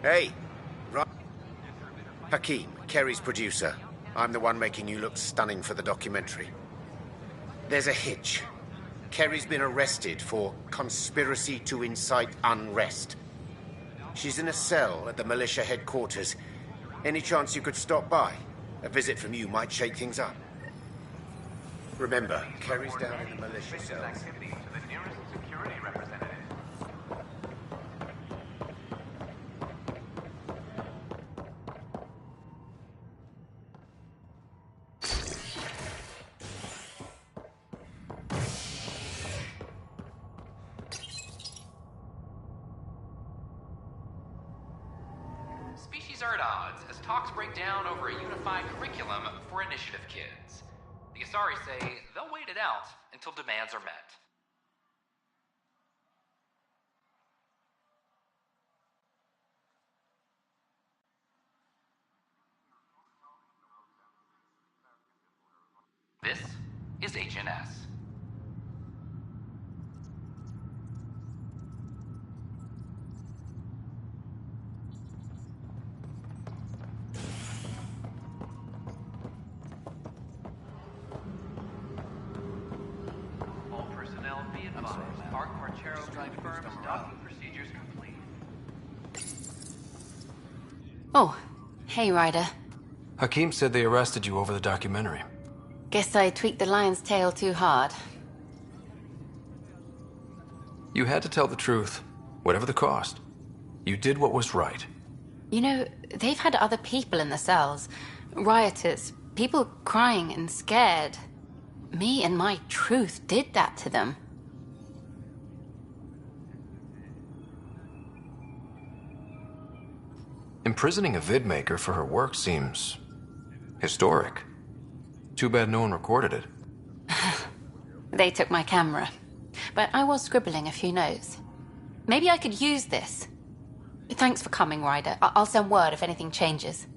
Hey, Hakeem, Kerry's producer. I'm the one making you look stunning for the documentary. There's a hitch. Kerry's been arrested for conspiracy to incite unrest. She's in a cell at the militia headquarters. Any chance you could stop by? A visit from you might shake things up. Remember, Kerry's down in the militia cell. Species are at odds as talks break down over a unified curriculum for initiative kids. The Asari say they'll wait it out until demands are met. This is HNS. All personnel be advised. Arc Marchero confirms docking procedures complete. Oh, hey, Ryder. Hakeem said they arrested you over the documentary. Guess I tweaked the lion's tail too hard. You had to tell the truth, whatever the cost. You did what was right. You know, they've had other people in the cells. Rioters, people crying and scared. Me and my truth did that to them. Imprisoning a vidmaker for her work seems historic. Too bad no one recorded it. They took my camera, but I was scribbling a few notes. Maybe I could use this. Thanks for coming, Ryder. I'll send word if anything changes.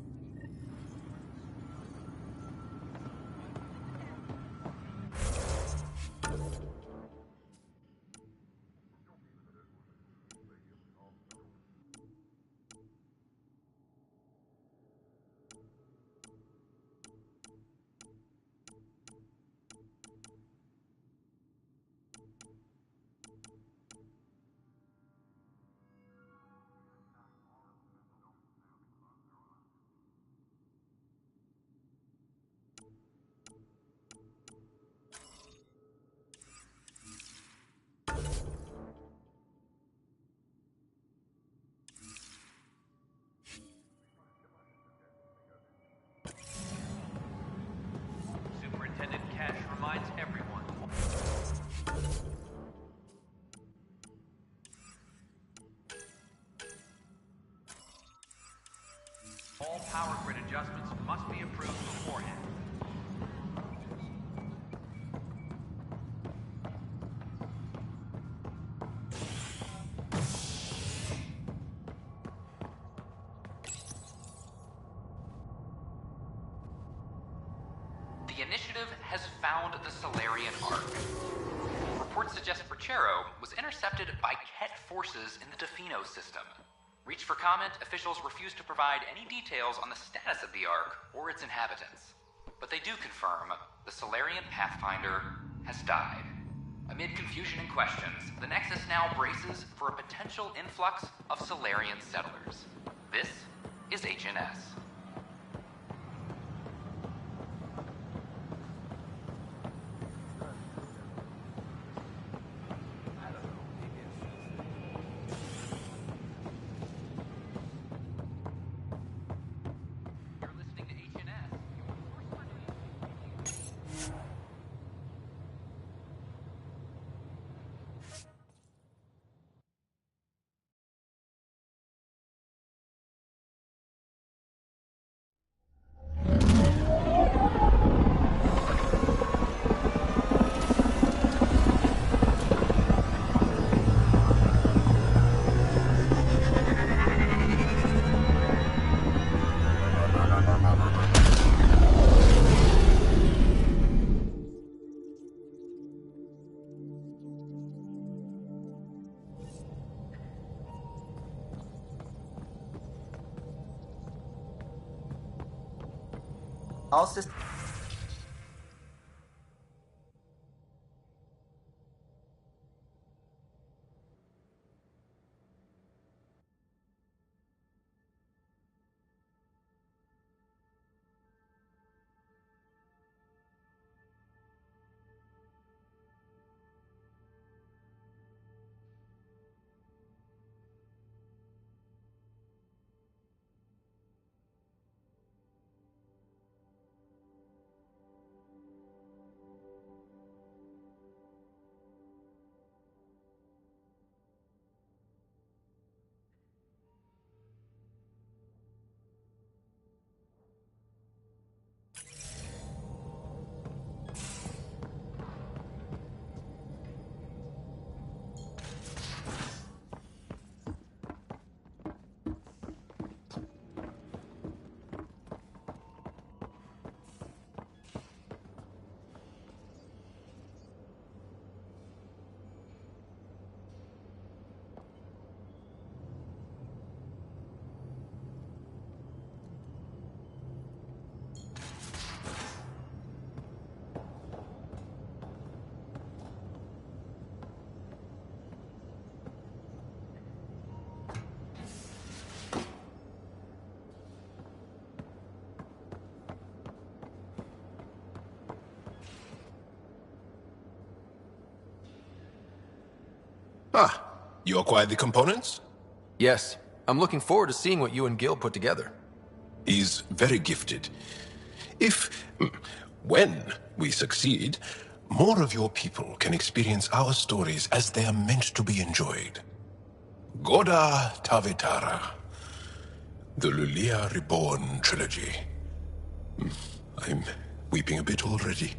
All power grid adjustments must be approved beforehand. The initiative has found the Solarian Ark. Reports suggest Perchero was intercepted by Ket forces in the Defino system. Reached for comment, officials refuse to provide any details on the status of the Ark or its inhabitants. But they do confirm the Solarian Pathfinder has died. Amid confusion and questions, the Nexus now braces for a potential influx of Solarian settlers. This is HNS. All systems. Ah, you acquired the components? Yes, I'm looking forward to seeing what you and Gil put together. He's very gifted. When we succeed, more of your people can experience our stories as they are meant to be enjoyed. Goda Tavetara, the Lulia Reborn trilogy. I'm weeping a bit already.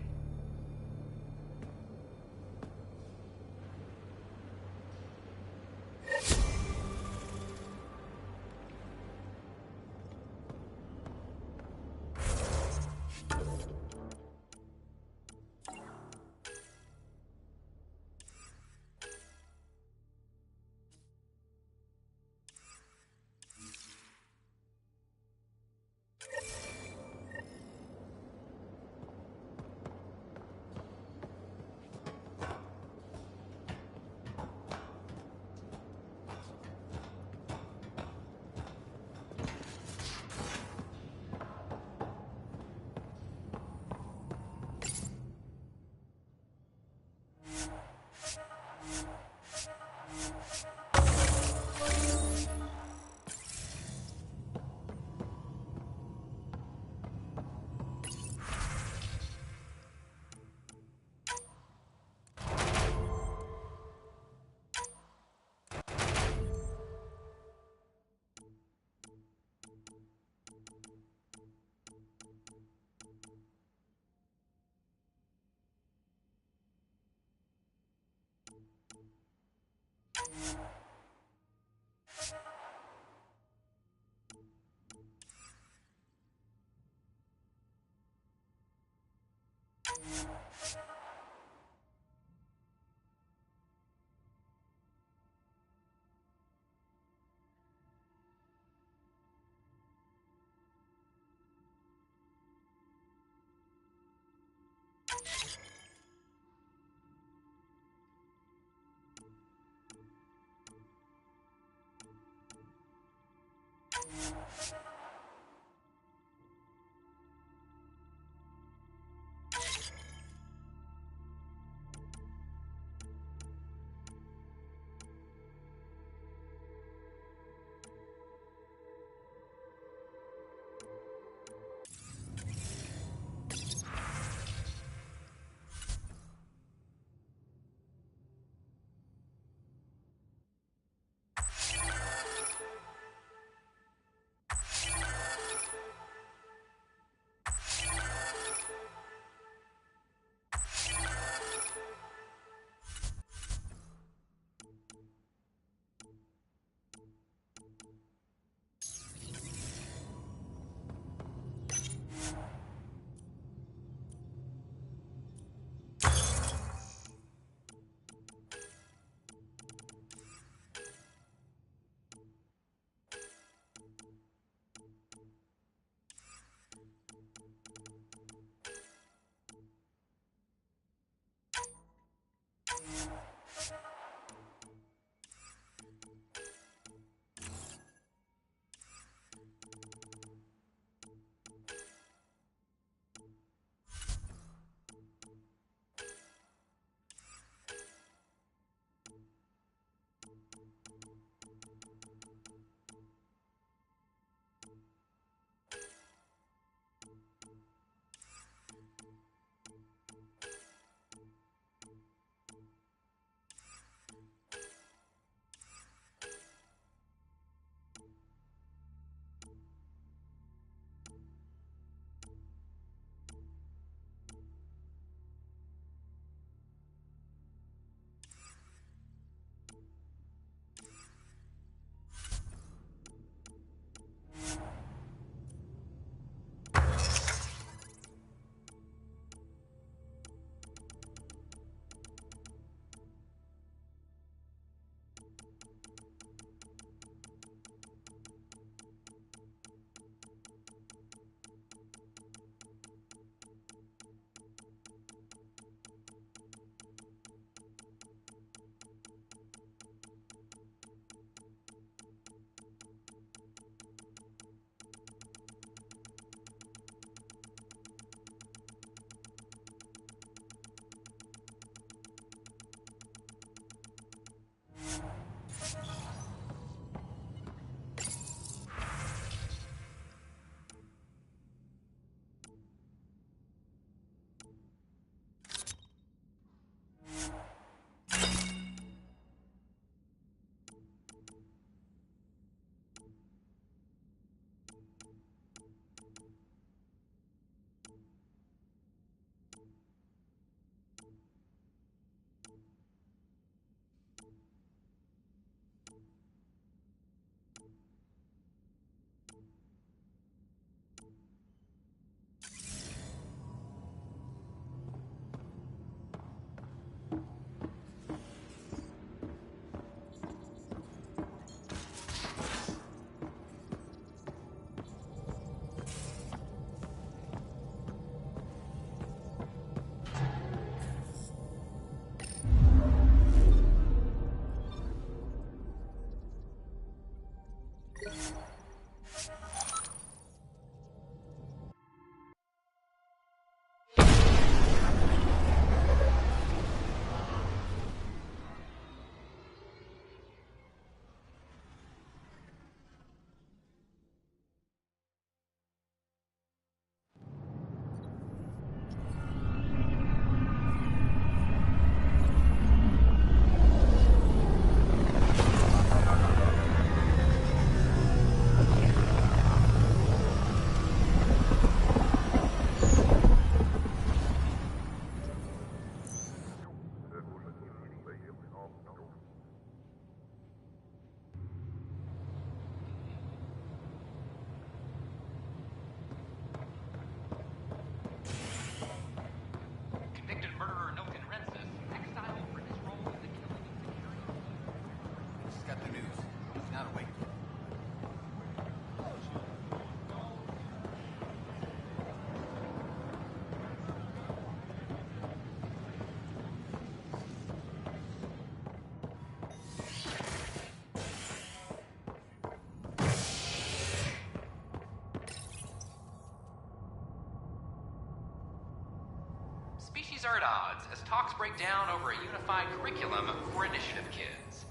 Species are at odds as talks break down over a unified curriculum for initiative kids.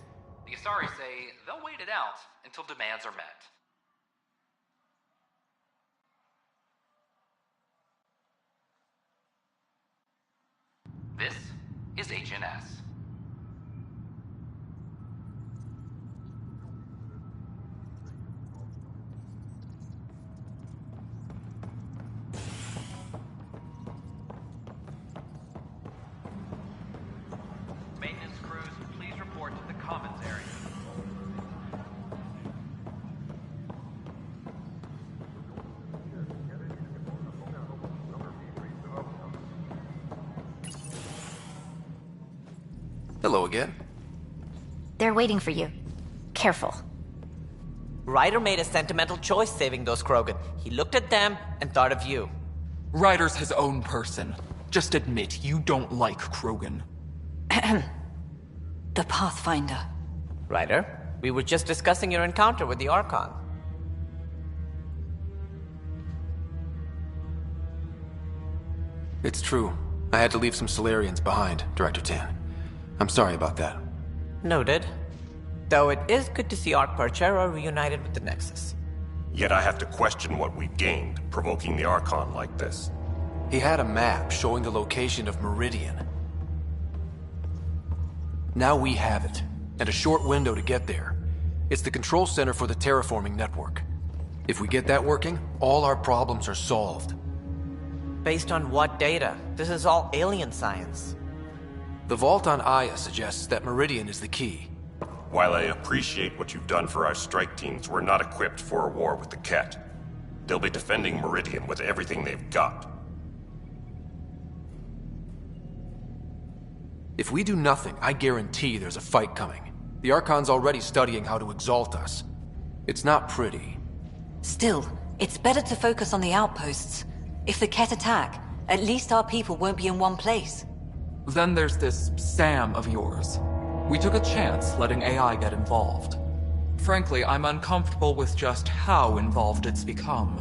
The Asari say they'll wait it out until demands are met. This is HNS. Maintenance crews, please report to the commons area. Hello again. They're waiting for you. Careful. Ryder made a sentimental choice saving those Krogan. He looked at them and thought of you. Ryder's his own person. Just admit you don't like Krogan. The Pathfinder. Ryder, we were just discussing your encounter with the Archon. It's true. I had to leave some Solarians behind, Director Tan. I'm sorry about that. Noted. Though it is good to see Arc Parchero reunited with the Nexus. Yet I have to question what we've gained, provoking the Archon like this. He had a map showing the location of Meridian. Now we have it, and a short window to get there. It's the control center for the terraforming network. If we get that working, all our problems are solved. Based on what data? This is all alien science. The vault on Aya suggests that Meridian is the key. While I appreciate what you've done for our strike teams, we're not equipped for a war with the Ket. They'll be defending Meridian with everything they've got. If we do nothing, I guarantee there's a fight coming. The Archon's already studying how to exalt us. It's not pretty. Still, it's better to focus on the outposts. If the Ket attack, at least our people won't be in one place. Then there's this Sam of yours. We took a chance letting AI get involved. Frankly, I'm uncomfortable with just how involved it's become.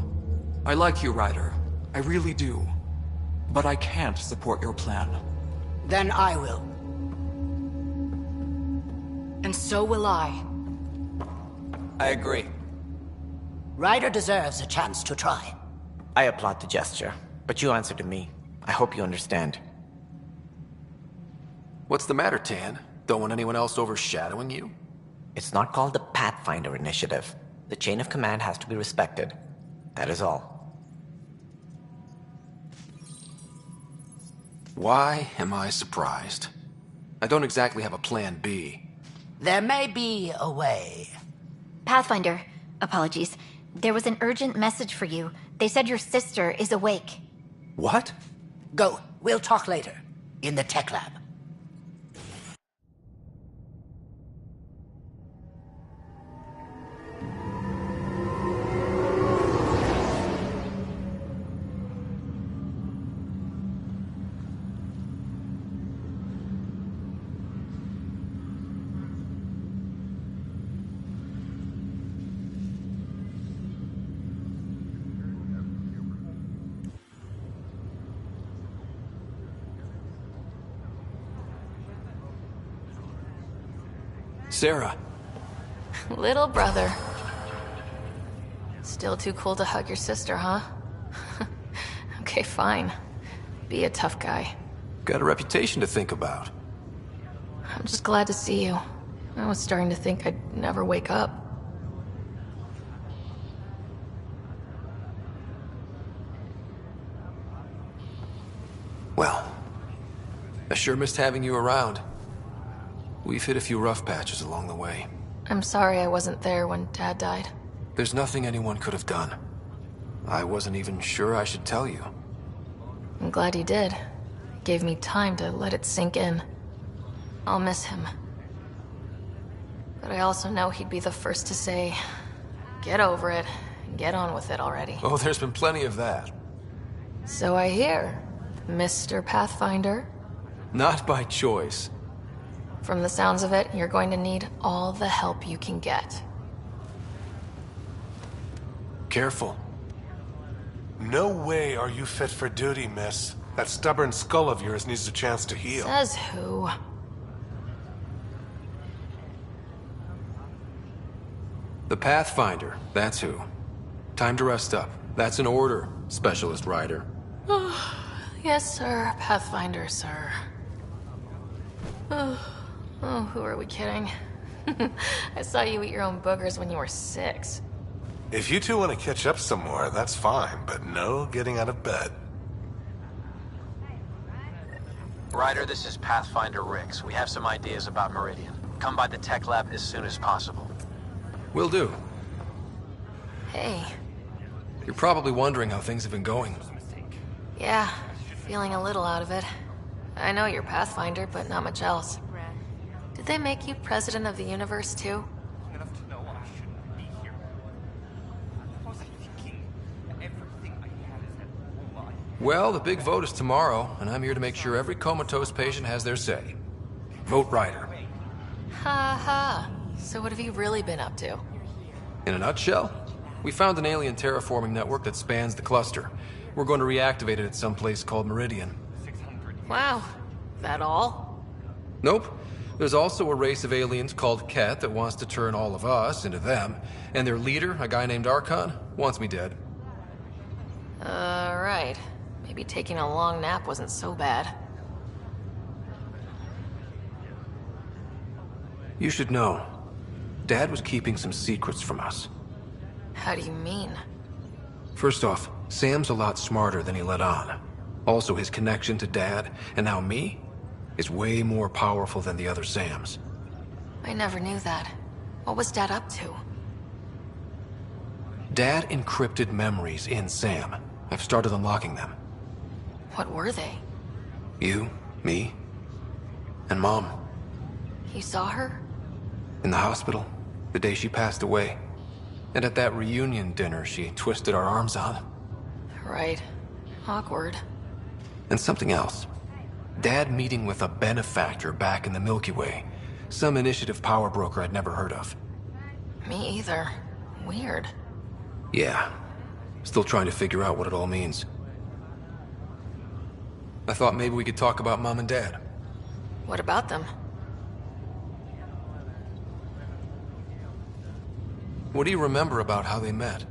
I like you, Ryder. I really do. But I can't support your plan. Then I will. And so will I. I agree. Ryder deserves a chance to try. I applaud the gesture, but you answer to me. I hope you understand. What's the matter, Tan? Don't want anyone else overshadowing you? It's not called the Pathfinder Initiative. The chain of command has to be respected. That is all. Why am I surprised? I don't exactly have a plan B. There may be a way. Pathfinder, apologies. There was an urgent message for you. They said your sister is awake. What? Go. We'll talk later. In the tech lab. Sarah. Little brother. Still too cool to hug your sister, huh? Okay, fine. Be a tough guy. Got a reputation to think about. I'm just glad to see you. I was starting to think I'd never wake up. Well, I sure missed having you around. We've hit a few rough patches along the way. I'm sorry I wasn't there when Dad died. There's nothing anyone could have done. I wasn't even sure I should tell you. I'm glad you did. It gave me time to let it sink in. I'll miss him. But I also know he'd be the first to say, get over it, and get on with it already. Oh, there's been plenty of that. So I hear, Mr. Pathfinder. Not by choice. From the sounds of it, you're going to need all the help you can get. Careful. No way are you fit for duty, miss. That stubborn skull of yours needs a chance to heal. Says who? The Pathfinder, that's who. Time to rest up. That's an order, Specialist Ryder. Yes, sir. Pathfinder, sir. Oh, who are we kidding? I saw you eat your own boogers when you were 6. If you two want to catch up some more, that's fine, but no getting out of bed. Ryder, this is Pathfinder Rix. We have some ideas about Meridian. Come by the tech lab as soon as possible. Will do. Hey. You're probably wondering how things have been going. Yeah, feeling a little out of it. I know you're Pathfinder, but not much else. Did they make you president of the universe, too? Well, the big vote is tomorrow, and I'm here to make sure every comatose patient has their say. Vote Ryder. Ha ha. So what have you really been up to? In a nutshell, we found an alien terraforming network that spans the cluster. We're going to reactivate it at some place called Meridian. Wow. That all? Nope. There's also a race of aliens called Ket that wants to turn all of us into them, and their leader, a guy named Archon, wants me dead. Right. Maybe taking a long nap wasn't so bad. You should know, Dad was keeping some secrets from us. How do you mean? First off, Sam's a lot smarter than he let on. Also, his connection to Dad, and now me, is way more powerful than the other Sams. I never knew that. What was Dad up to? Dad encrypted memories in Sam. I've started unlocking them. What were they? You, me, and Mom. You saw her? In the hospital, the day she passed away. And at that reunion dinner she twisted our arms on. Right. Awkward. And something else. Dad meeting with a benefactor back in the Milky Way. Some initiative power broker I'd never heard of. Me either. Weird. Yeah. Still trying to figure out what it all means. I thought maybe we could talk about Mom and Dad. What about them? What do you remember about how they met?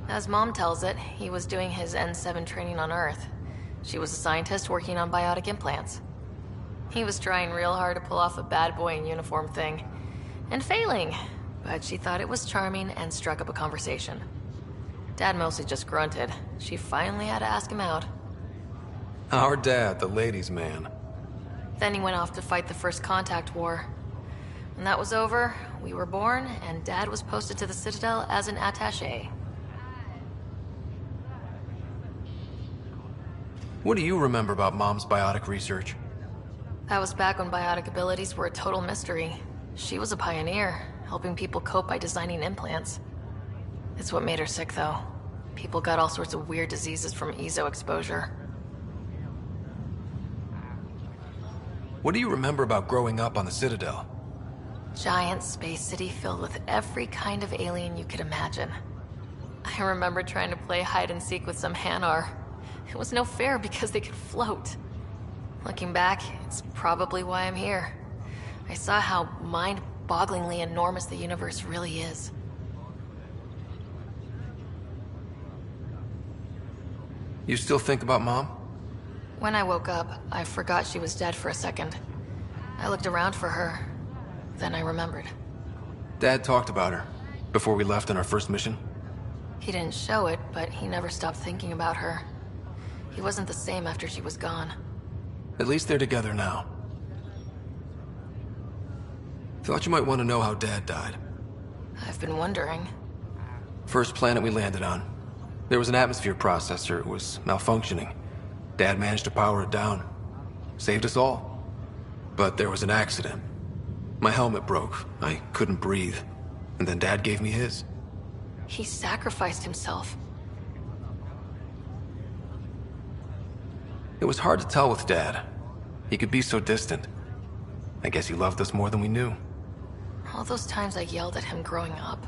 As Mom tells it, he was doing his N7 training on Earth. She was a scientist working on biotic implants. He was trying real hard to pull off a bad boy in uniform thing. And failing. But she thought it was charming and struck up a conversation. Dad mostly just grunted. She finally had to ask him out. Our dad, the ladies' man. Then he went off to fight the First Contact War. When that was over, we were born, and Dad was posted to the Citadel as an attaché. What do you remember about Mom's biotic research? That was back when biotic abilities were a total mystery. She was a pioneer, helping people cope by designing implants. It's what made her sick, though. People got all sorts of weird diseases from EZO exposure. What do you remember about growing up on the Citadel? Giant space city filled with every kind of alien you could imagine. I remember trying to play hide and seek with some Hanar. It was no fair because they could float. Looking back, it's probably why I'm here. I saw how mind-bogglingly enormous the universe really is. You still think about Mom? When I woke up, I forgot she was dead for a second. I looked around for her. Then I remembered. Dad talked about her before we left on our first mission. He didn't show it, but he never stopped thinking about her. He wasn't the same after she was gone. At least they're together now. Thought you might want to know how Dad died. I've been wondering. First planet we landed on. There was an atmosphere processor. It was malfunctioning. Dad managed to power it down. Saved us all. But there was an accident. My helmet broke. I couldn't breathe. And then Dad gave me his. He sacrificed himself. It was hard to tell with Dad. He could be so distant. I guess he loved us more than we knew. All those times I yelled at him growing up.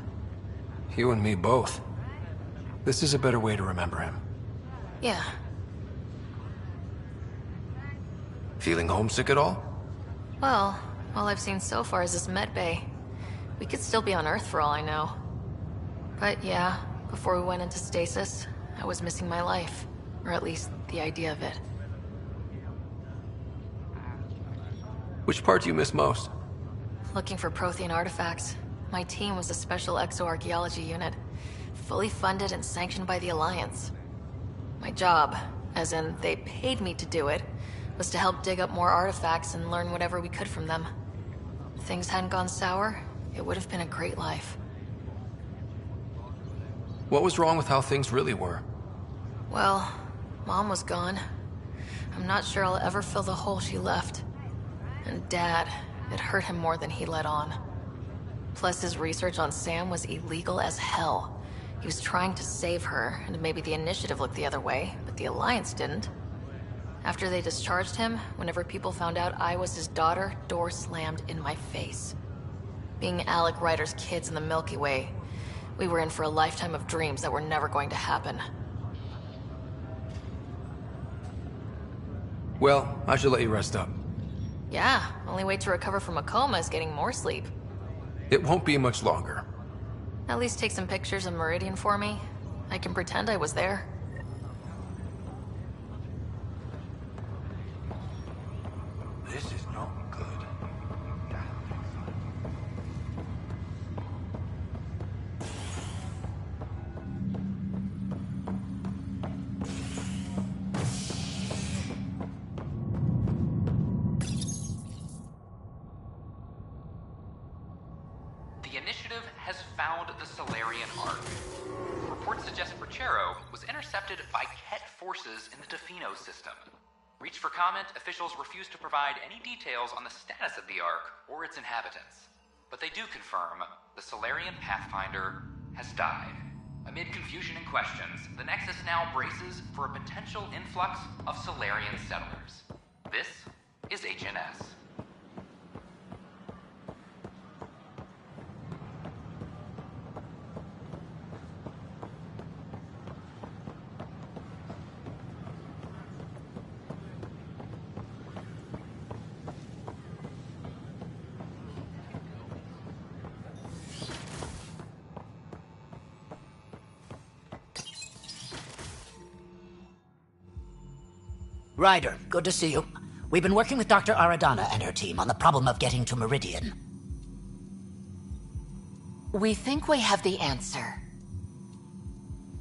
You and me both. This is a better way to remember him. Yeah. Feeling homesick at all? Well, all I've seen so far is this med bay. We could still be on Earth for all I know. But yeah, before we went into stasis, I was missing my life. Or at least the idea of it. Which part do you miss most? Looking for Prothean artifacts. My team was a special exoarchaeology unit, fully funded and sanctioned by the Alliance. My job, as in they paid me to do it, was to help dig up more artifacts and learn whatever we could from them. If things hadn't gone sour, it would have been a great life. What was wrong with how things really were? Well, Mom was gone. I'm not sure I'll ever fill the hole she left. And Dad, it hurt him more than he let on. Plus, his research on Sam was illegal as hell. He was trying to save her, and maybe the Initiative looked the other way, but the Alliance didn't. After they discharged him, whenever people found out I was his daughter, doors slammed in my face. Being Alec Ryder's kids in the Milky Way, we were in for a lifetime of dreams that were never going to happen. Well, I should let you rest up. Yeah, only way to recover from a coma is getting more sleep. It won't be much longer. At least take some pictures of Meridian for me. I can pretend I was there. This is not good. The Initiative has found the Solarian Ark. Reports suggest Perchero was intercepted by Ket forces in the Defino system. Reached for comment, officials refuse to provide any details on the status of the Ark or its inhabitants. But they do confirm the Solarian Pathfinder has died. Amid confusion and questions, the Nexus now braces for a potential influx of Solarian settlers. This is HNS. Ryder, good to see you. We've been working with Dr. Aradana and her team on the problem of getting to Meridian. We think we have the answer.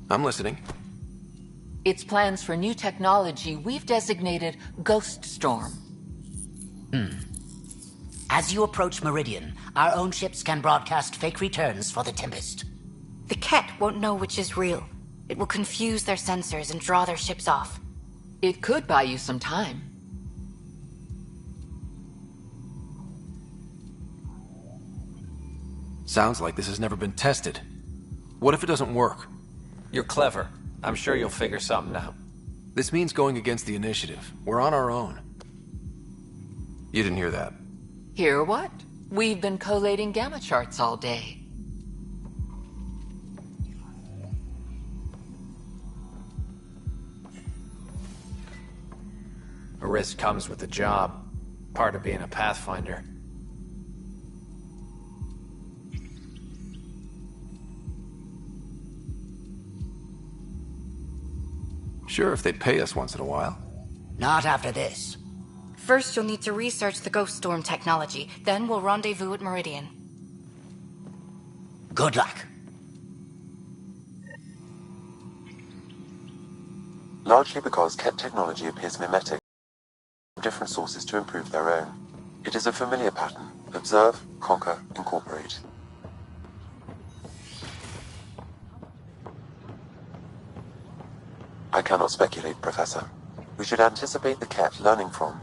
I'm listening. It's plans for new technology we've designated Ghost Storm. As you approach Meridian, our own ships can broadcast fake returns for the Tempest. The Ket won't know which is real. It will confuse their sensors and draw their ships off. It could buy you some time. Sounds like this has never been tested. What if it doesn't work? You're clever. I'm sure you'll figure something out. This means going against the Initiative. We're on our own. You didn't hear that. Hear what? We've been collating gamma charts all day. A risk comes with the job. Part of being a Pathfinder. Sure, if they'd pay us once in a while. Not after this. First, you'll need to research the Ghost Storm technology. Then we'll rendezvous at Meridian. Good luck. Largely because Ket technology appears mimetic from different sources to improve their own. It is a familiar pattern. Observe, conquer, incorporate. I cannot speculate, Professor. We should anticipate the Ket learning from.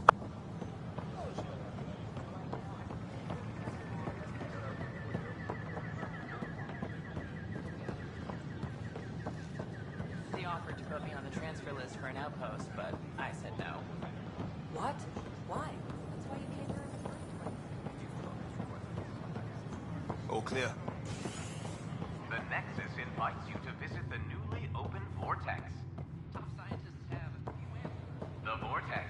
They offered to put me on the transfer list for an outpost, but I said no. What? Why? That's why you came here. All clear. The Nexus invites you to visit the newly opened Vortex. Top scientists have a few answers. The Vortex.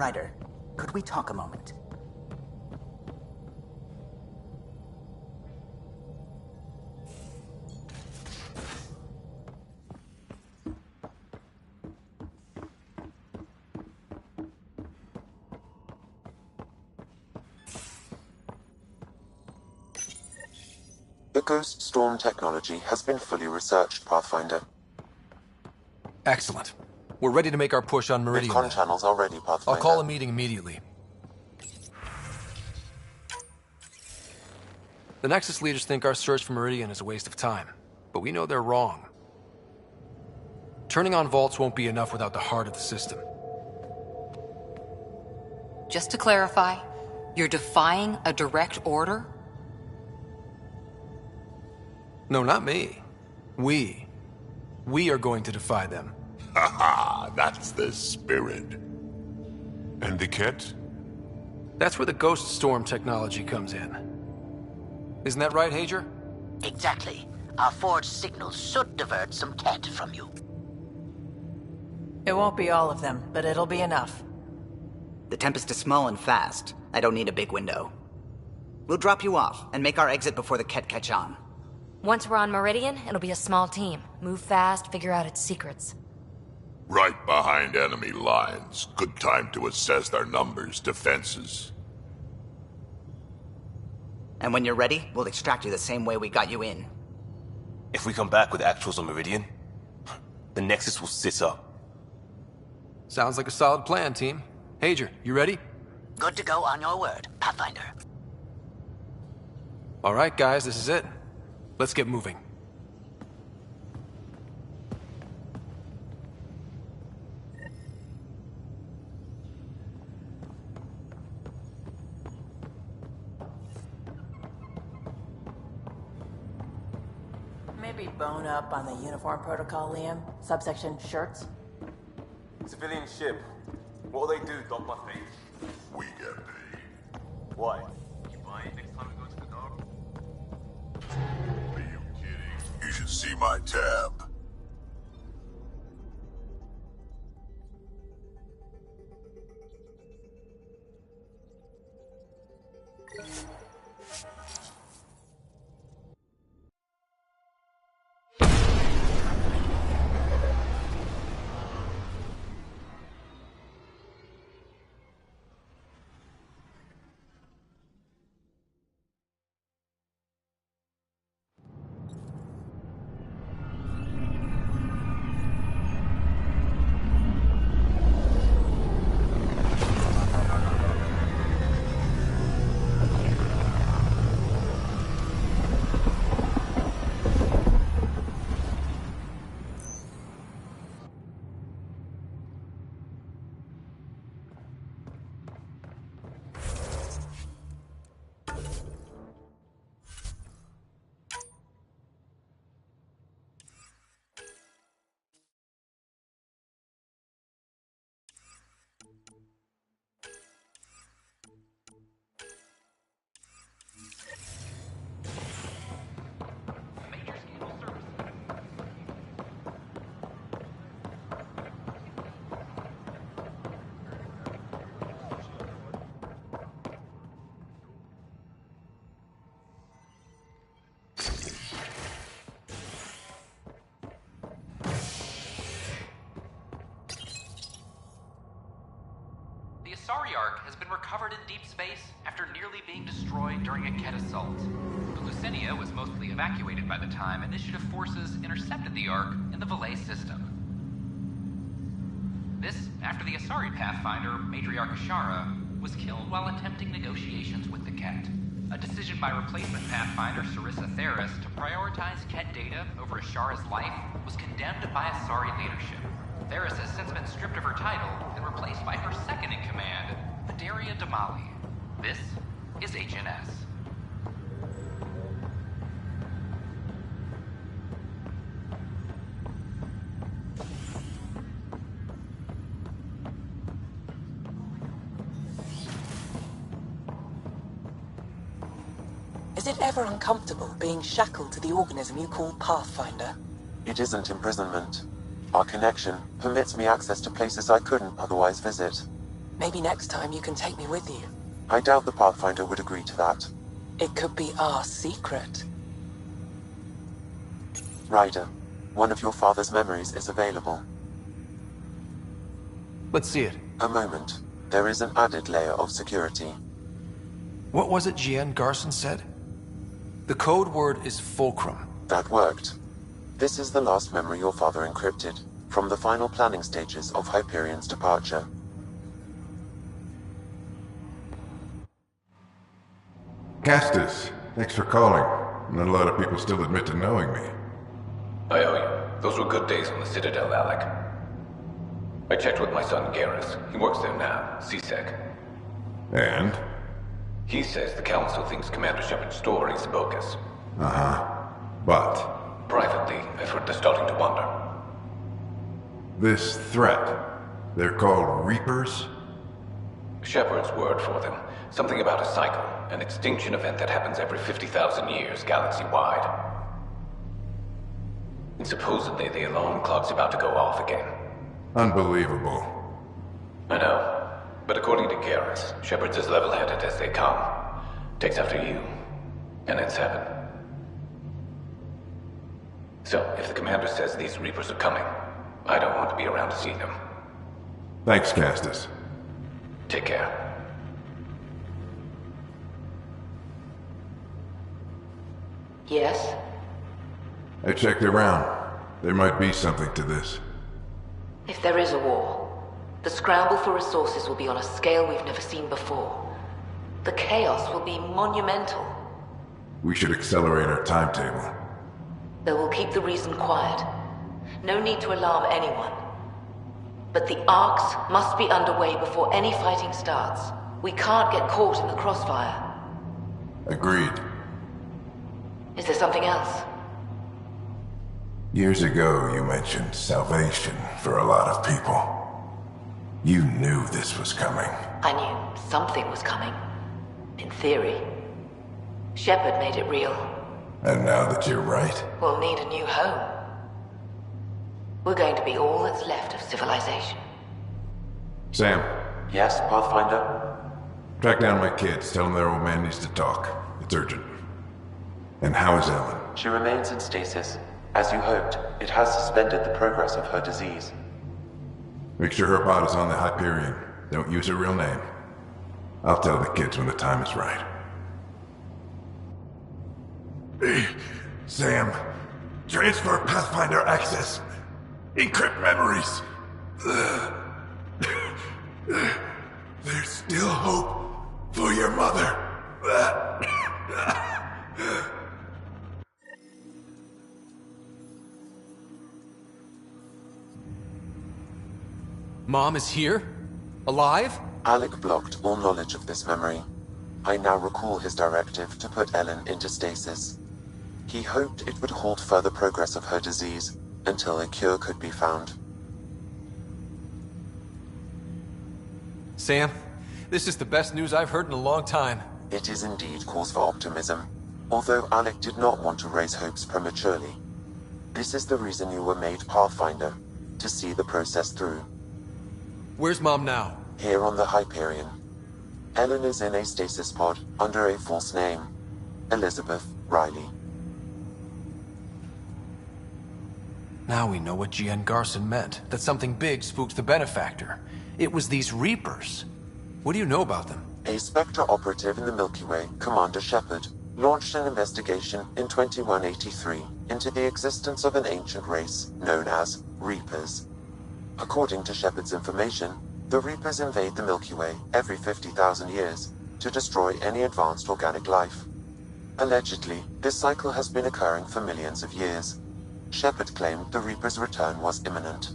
Ryder, could we talk a moment? The Ghost Storm technology has been fully researched, Pathfinder. Excellent. We're ready to make our push on Meridian. Midcon channels are ready, Pathfinder. I'll call a meeting immediately. The Nexus leaders think our search for Meridian is a waste of time, but we know they're wrong. Turning on vaults won't be enough without the heart of the system. Just to clarify, you're defying a direct order? No, not me. We are going to defy them. Haha, that's the spirit. And the Ket? That's where the Ghost Storm technology comes in. Isn't that right, Hager? Exactly. Our forged signals should divert some Ket from you. It won't be all of them, but it'll be enough. The Tempest is small and fast. I don't need a big window. We'll drop you off and make our exit before the Ket catch on. Once we're on Meridian, it'll be a small team. Move fast, figure out its secrets. Right behind enemy lines. Good time to assess their numbers, defenses. And when you're ready, we'll extract you the same way we got you in. If we come back with actuals on Meridian, the Nexus will sit up. Sounds like a solid plan, team. Hager, you ready? Good to go on your word, Pathfinder. All right, guys, this is it. Let's get moving. Maybe bone up on the uniform protocol, Liam. Subsection shirts. Civilian ship. What'll they do, dock my face? We get paid. Why? You buy it next time we go to the dock? Are you kidding? You should see my tab. The Asari Ark has been recovered in deep space after nearly being destroyed during a Ket assault. The Lucinia was mostly evacuated by the time Initiative forces intercepted the Ark in the Valet system. This after the Asari Pathfinder, Matriarch Ashara, was killed while attempting negotiations with the Ket. A decision by replacement Pathfinder Sarissa Theris to prioritize Ket data over Ashara's life was condemned by Asari leadership. Theris has since been stripped of her title and replaced by her second-in-command, Padaria Damali. This is HNS. Is it ever uncomfortable being shackled to the organism you call Pathfinder? It isn't imprisonment. Our connection permits me access to places I couldn't otherwise visit. Maybe next time you can take me with you. I doubt the Pathfinder would agree to that. It could be our secret. Ryder, one of your father's memories is available. Let's see it. A moment. There is an added layer of security. What was it Gian Garson said? The code word is fulcrum. That worked. This is the last memory your father encrypted, from the final planning stages of Hyperion's departure. Castus, thanks for calling. Not a lot of people still admit to knowing me. I owe you. Those were good days on the Citadel, Alec. I checked with my son Garrus. He works there now, CSEC. And? He says the Council thinks Commander Shepard's story is bogus. Uh-huh. But? Privately, I've heard they're starting to wonder. This threat, they're called Reapers? Shepard's word for them. Something about a cycle, an extinction event that happens every 50,000 years, galaxy-wide. And supposedly the alarm clock's about to go off again. Unbelievable. I know. But according to Garrus, Shepard's as level-headed as they come. Takes after you. And it's heaven. So, if the commander says these Reapers are coming, I don't want to be around to see them. Thanks, Castus. Take care. Yes? I checked around. There might be something to this. If there is a war, the scramble for resources will be on a scale we've never seen before. The chaos will be monumental. We should accelerate our timetable. They will keep the reason quiet. No need to alarm anyone. But the arcs must be underway before any fighting starts. We can't get caught in the crossfire. Agreed. Is there something else? Years ago, you mentioned salvation for a lot of people. You knew this was coming. I knew something was coming. In theory. Shepard made it real. And now that you're right, We'll need a new home. We're going to be all that's left of civilization. Sam, Yes, Pathfinder? track down my kids. Tell them their old man needs to talk. It's urgent. And how is Ellen? She remains in stasis. As you hoped, it has suspended the progress of her disease. Make sure her pod is on the Hyperion. Don't use her real name. I'll tell the kids when the time is right. Hey, Sam. Transfer Pathfinder access. Encrypt memories. There's still hope for your mother. Mom is here? Alive? Alec blocked all knowledge of this memory. I now recall his directive to put Ellen into stasis. He hoped it would halt further progress of her disease until a cure could be found. Sam, this is the best news I've heard in a long time. It is indeed cause for optimism, although Alec did not want to raise hopes prematurely. This is the reason you were made Pathfinder, to see the process through. Where's Mom now? Here on the Hyperion. Ellen is in a stasis pod under a false name. Elizabeth Riley. Now we know what Gian Garson meant. That something big spooked the Benefactor. It was these Reapers. What do you know about them? A Spectre operative in the Milky Way, Commander Shepard, launched an investigation in 2183 into the existence of an ancient race known as Reapers. According to Shepard's information, the Reapers invade the Milky Way every 50,000 years to destroy any advanced organic life. Allegedly, this cycle has been occurring for millions of years. Shepard claimed the Reapers' return was imminent.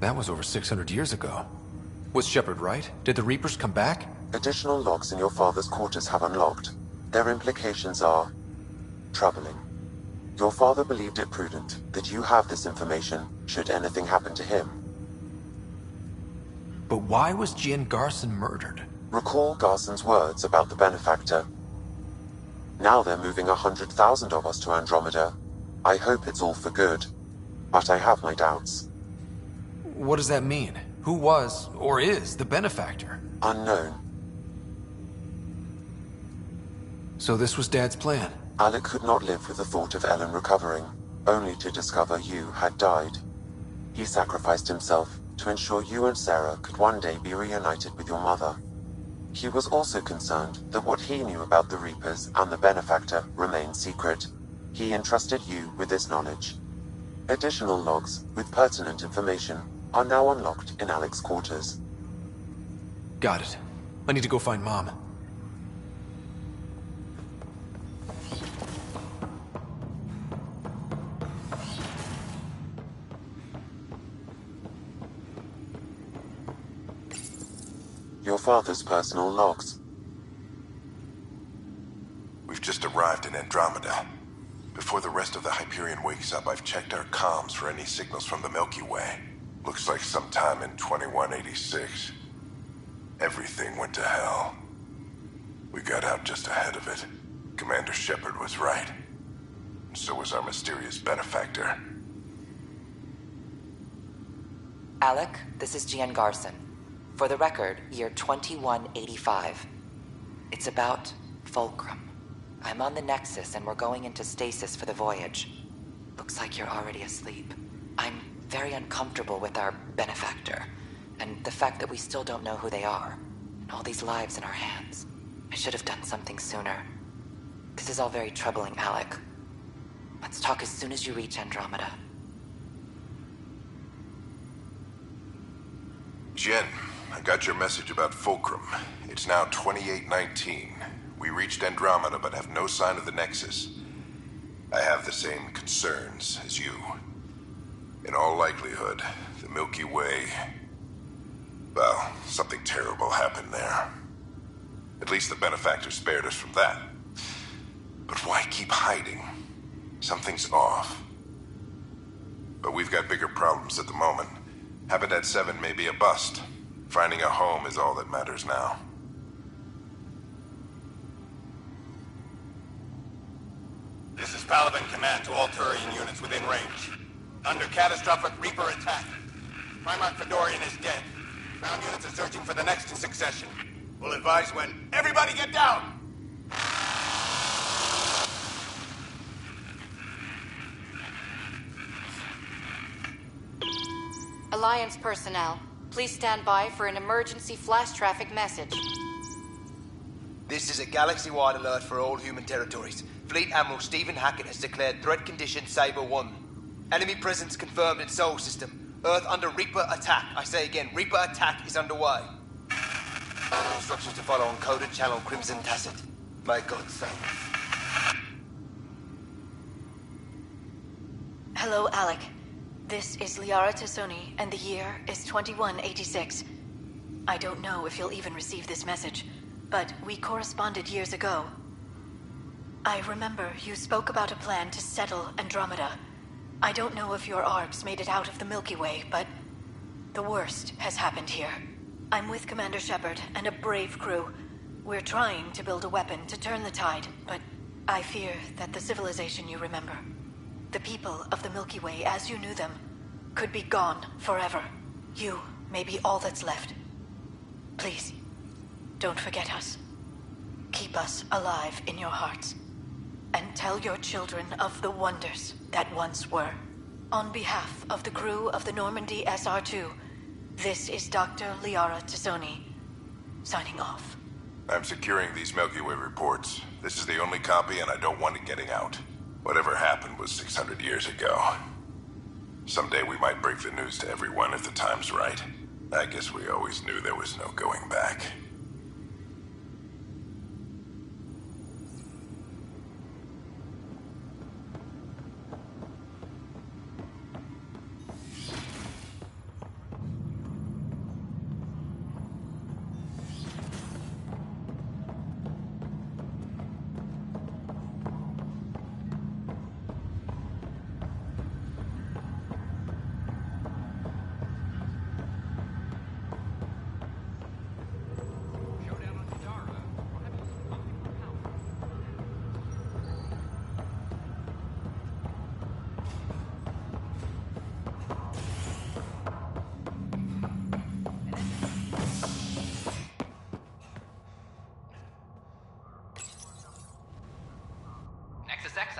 That was over 600 years ago. Was Shepard right? Did the Reapers come back? Additional logs in your father's quarters have unlocked. Their implications are troubling. Your father believed it prudent that you have this information should anything happen to him. But why was Gian Garson murdered? Recall Garson's words about the Benefactor. Now they're moving 100,000 of us to Andromeda. I hope it's all for good, but I have my doubts. what does that mean? Who was, or is, the benefactor? Unknown. So this was Dad's plan? Alec could not live with the thought of Ellen recovering, only to discover you had died. He sacrificed himself to ensure you and Sarah could one day be reunited with your mother. He was also concerned that what he knew about the Reapers and the benefactor remained secret. He entrusted you with this knowledge. Additional logs with pertinent information are now unlocked in Alec's quarters. Got it. I need to go find Mom. Your father's personal logs. We've just arrived in Andromeda. Before the rest of the Hyperion wakes up, I've checked our comms for any signals from the Milky Way. Looks like sometime in 2186. Everything went to hell. We got out just ahead of it. Commander Shepard was right. And so was our mysterious benefactor. Alec, this is Gian Garson. For the record, year 2185. It's about Fulcrum. I'm on the Nexus and we're going into stasis for the voyage. Looks like you're already asleep. I'm very uncomfortable with our benefactor, and the fact that we still don't know who they are, and all these lives in our hands. I should have done something sooner. This is all very troubling, Alec. Let's talk as soon as you reach Andromeda. Jen, I got your message about Fulcrum. It's now 2819. We reached Andromeda but have no sign of the Nexus. I have the same concerns as you. In all likelihood, the Milky Way... well, something terrible happened there. At least the benefactor spared us from that. But why keep hiding? Something's off. But we've got bigger problems at the moment. Habitat 7 may be a bust. Finding a home is all that matters now. This is Paladin Command to all Turian units within range. Under catastrophic Reaper attack. Primarch Fedorian is dead. Ground units are searching for the next in succession. We'll advise when. Everybody get down! Alliance personnel, please stand by for an emergency flash traffic message. This is a galaxy-wide alert for all human territories. Fleet Admiral Stephen Hackett has declared threat condition Saber 1. Enemy presence confirmed in Sol System. Earth under Reaper attack. I say again, Reaper attack is underway. Instructions to follow on coded channel Crimson Tacit. May God save. Hello, Alec. This is Liara Tassoni, and the year is 2186. I don't know if you'll even receive this message, but we corresponded years ago. I remember you spoke about a plan to settle Andromeda. I don't know if your arcs made it out of the Milky Way, but the worst has happened here. I'm with Commander Shepard and a brave crew. We're trying to build a weapon to turn the tide, but I fear that the civilization you remember, the people of the Milky Way as you knew them, could be gone forever. You may be all that's left. Please, don't forget us. Keep us alive in your hearts. And tell your children of the wonders that once were. On behalf of the crew of the Normandy SR2, this is Dr. Liara Tassoni, signing off. I'm securing these Milky Way reports. This is the only copy and I don't want it getting out. Whatever happened was 600 years ago. Someday we might break the news to everyone if the time's right. I guess we always knew there was no going back.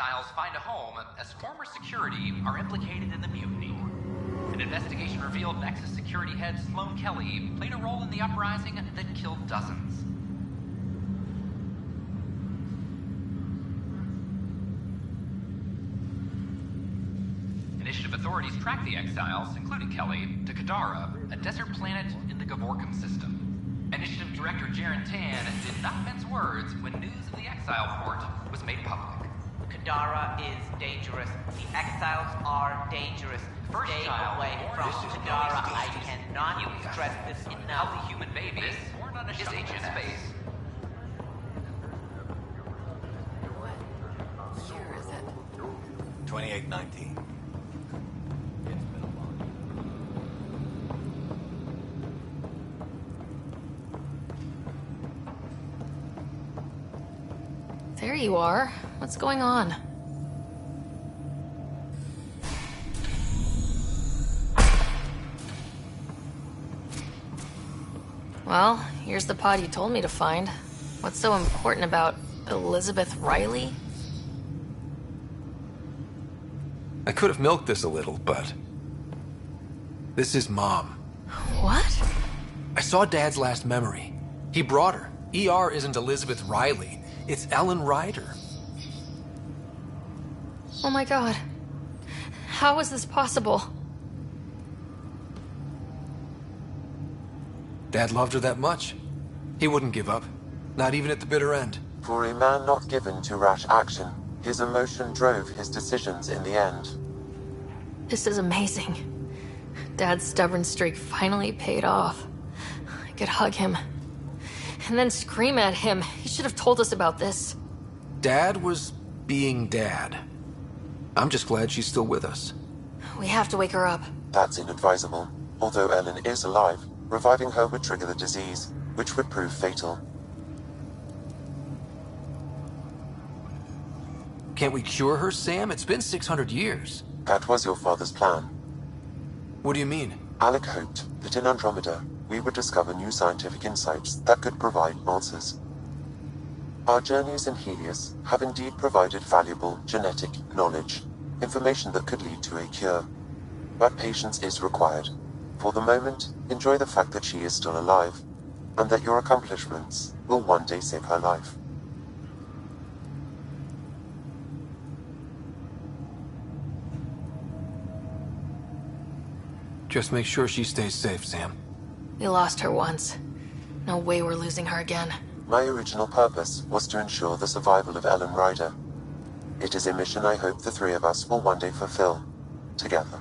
exiles find a home as former security are implicated in the mutiny. An investigation revealed Nexus security head Sloan Kelly played a role in the uprising that killed dozens. Initiative authorities tracked the exiles, including Kelly, to Kadara, a desert planet in the Gavorkum system. Initiative Director Jaren Tan did not mince words when news of the exile port was made public. Kadara is dangerous. The exiles are dangerous. First Stay child away born from is Kadara. no I excuse. cannot stress this enough. Healthy human babies born on a shuttle in space. What year is it? 2819. There you are. What's going on? Well, here's the pod you told me to find. What's so important about Elizabeth Riley? I could have milked this a little, but... this is Mom. What? I saw Dad's last memory. He brought her. ER isn't Elizabeth Riley. It's Ellen Ryder. Oh my god. How is this possible? Dad loved her that much. He wouldn't give up. Not even at the bitter end. For a man not given to rash action, his emotion drove his decisions in the end. This is amazing. Dad's stubborn streak finally paid off. I could hug him. And then scream at him. He should have told us about this. Dad was being Dad. I'm just glad she's still with us. We have to wake her up. That's inadvisable. Although Ellen is alive, reviving her would trigger the disease, which would prove fatal. Can't we cure her, Sam? It's been 600 years. That was your father's plan. What do you mean? Alec hoped that in Andromeda, we would discover new scientific insights that could provide answers. Our journeys in Helios have indeed provided valuable genetic knowledge, information that could lead to a cure. But patience is required. For the moment, enjoy the fact that she is still alive, and that your accomplishments will one day save her life. Just make sure she stays safe, Sam. We lost her once. No way we're losing her again. My original purpose was to ensure the survival of Ellen Ryder. It is a mission I hope the three of us will one day fulfill, together.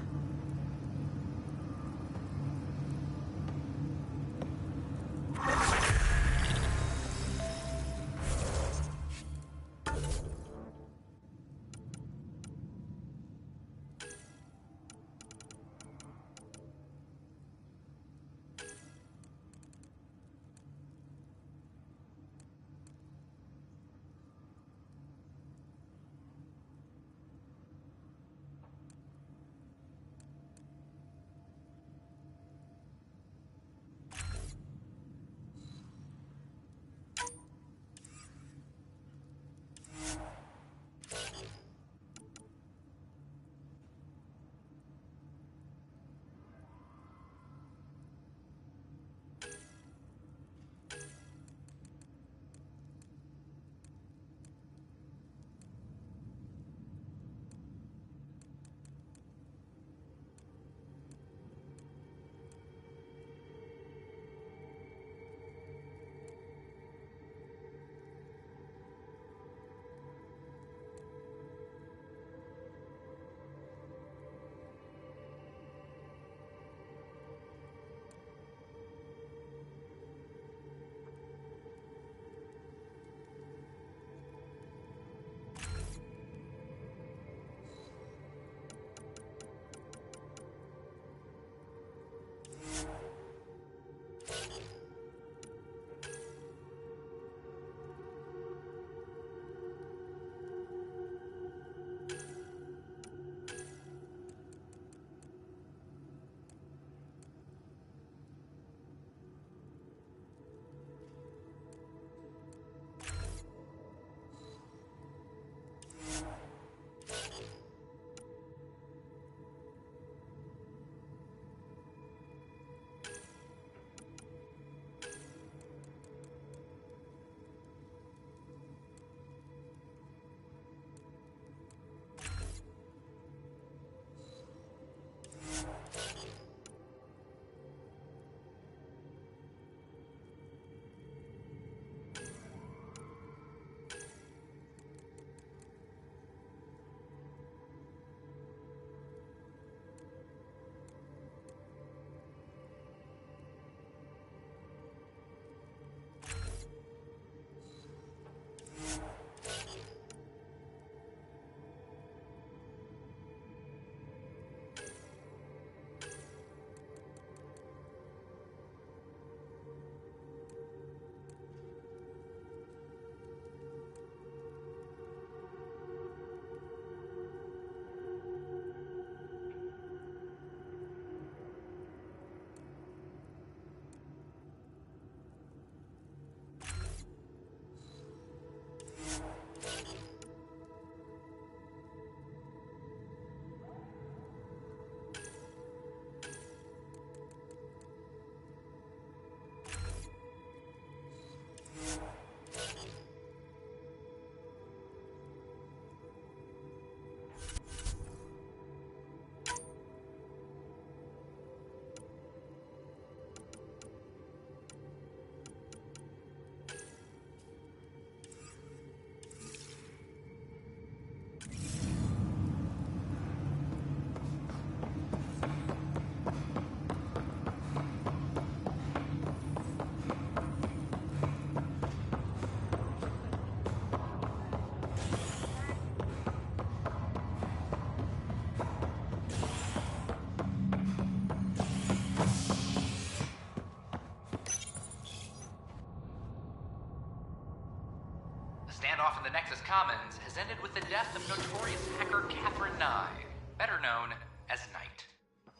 standoff in the Nexus Commons has ended with the death of notorious hacker Catherine Nye, better known as Knight.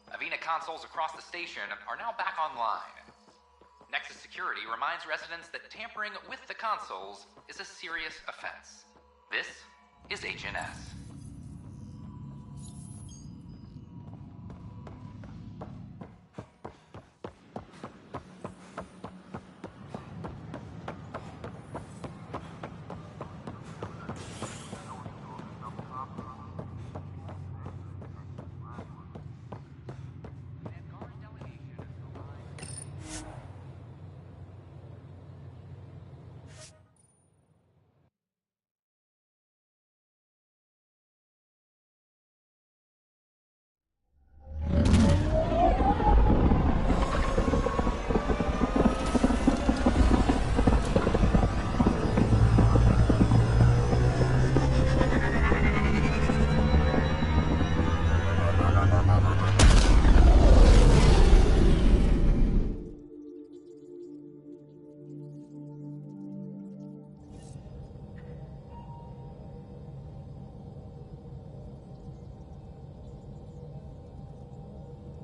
Avena consoles across the station are now back online. Nexus Security reminds residents that tampering with the consoles is a serious offense. This is HNS.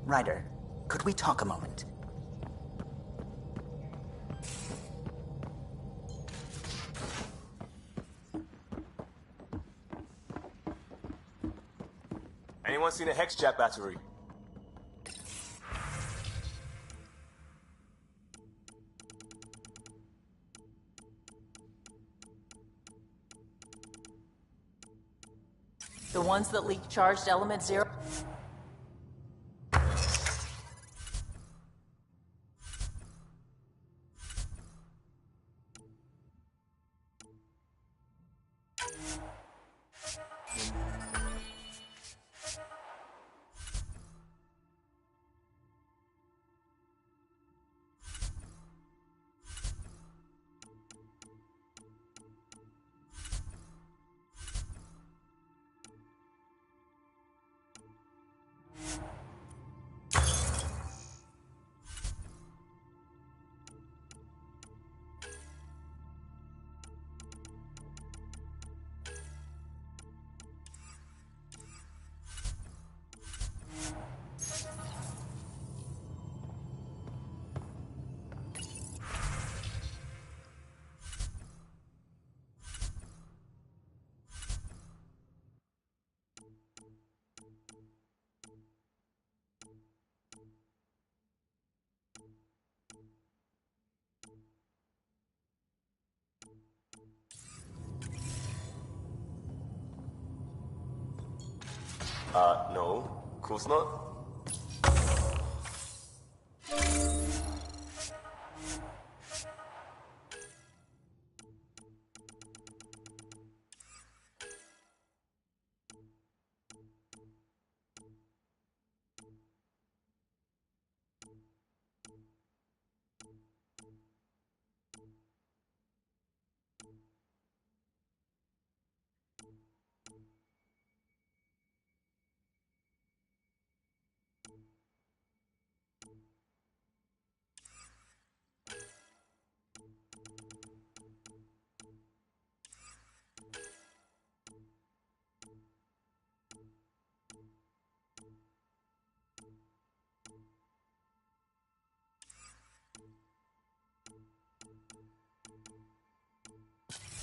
Ryder, could we talk a moment? Anyone seen a Hexjack battery? The ones that leak charged element 0? No. Of course not.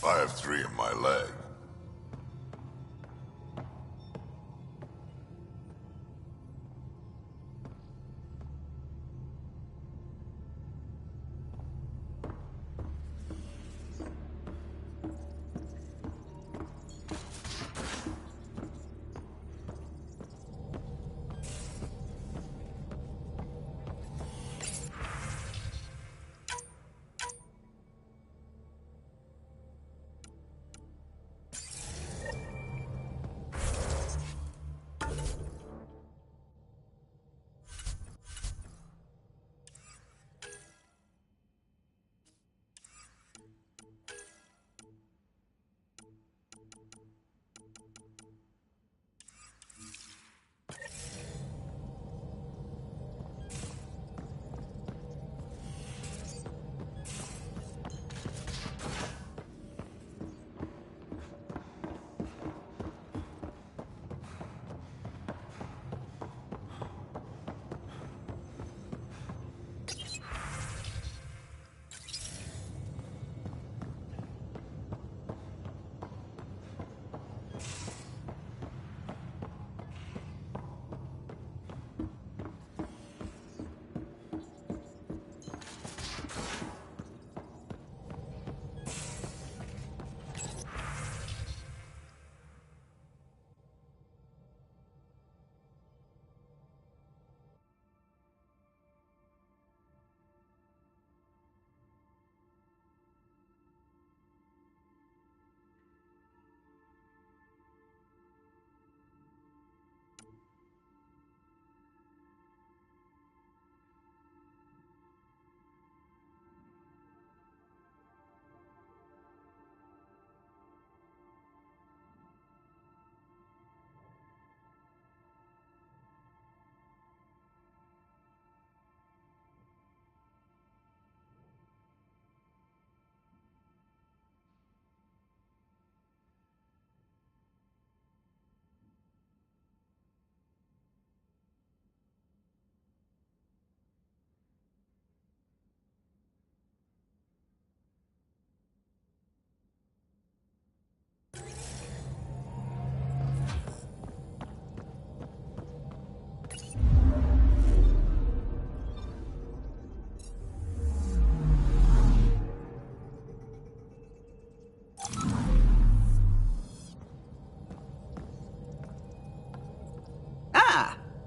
I have 3 in my leg.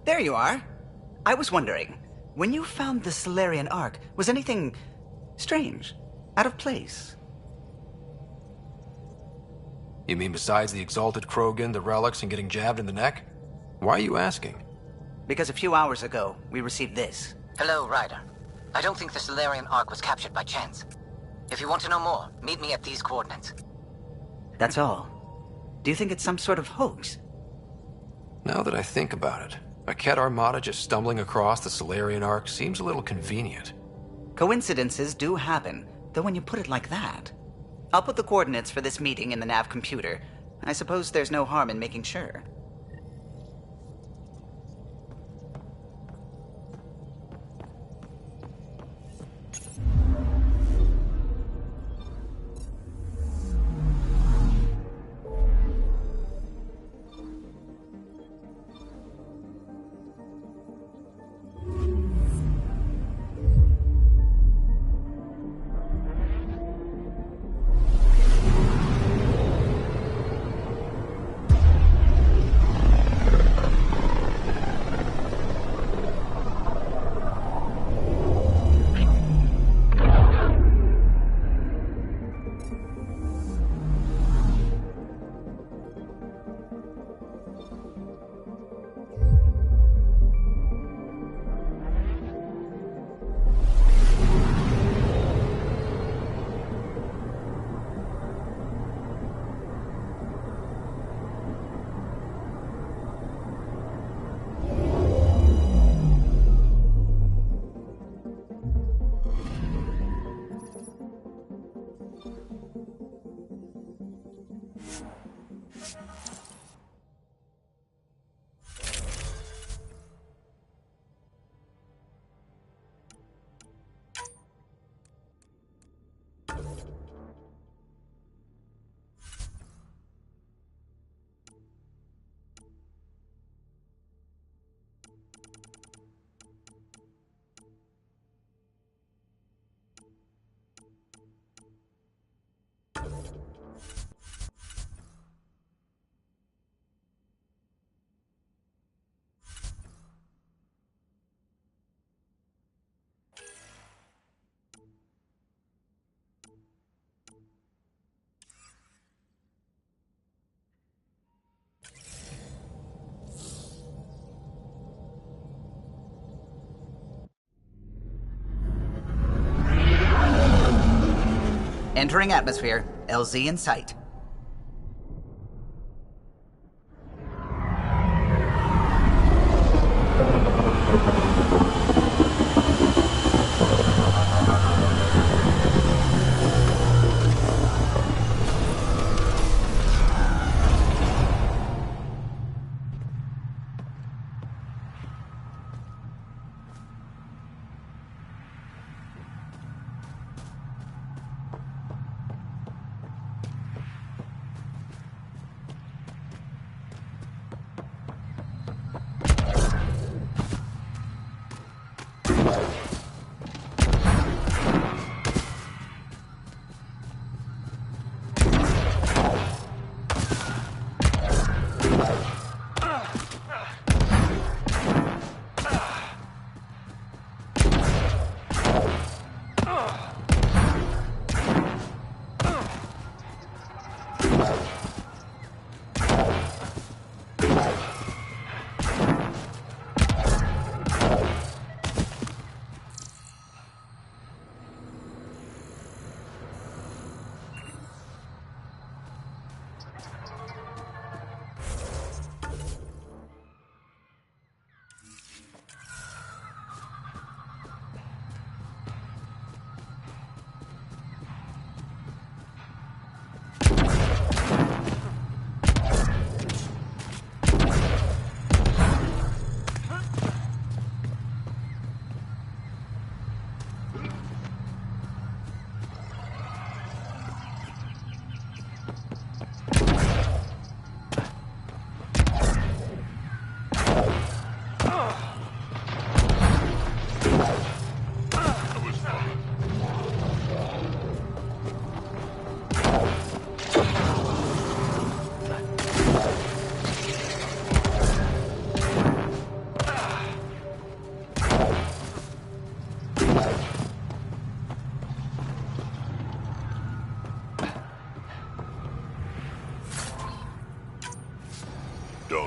There you are. I was wondering, when you found the Solarian Ark, was anything strange? Out of place? You mean besides the exalted Krogan, the relics, and getting jabbed in the neck? Why are you asking? Because a few hours ago, we received this. Hello, Ryder. I don't think the Solarian Ark was captured by chance. If you want to know more, meet me at these coordinates. That's all. Do you think it's some sort of hoax? Now that I think about it, a Ket Armada just stumbling across the Solarian Ark seems a little convenient. Coincidences do happen, though when you put it like that. I'll put the coordinates for this meeting in the nav computer. I suppose there's no harm in making sure. Entering atmosphere. LZ in sight.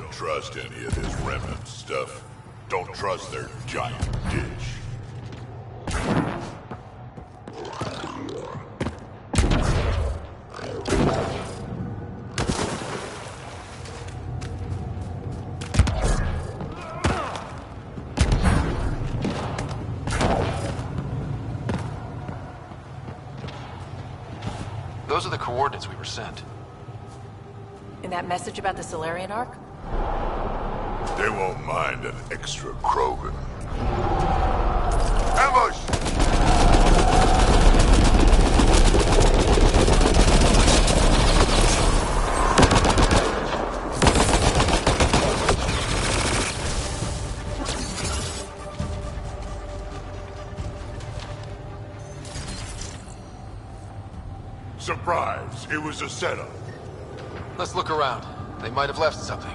Don't trust any of this remnant stuff. Don't trust their giant dish. Those are the coordinates we were sent. In that message about the Solarian Ark? They won't mind an extra Krogan. Ambush! Surprise! It was a setup. Let's look around. They might have left something.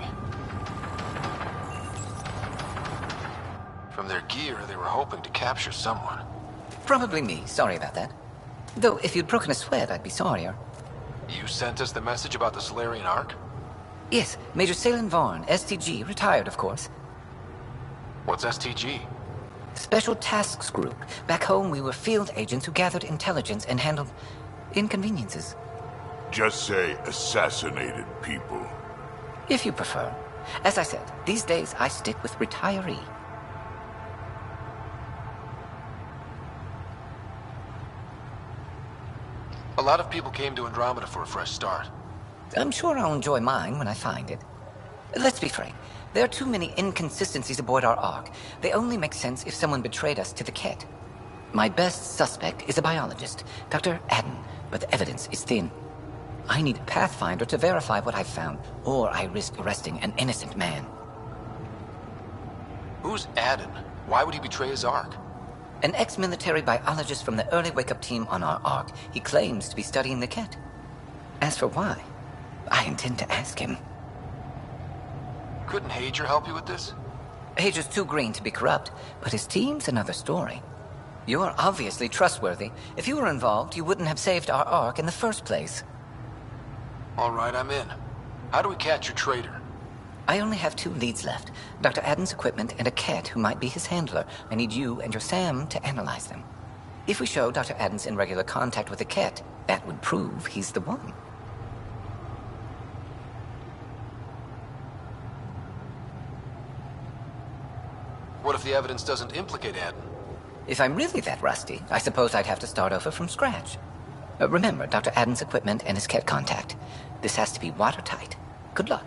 From their gear, they were hoping to capture someone. Probably me. Sorry about that. Though, if you'd broken a sweat, I'd be sorrier. You sent us the message about the Solarian Ark? Yes, Major Salen Vaughn, STG, retired, of course. What's STG? Special Tasks Group. Back home, we were field agents who gathered intelligence and handled inconveniences. Just say assassinated people. If you prefer. As I said, these days I stick with retiree. A lot of people came to Andromeda for a fresh start. I'm sure I'll enjoy mine when I find it. Let's be frank. There are too many inconsistencies aboard our Ark. They only make sense if someone betrayed us to the Ket. My best suspect is a biologist, Dr. Adden, but the evidence is thin. I need a Pathfinder to verify what I've found, or I risk arresting an innocent man. Who's Adden? Why would he betray his Ark? An ex-military biologist from the early wake-up team on our Ark. He claims to be studying the Ket. As for why, I intend to ask him. Couldn't Hager help you with this? Hager's too green to be corrupt, but his team's another story. You're obviously trustworthy. If you were involved, you wouldn't have saved our Ark in the first place. All right, I'm in. How do we catch your traitor? I only have 2 leads left. Dr. Adden's equipment and a Ket who might be his handler. I need you and your Sam to analyze them. If we show Dr. Adden's in regular contact with the Ket, that would prove he's the one. What if the evidence doesn't implicate Adden? If I'm really that rusty, I suppose I'd have to start over from scratch. Remember Dr. Adden's equipment and his Ket contact. This has to be watertight. Good luck.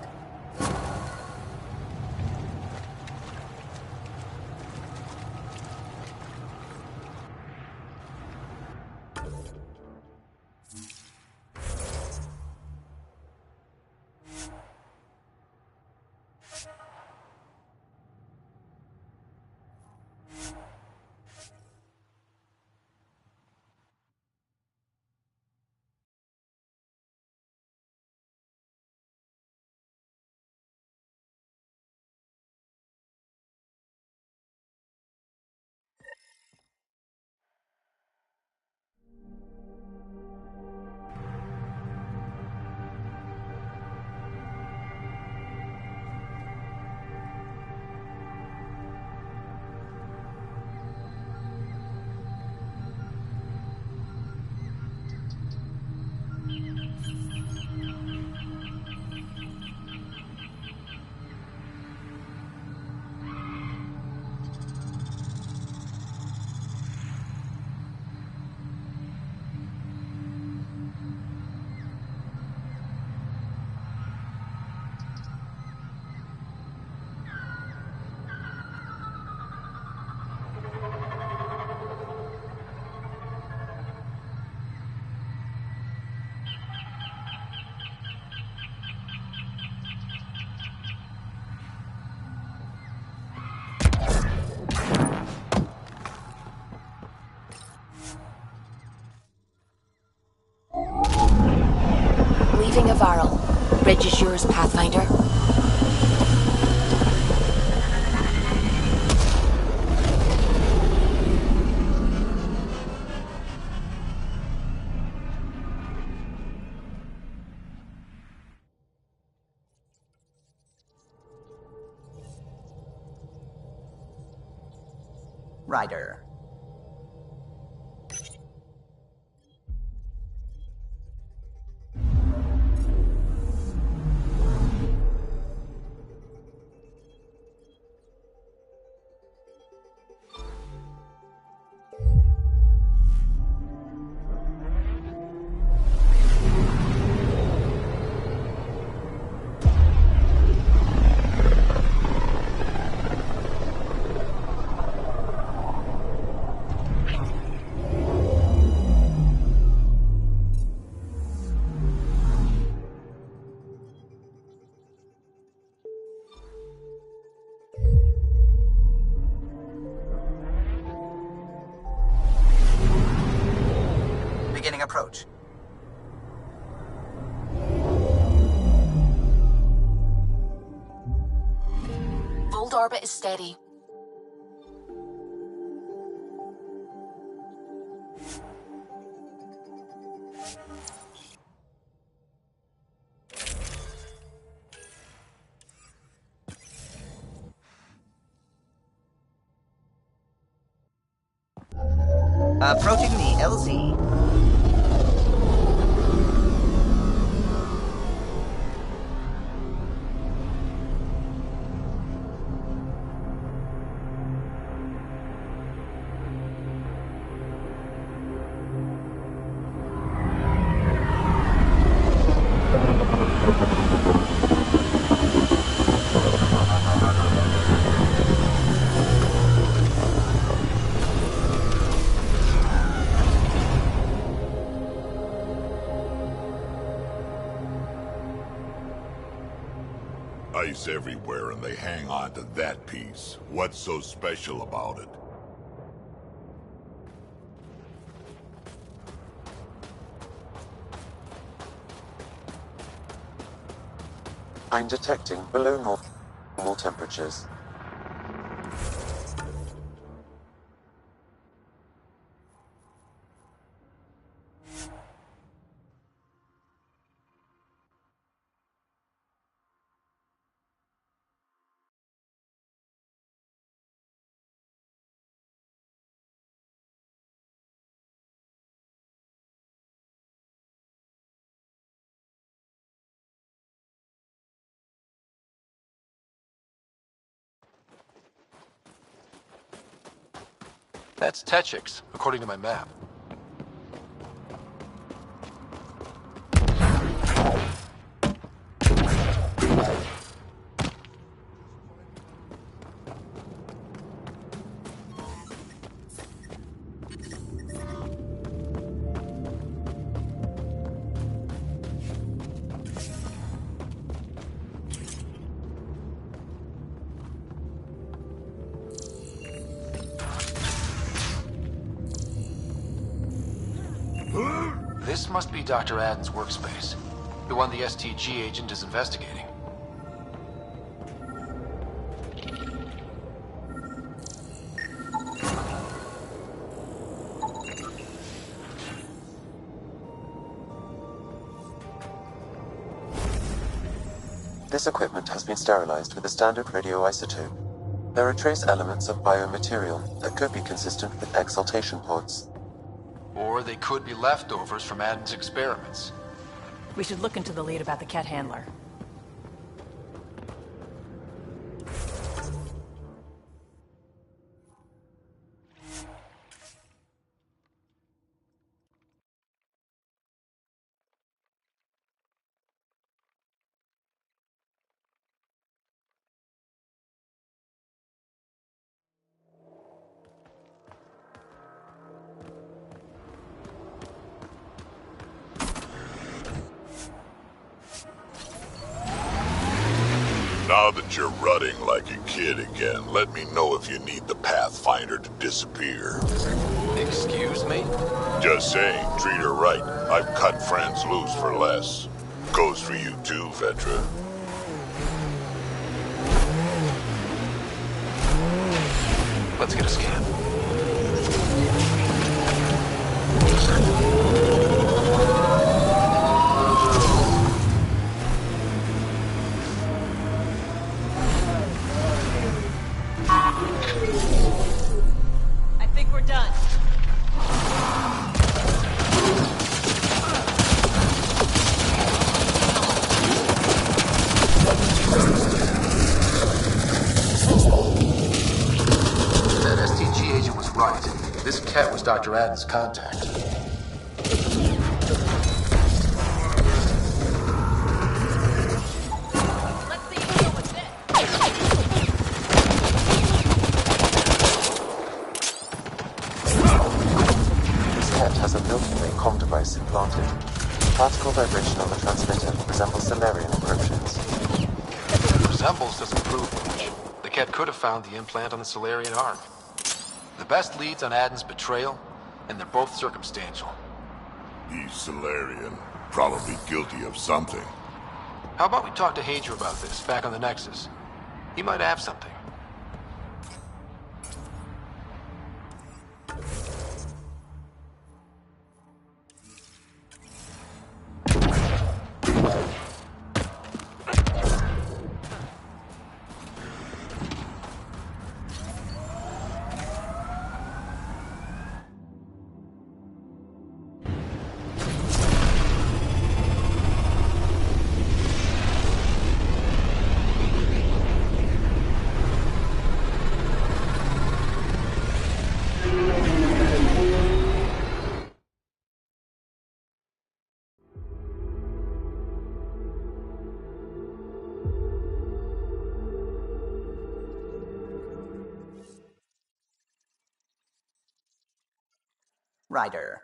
Leaving Avaril. Bridge is yours, Pathfinder. Ryder. Beginning approach. Volt orbit is steady. Approaching the LZ. Ice everywhere and they hang on to that piece. What's so special about it? I'm detecting below normal temperatures. That's Techix, according to my map. This must be Dr. Aden's workspace. The one the STG agent is investigating. This equipment has been sterilized with a standard radioisotope. There are trace elements of biomaterial that could be consistent with exaltation pods. Or they could be leftovers from Aden's experiments. We should look into the lead about the Ket handler. Now that you're rutting like a kid again, let me know if you need the Pathfinder to disappear. Excuse me? Just saying, treat her right. I've cut friends loose for less. Goes for you too, Vetra. Let's get a scan. Dr. Adden's contact. This cat has a Milky Way comm device implanted. Particle vibration on the transmitter resembles Solarian encryptions. Resembles doesn't prove much. The cat could have found the implant on the Solarian Ark. The best leads on Adden's betrayal, and they're both circumstantial. He's Solarian. Probably guilty of something. How about we talk to Hager about this, back on the Nexus? He might have something. Ryder.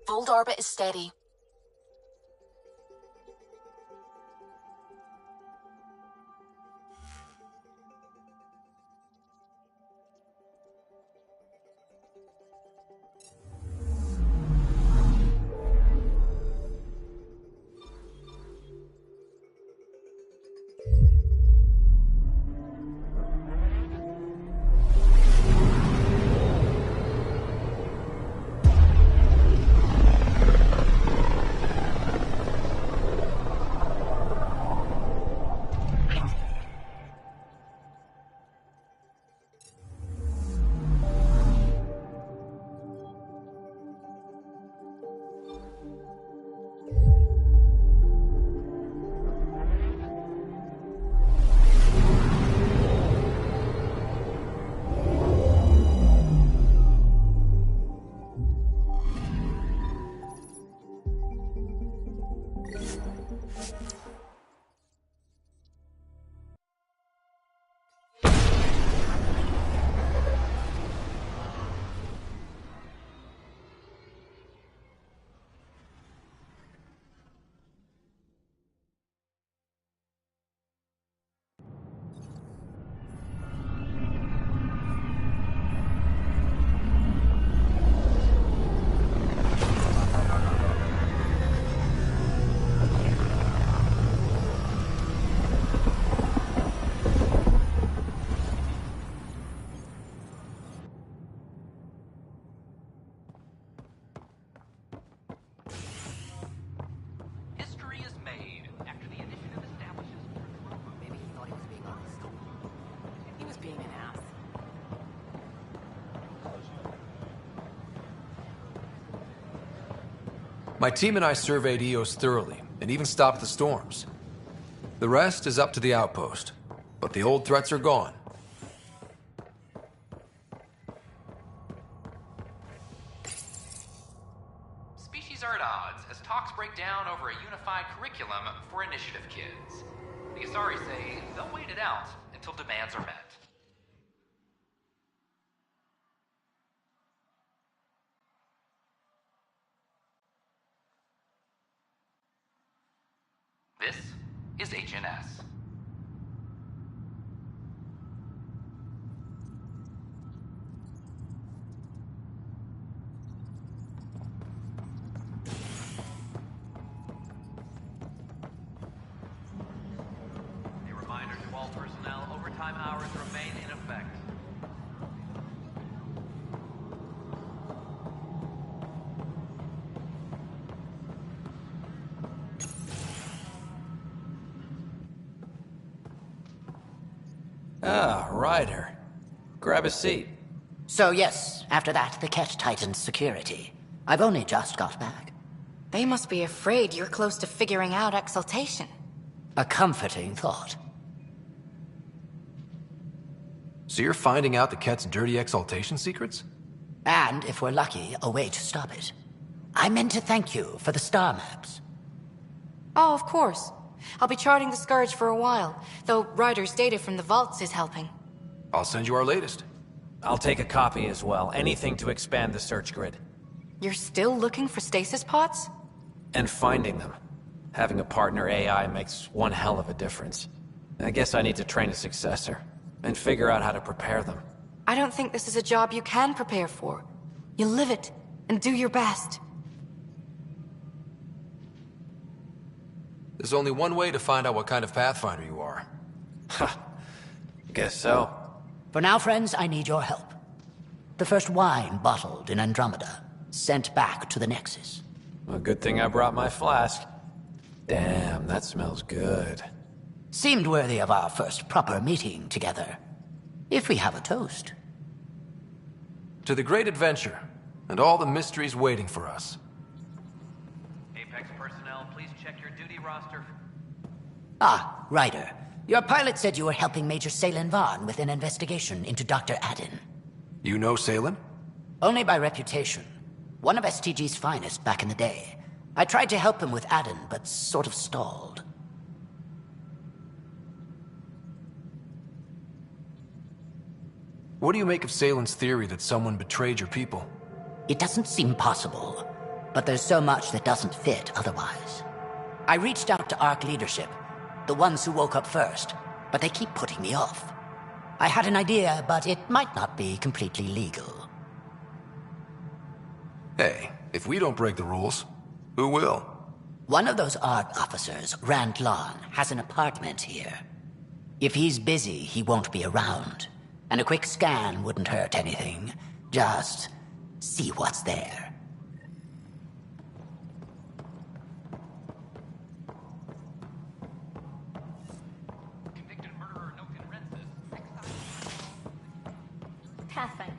Fold orbit is steady. History is made after the initiative establishes. Maybe he thought he was being honest. He was being an ass. My team and I surveyed EOS thoroughly, and even stopped the storms. The rest is up to the outpost, but the old threats are gone. Species are at odds as talks break down over a unified curriculum for initiative kids. The Asari say they'll wait it out until demands are met. This is HNS. A reminder to all personnel, overtime hours remain in effect. Ah, Ryder. Grab a seat. So yes, after that, the Ket tightened security. I've only just got back. They must be afraid you're close to figuring out exaltation. A comforting thought. So you're finding out the Ket's dirty exaltation secrets? And, if we're lucky, a way to stop it. I meant to thank you for the star maps. Oh, of course. I'll be charting the Scourge for a while, though Ryder's data from the vaults is helping. I'll send you our latest. I'll take a copy as well. Anything to expand the search grid. You're still looking for stasis pods? And finding them. Having a partner AI makes one hell of a difference. I guess I need to train a successor, and figure out how to prepare them. I don't think this is a job you can prepare for. You live it, and do your best. There's only one way to find out what kind of Pathfinder you are. Guess so. For now, friends, I need your help. The first wine bottled in Andromeda, sent back to the Nexus. A good thing I brought my flask. Damn, that smells good. Seemed worthy of our first proper meeting together. If we have a toast. To the great adventure, and all the mysteries waiting for us. Apex personnel, please check your duty roster. Ah, Ryder. Your pilot said you were helping Major Salen Vaughn with an investigation into Dr. Adden. You know Salen? Only by reputation. One of STG's finest back in the day. I tried to help him with Adden, but sort of stalled. What do you make of Salen's theory that someone betrayed your people? It doesn't seem possible, but there's so much that doesn't fit otherwise. I reached out to ARC leadership, the ones who woke up first, but they keep putting me off. I had an idea, but it might not be completely legal. Hey, if we don't break the rules, who will? One of those ARC officers, Rand Lon, has an apartment here. If he's busy, he won't be around. And a quick scan wouldn't hurt anything. Just see what's there. Pathfinder.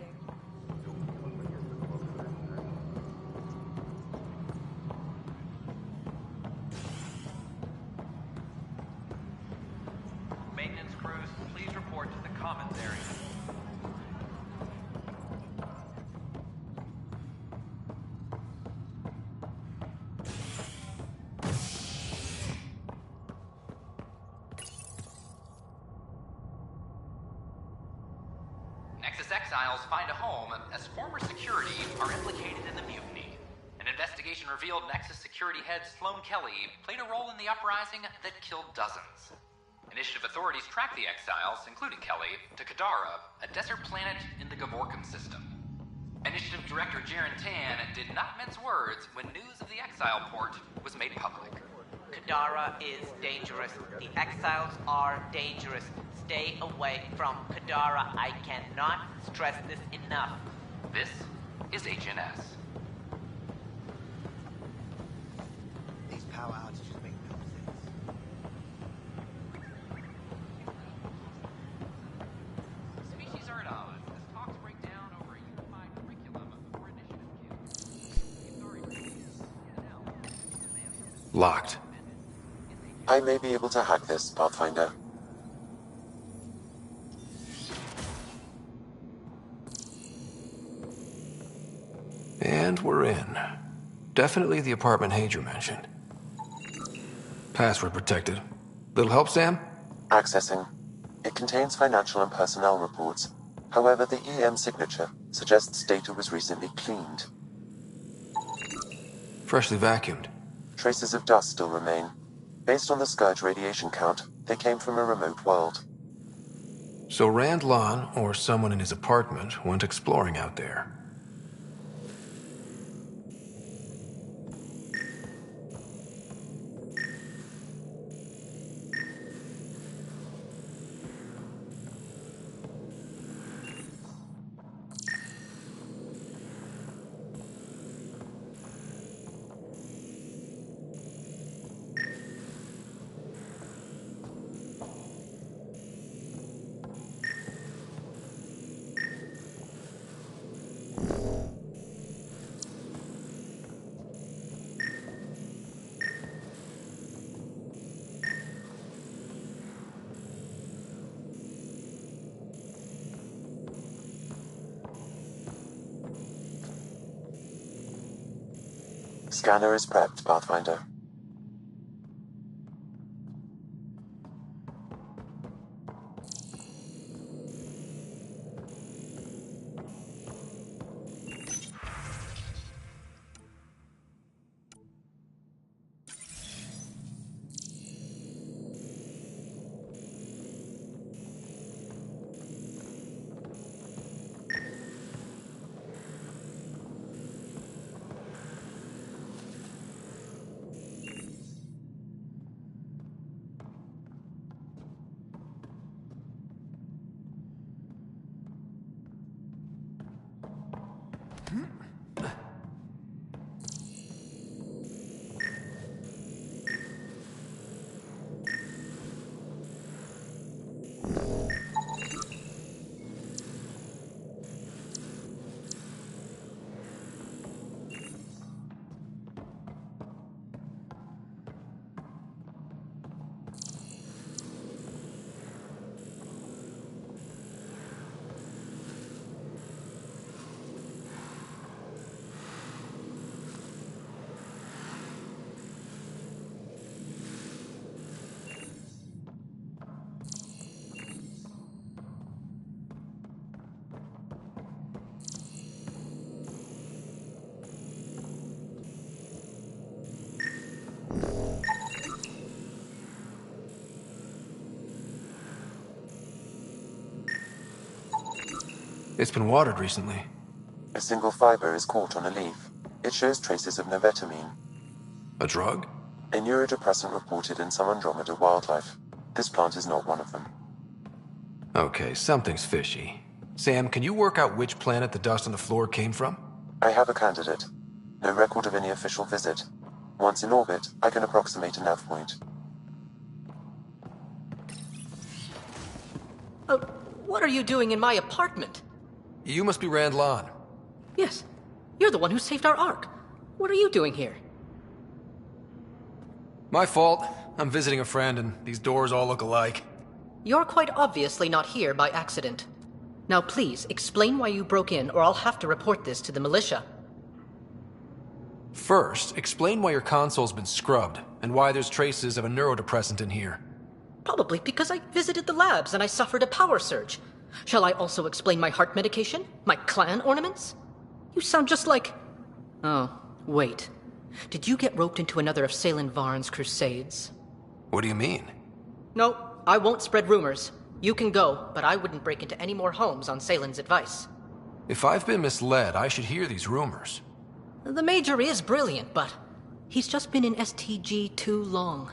Maintenance crews, please report to the commons area. Nexus exiles find a home as former security are implicated in the mutiny. An investigation revealed Nexus security head Sloan Kelly played a role in the uprising that killed dozens. Initiative authorities tracked the exiles, including Kelly, to Kadara, a desert planet in the Gavorkum system. Initiative Director Jaren Tan did not mince words when news of the exile port was made public. Kadara is dangerous. The exiles are dangerous. Stay away from Kadara. I cannot stress this enough. This is HNS. These power outages make no sense. Species are at odds as talks break down over a unified curriculum for initiative kids. Locked. I may be able to hack this, Pathfinder. And we're in. Definitely the apartment Hager mentioned. Password protected. Little help, Sam? Accessing. It contains financial and personnel reports. However, the EM signature suggests data was recently cleaned. Freshly vacuumed. Traces of dust still remain. Based on the Scourge radiation count, they came from a remote world. So Rand Lon, or someone in his apartment, went exploring out there. Scanner is prepped, Pathfinder. It's been watered recently. A single fiber is caught on a leaf. It shows traces of novetamine. A drug? A neurodepressant reported in some Andromeda wildlife. This plant is not one of them. Okay, something's fishy. Sam, can you work out which planet the dust on the floor came from? I have a candidate. No record of any official visit. Once in orbit, I can approximate a nav point. What are you doing in my apartment? You must be Rand Lon. Yes. You're the one who saved our Ark. What are you doing here? My fault. I'm visiting a friend and these doors all look alike. You're quite obviously not here by accident. Now please, explain why you broke in or I'll have to report this to the militia. First, explain why your console's been scrubbed and why there's traces of a neurodepressant in here. Probably because I visited the labs and I suffered a power surge. Shall I also explain my heart medication? My clan ornaments? You sound just like... Oh, wait. Did you get roped into another of Salen Varn's crusades? What do you mean? No, I won't spread rumors. You can go, but I wouldn't break into any more homes on Salen's advice. If I've been misled, I should hear these rumors. The Major is brilliant, but he's just been in STG too long.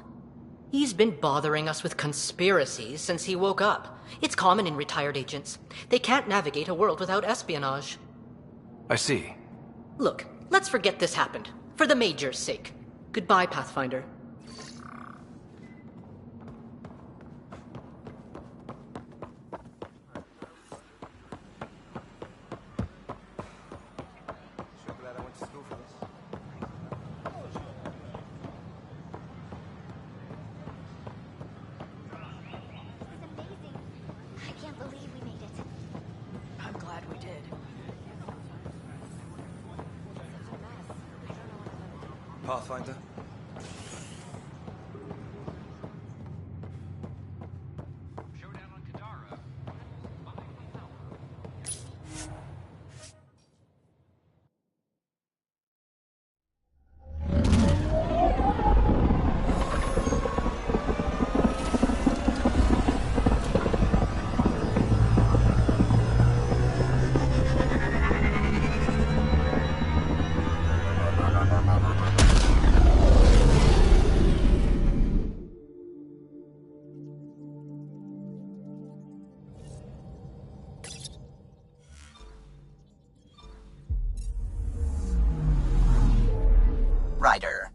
He's been bothering us with conspiracies since he woke up. It's common in retired agents. They can't navigate a world without espionage. I see. Look, let's forget this happened. For the Major's sake. Goodbye, Pathfinder. Pathfinder? Ryder.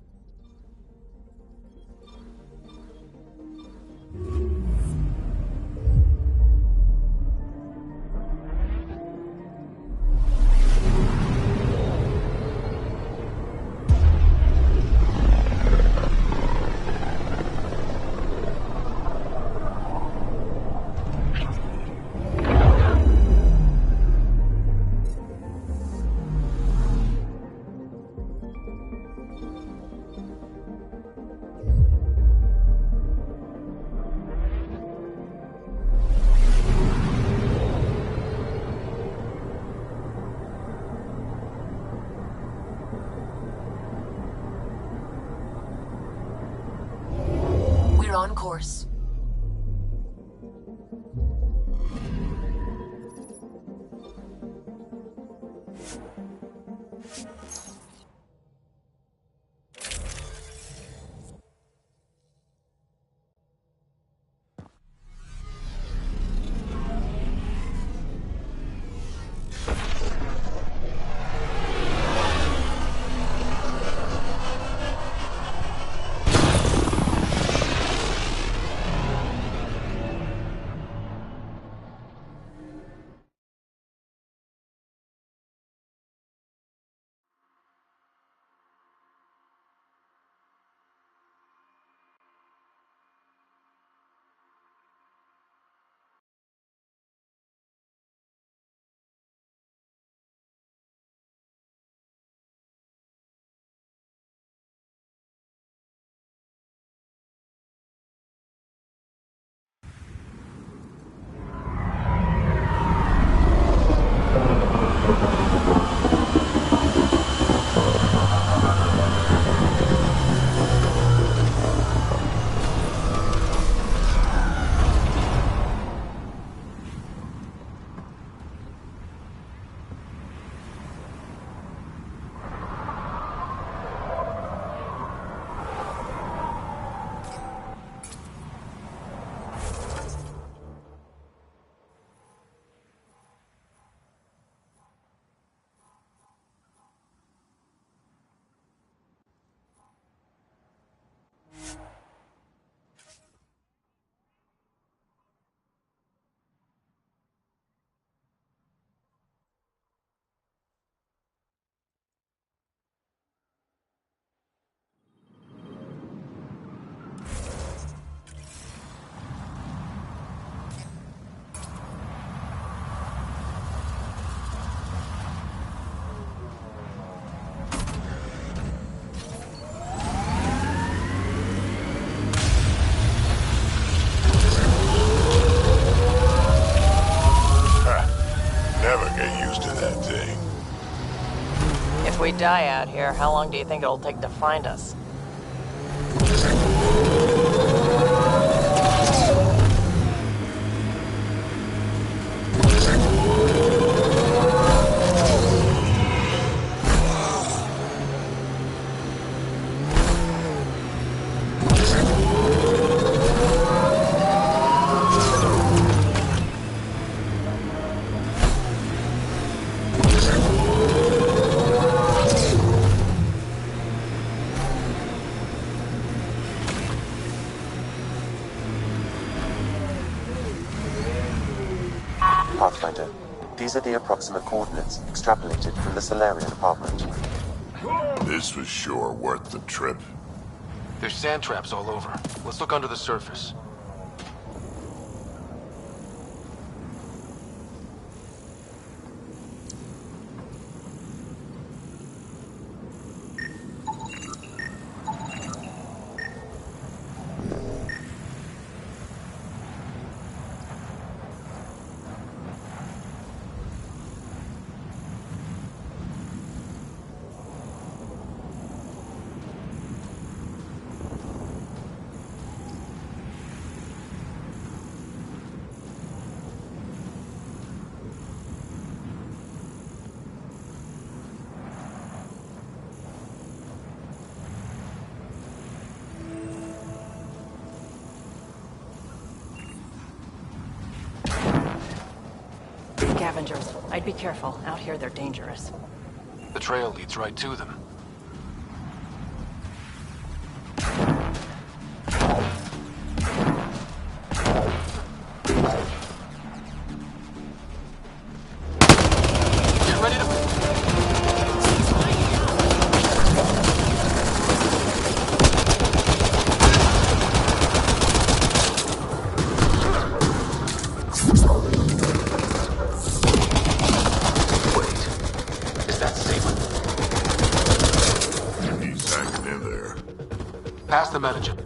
We're on course. Never get used to that thing. If we die out here, how long do you think it'll take to find us? Pathfinder, these are the approximate coordinates extrapolated from the Solarian apartment. This was sure worth the trip. There's sand traps all over. Let's look under the surface. Scavengers. I'd be careful. Out here, they're dangerous. The trail leads right to them. Get ready to... Pass the metagen.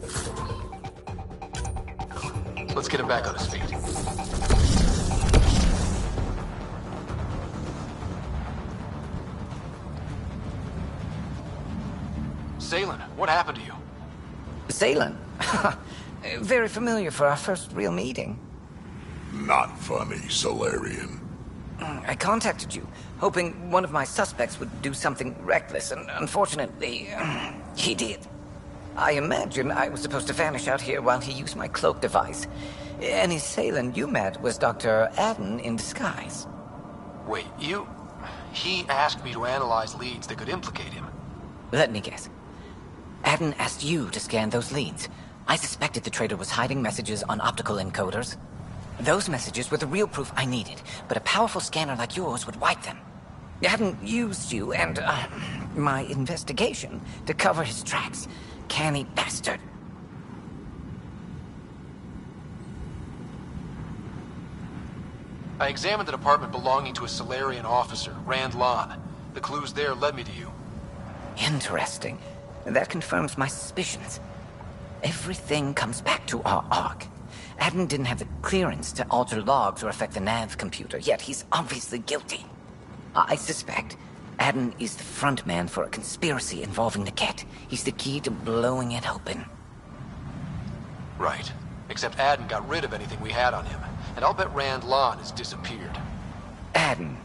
Let's get him back on his feet. Salen, what happened to you? Salen? Very familiar for our first real meeting. Not funny, Solarian. I contacted you, hoping one of my suspects would do something reckless, and unfortunately, he did. I imagine I was supposed to vanish out here while he used my cloak device. Any assailant you met was Dr. Adden in disguise. Wait, you... He asked me to analyze leads that could implicate him. Let me guess. Adden asked you to scan those leads. I suspected the traitor was hiding messages on optical encoders. Those messages were the real proof I needed, but a powerful scanner like yours would wipe them. Adden used you and, my investigation to cover his tracks. Canny bastard. I examined an apartment belonging to a Solarian officer, Rand Lon. The clues there led me to you. Interesting. That confirms my suspicions. Everything comes back to our Ark. Adden didn't have the clearance to alter logs or affect the nav computer, yet he's obviously guilty. I suspect Adden is the front man for a conspiracy involving the Ket. He's the key to blowing it open. Right. Except Adden got rid of anything we had on him. And I'll bet Rand Lon has disappeared. Adden.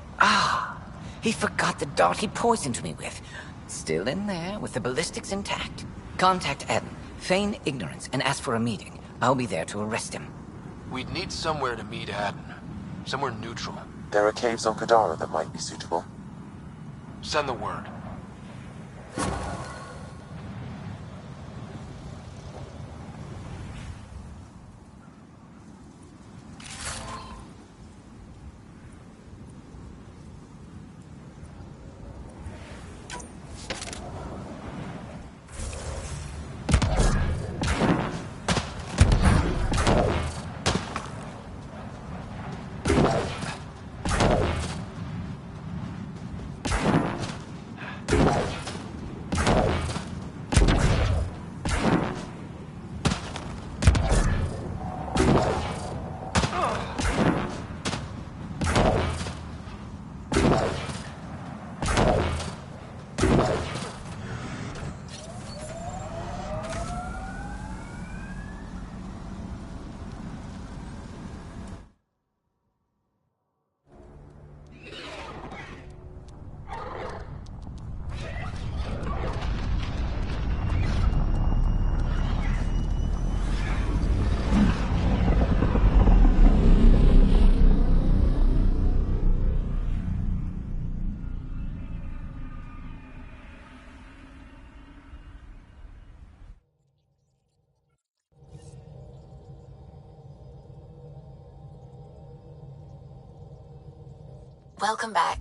He forgot the dart he poisoned me with. Still in there, with the ballistics intact. Contact Adden, feign ignorance, and ask for a meeting. I'll be there to arrest him. We'd need somewhere to meet Adden. Somewhere neutral. There are caves on Kadara that might be suitable. Send the word. Welcome back.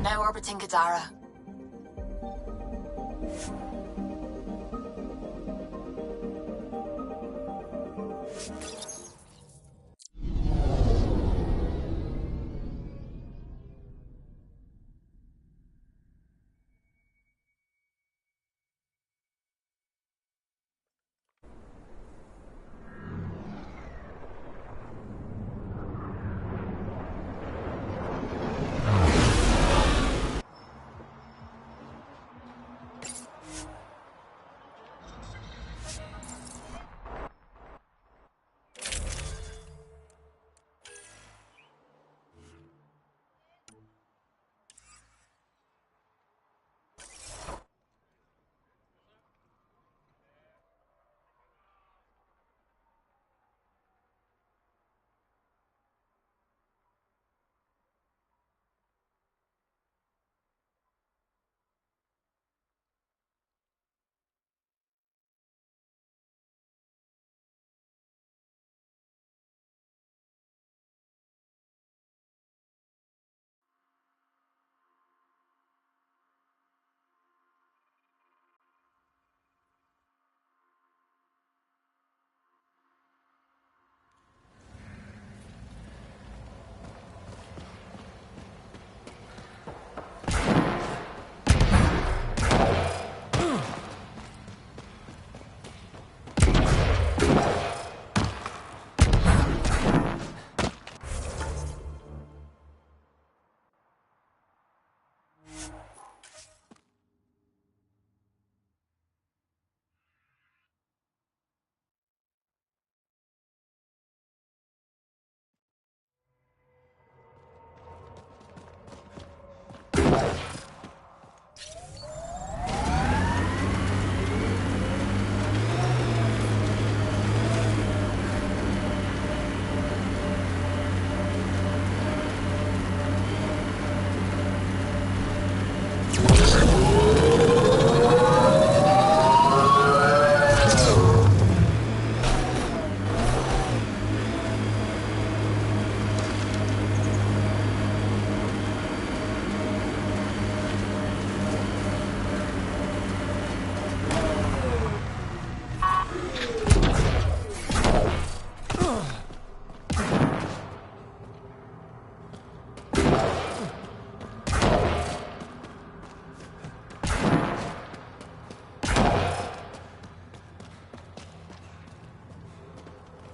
Now orbiting Kadara.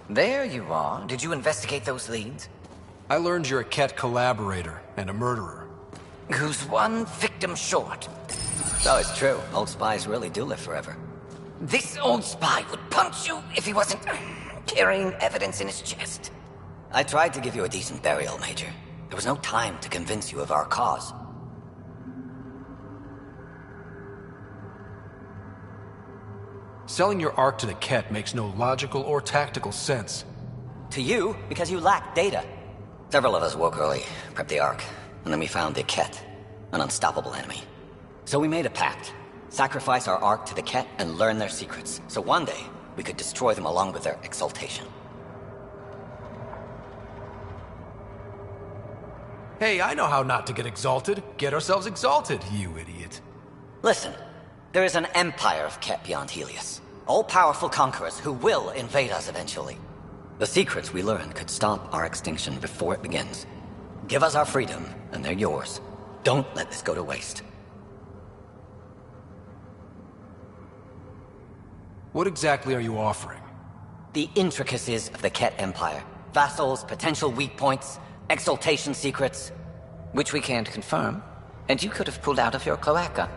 There you are. Did you investigate those leads? I learned you're a Ket collaborator and a murderer. Who's one victim short? Oh, it's true. Old spies really do live forever. This old spy would punch you if he wasn't carrying evidence in his chest. I tried to give you a decent burial, Major. There was no time to convince you of our cause. Selling your Ark to the Ket makes no logical or tactical sense. To you, because you lack data. Several of us woke early, prepped the Ark, and then we found the Ket, an unstoppable enemy. So we made a pact. Sacrifice our Ark to the Ket and learn their secrets, so one day we could destroy them along with their exaltation. Hey, I know how not to get exalted. Get ourselves exalted, you idiot. Listen, there is an empire of Ket beyond Helios. All-powerful conquerors who will invade us eventually. The secrets we learn could stop our extinction before it begins. Give us our freedom, and they're yours. Don't let this go to waste. What exactly are you offering? The intricacies of the Ket Empire. Vassals, potential weak points, exaltation secrets. Which we can't confirm. And you could have pulled out of your cloaca.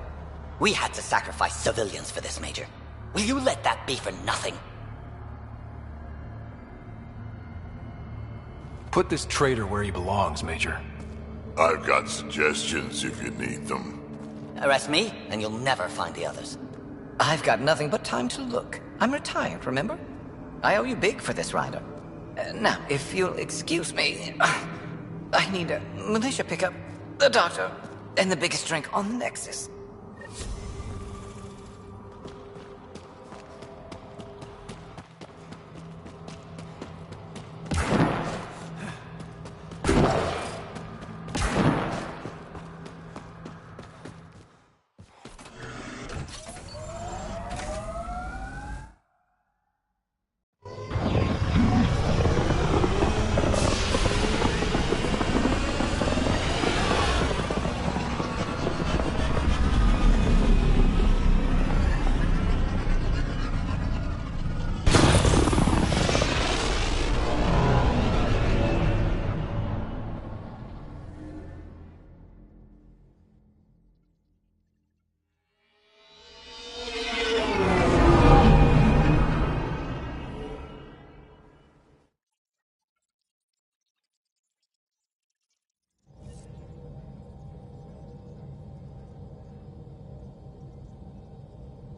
We had to sacrifice civilians for this, Major. Will you let that be for nothing? Put this traitor where he belongs, Major. I've got suggestions if you need them. Arrest me, and you'll never find the others. I've got nothing but time to look. I'm retired, remember? I owe you big for this, Ryder. Now, if you'll excuse me, I need a militia pickup, the doctor, and the biggest drink on the Nexus.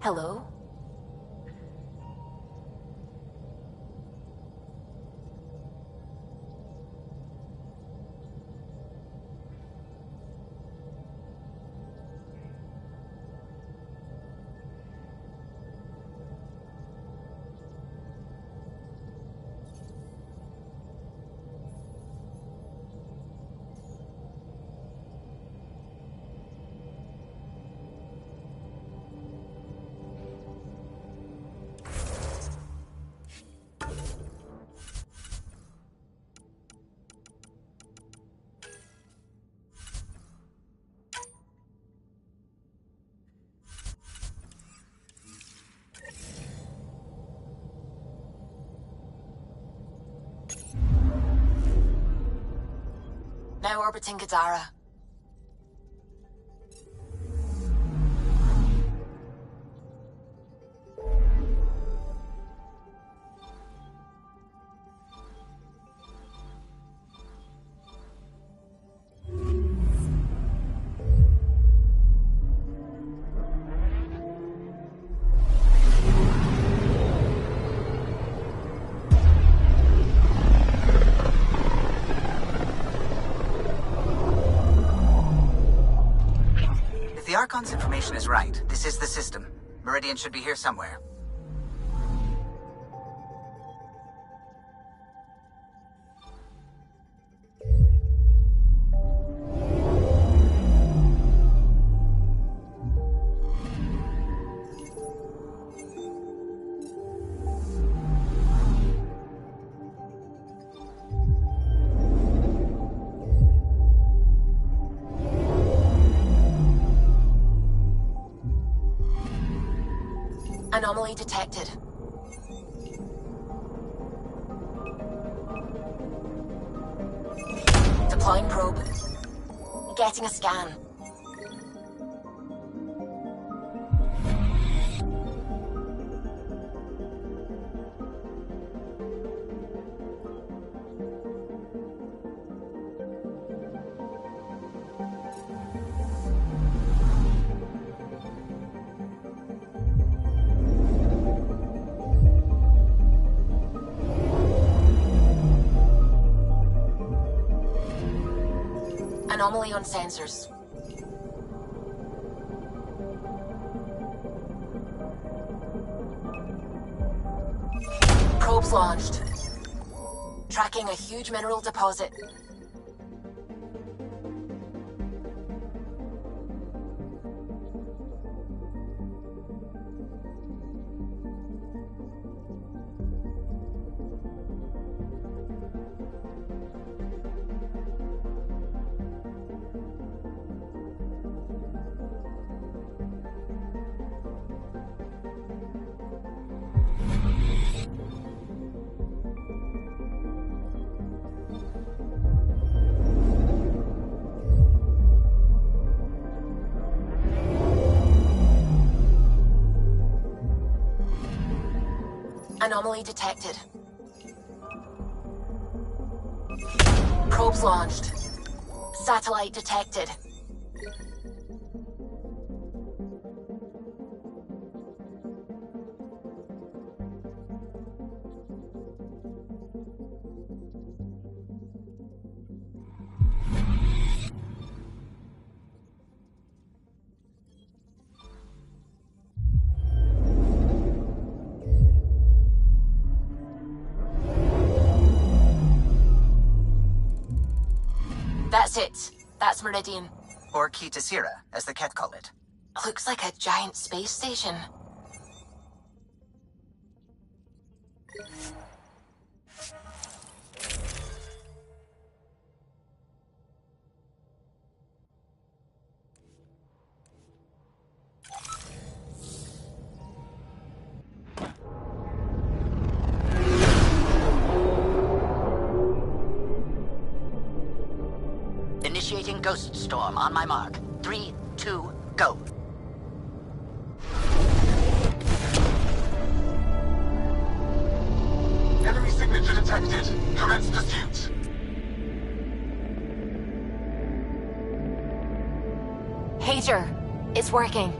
Hello? Now orbiting Kadara. If the Archon's information is right, this is the system. Meridian should be here somewhere. Anomaly detected. Deploying probe. Getting a scan. Anomaly on sensors. Probes launched. Tracking a huge mineral deposit. Anomaly detected. Probes launched. Satellite detected. That's it. That's Meridian. Or Key to Sierra, as the Ket call it. Looks like a giant space station. Initiating Ghost Storm on my mark. 3, 2, go. Enemy signature detected. Commence pursuit. Pager. It's working.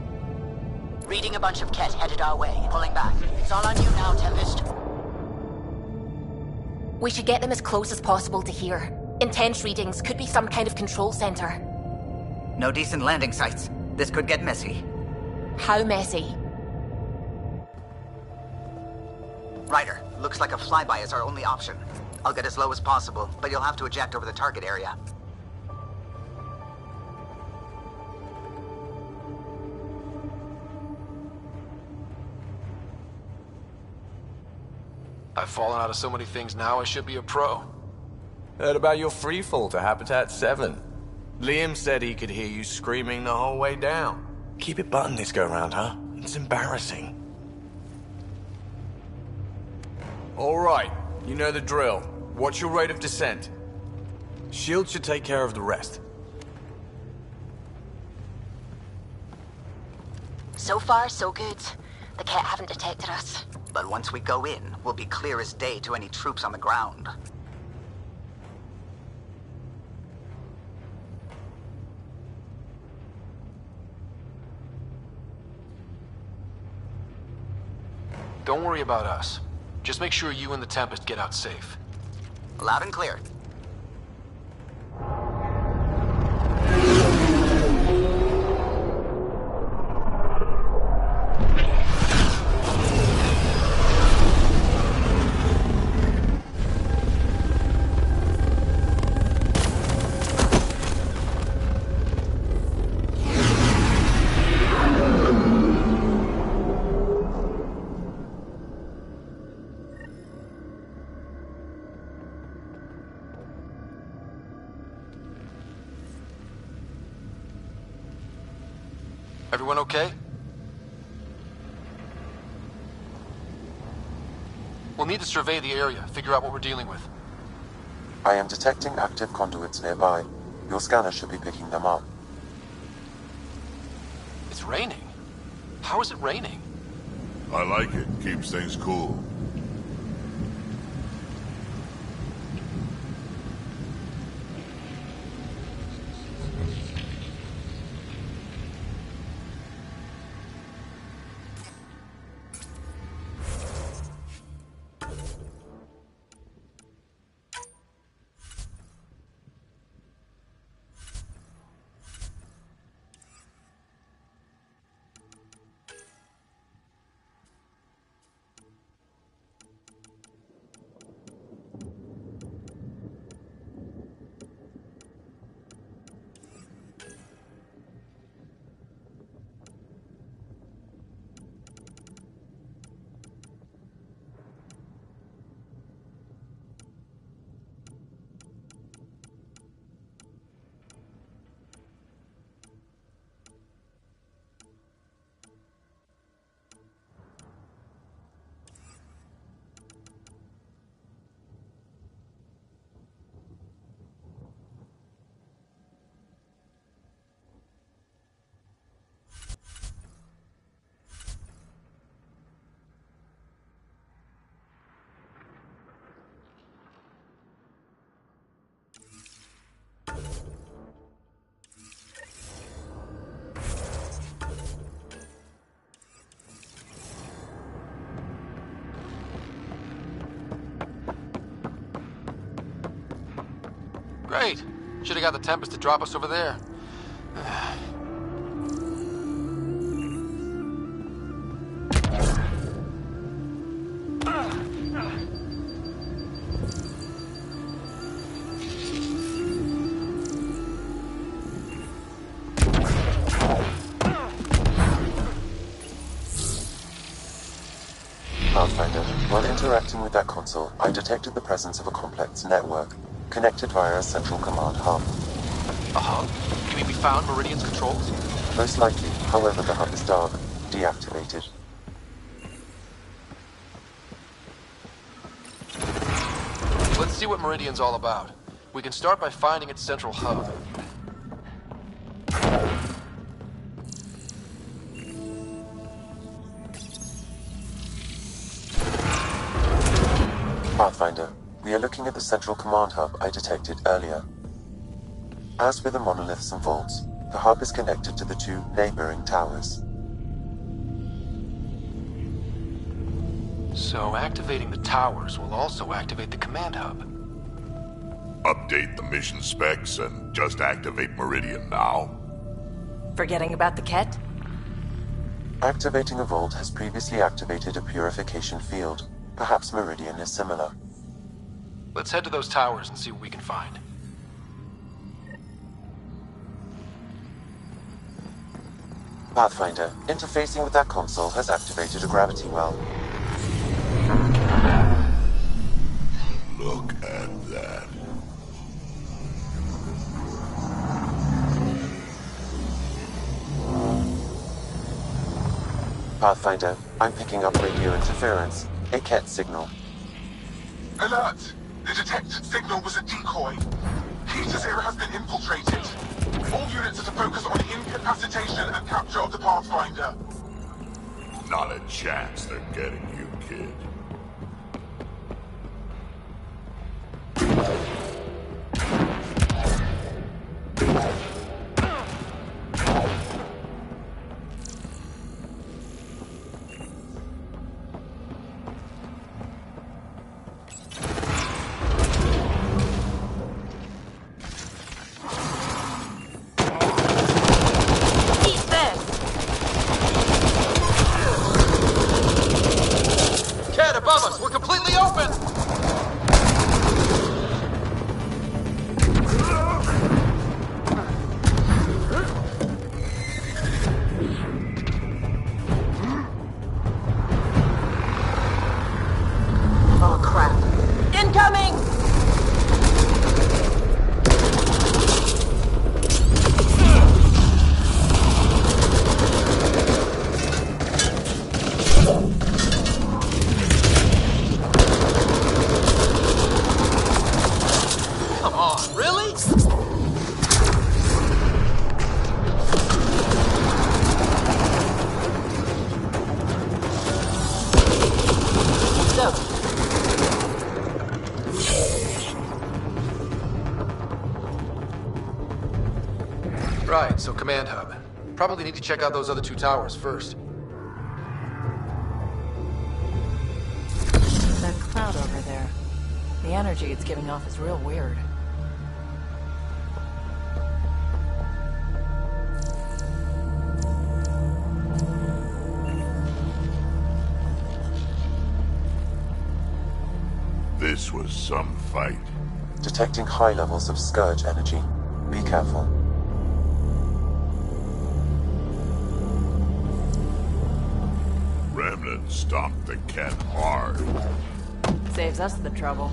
Reading a bunch of Ket headed our way, pulling back. It's all on you now, Tempest. We should get them as close as possible to here. Intense readings could be some kind of control center. No decent landing sites. This could get messy. How messy? Ryder, looks like a flyby is our only option. I'll get as low as possible, but you'll have to eject over the target area. I've fallen out of so many things now, I should be a pro. Heard about your freefall to Habitat 7. Liam said he could hear you screaming the whole way down. Keep it buttoned this go-round, huh? It's embarrassing. All right, you know the drill. What's your rate of descent? Shield should take care of the rest. So far, so good. The Ket haven't detected us. But once we go in, we'll be clear as day to any troops on the ground. Don't worry about us. Just make sure you and the Tempest get out safe. Loud and clear. Everyone okay? We'll need to survey the area, figure out what we're dealing with. I am detecting active conduits nearby. Your scanner should be picking them up. It's raining. How is it raining? I like it. Keeps things cool. Great. Should've got the Tempest to drop us over there. Pathfinder, while interacting with that console, I detected the presence of a complex network, connected via a central command hub. A hub? You mean we found Meridian's controls? Most likely, however, the hub is dark, deactivated. Let's see what Meridian's all about. We can start by finding its central hub. Pathfinder, we are looking at the central command hub I detected earlier. As with the monoliths and vaults, the hub is connected to the two neighboring towers. So activating the towers will also activate the command hub. Update the mission specs and just activate Meridian now. Forgetting about the Ket? Activating a vault has previously activated a purification field. Perhaps Meridian is similar. Let's head to those towers and see what we can find. Pathfinder, interfacing with that console has activated a gravity well. Look at that. Pathfinder, I'm picking up radio interference. A Ket signal. Alert! The detected signal was a decoy. Peter's era has been infiltrated. All units are to focus on incapacitation and capture of the Pathfinder. Not a chance they're getting you, kid. Ket Right, so command hub. Probably need to check out those other two towers first. That cloud over there. The energy it's giving off is real weird. This was some fight. Detecting high levels of Scourge energy. Be careful. Remnant stomped the cat hard. Saves us the trouble.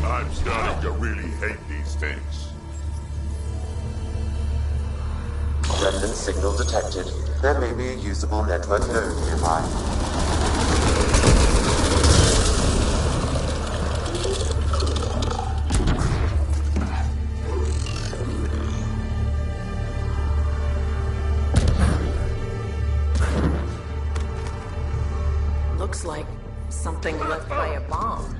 I'm starting to really hate these things. Remnant signal detected. There may be a usable network node nearby. Looks like something left by a bomb.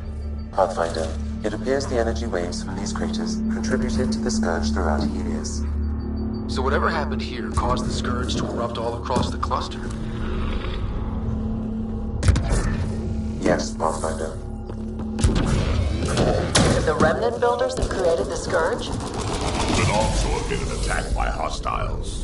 Pathfinder, it appears the energy waves from these craters contributed to the Scourge throughout Helios. So whatever happened here caused the Scourge to erupt all across the cluster. Yes, Pathfinder. The remnant builders that created the Scourge? Could also have been an attack by hostiles.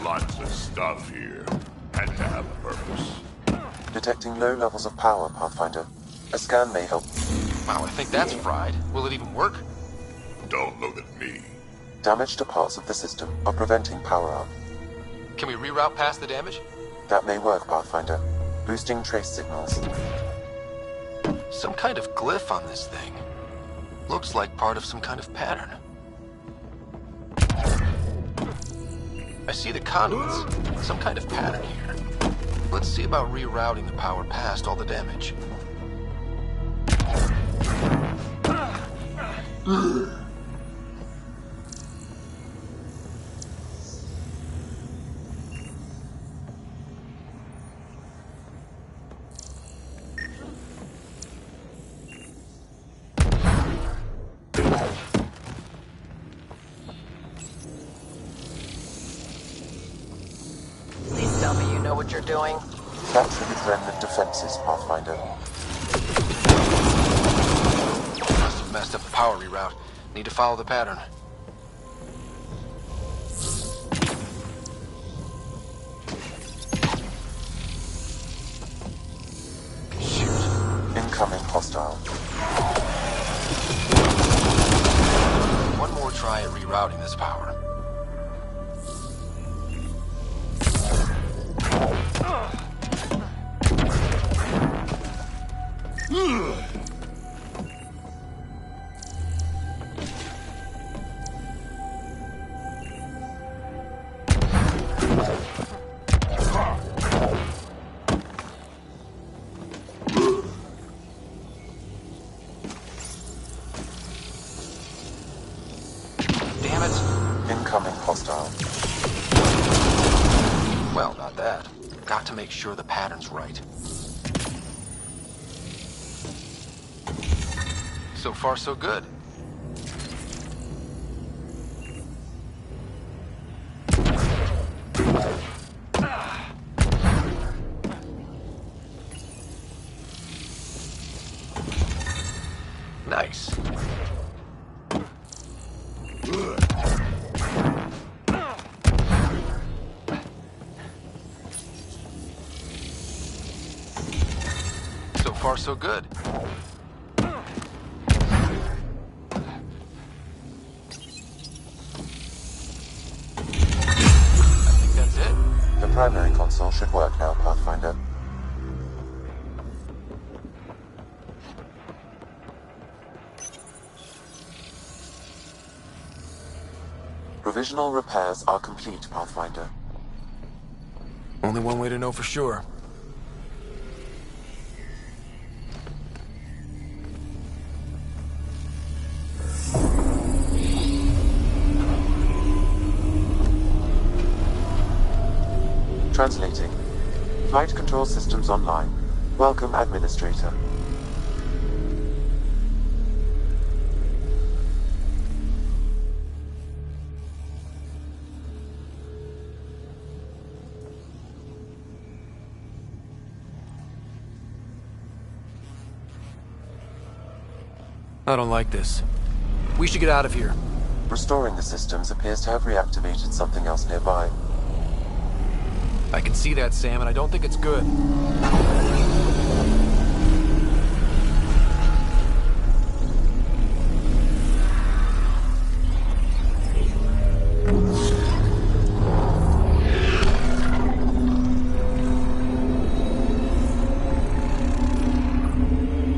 Lots of stuff here. Had to have a purpose. Detecting low levels of power, Pathfinder. A scan may help. Wow, I think that's fried. Will it even work? Don't look at me. Damage to parts of the system are preventing power up. Can we reroute past the damage? That may work, Pathfinder. Boosting trace signals. Some kind of glyph on this thing. Looks like part of some kind of pattern. I see the conduits. Some kind of pattern here. Let's see about rerouting the power past all the damage. Please tell me you know what you're doing. Capturing remnant defenses, Pathfinder. Must have messed up the power reroute. Need to follow the pattern. Incoming hostile. One more try at rerouting this power. Damn it. Incoming hostile. Well, not that. Got to make sure the pattern's right. So far, so good. Nice. So far, so good. The primary console should work now, Pathfinder. Provisional repairs are complete, Pathfinder. Only one way to know for sure. Translating. Flight control systems online. Welcome, Administrator. I don't like this. We should get out of here. Restoring the systems appears to have reactivated something else nearby. I can see that, Sam, and I don't think it's good.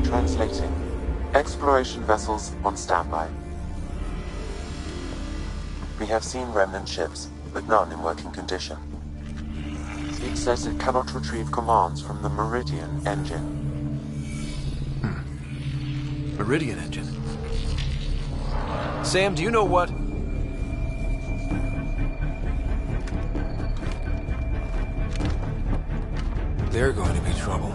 Translating. Exploration vessels on standby. We have seen remnant ships, but none in working condition. It says it cannot retrieve commands from the Meridian engine. Meridian engine. Sam, do you know what? They're going to be trouble.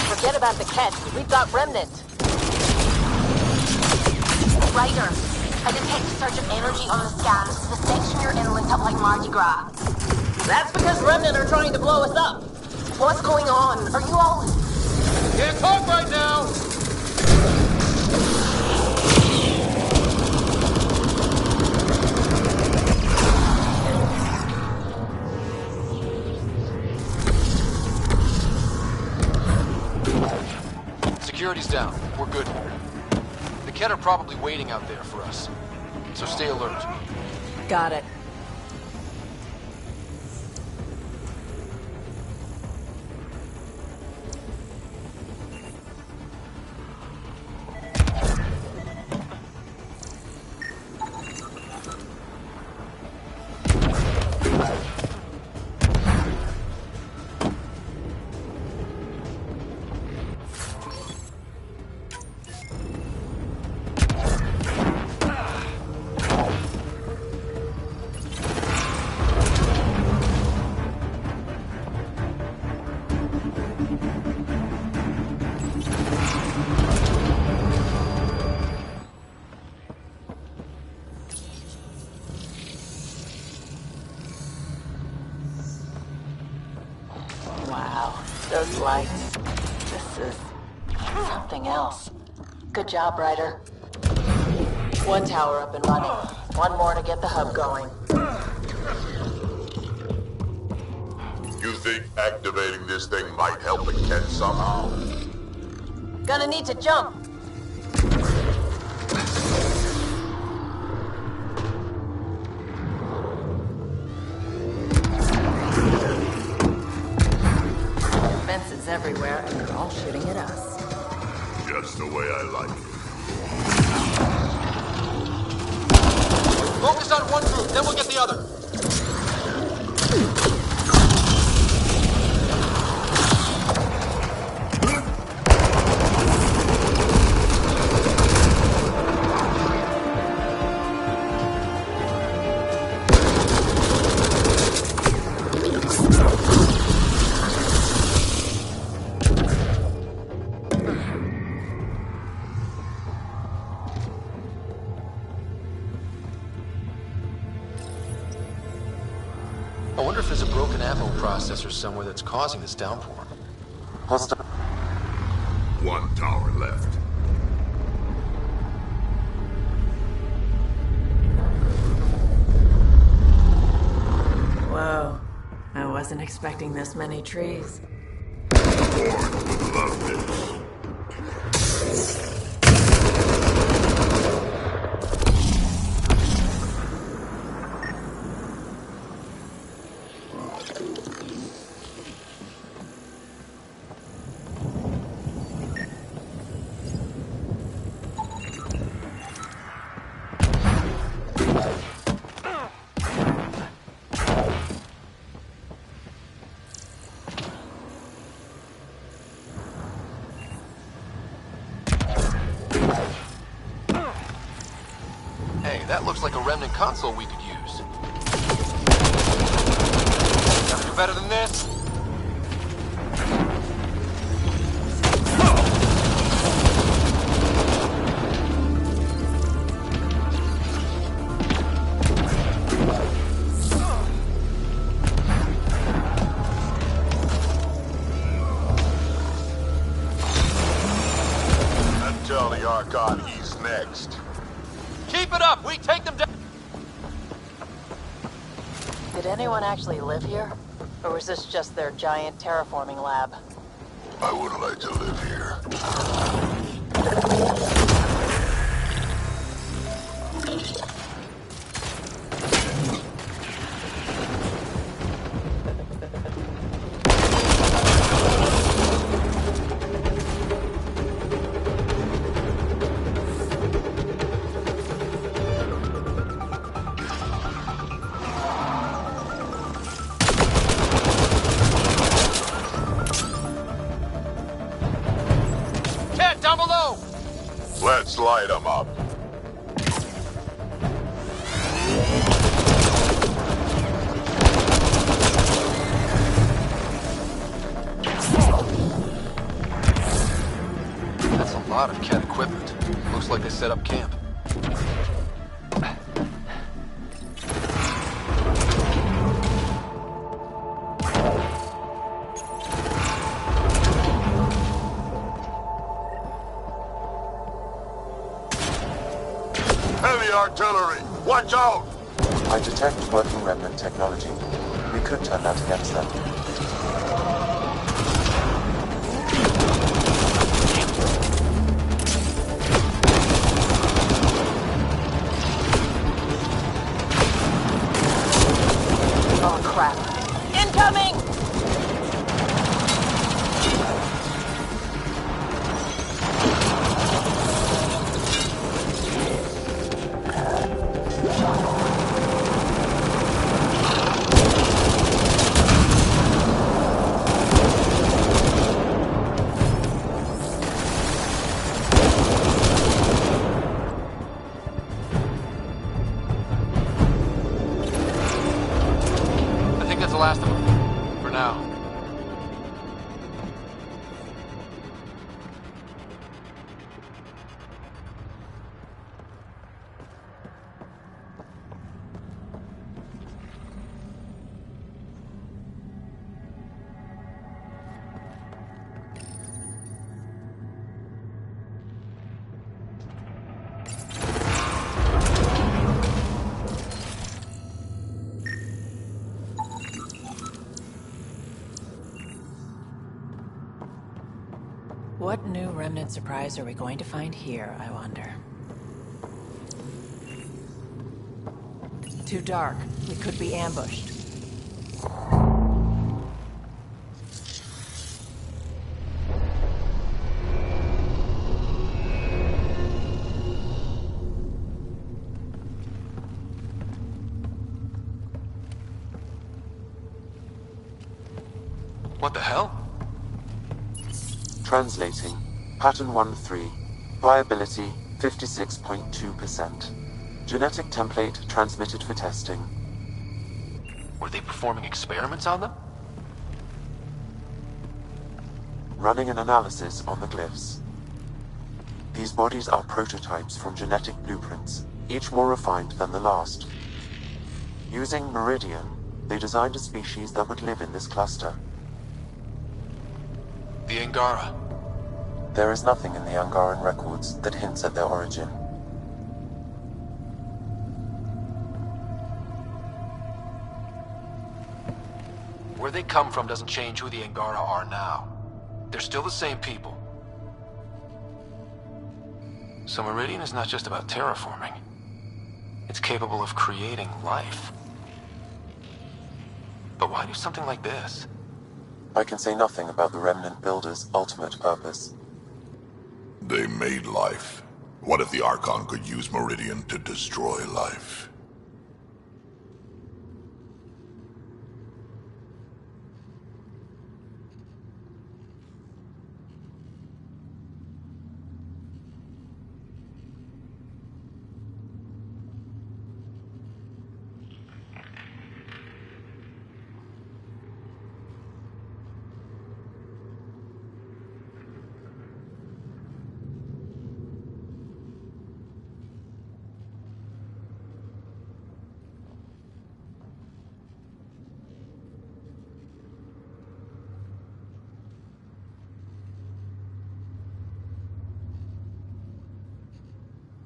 Forget about the Ket. We've got Remnant. Ryder, I detect a surge of energy on the scans. The section you're in lit up like Mardi Gras. That's because Remnant are trying to blow us up. What's going on? Are you all... Can't talk right now! Security's down. We're good here. The Ket are probably waiting out there for us. So stay alert. Got it. Wow, those lights. This is something else. Good job, Ryder. One tower up and running. One more to get the hub going. You think activating this thing might help the Ket somehow? Gonna need to jump. Fences everywhere, and they're all shooting at us. Just the way I like it. Focus on one group, then we'll get the other. I wonder if there's a broken ammo processor somewhere that's causing this downpour. Hostile. One tower left. Whoa. I wasn't expecting this many trees. Lord would love this. Hey, that looks like a remnant console we could use. Gotta do better than this. Tell the Archon he's next. Keep it up! We take them down! Did anyone actually live here? Or was this just their giant terraforming lab? I wouldn't like to live here. Down below! Let's light them up. That's a lot of Cat equipment. Looks like they set up camp. Heavy artillery! Watch out! I detect working remnant technology. We could turn that against them. Oh crap. Incoming! I think that's the last of them. For now. What new remnant surprise are we going to find here, I wonder? Too dark. We could be ambushed. What the hell? Translating. Pattern 1-3. Viability 56.2%. Genetic template transmitted for testing. Were they performing experiments on them? Running an analysis on the glyphs. These bodies are prototypes from genetic blueprints, each more refined than the last. Using Meridian, They designed a species that would live in this cluster. The Angara. There is nothing in the Angaran records that hints at their origin. Where they come from doesn't change who the Angara are now. They're still the same people. So Meridian is not just about terraforming. It's capable of creating life. But why do something like this? I can say nothing about the Remnant Builders' ultimate purpose. They made life. What if the Archon could use Meridian to destroy life?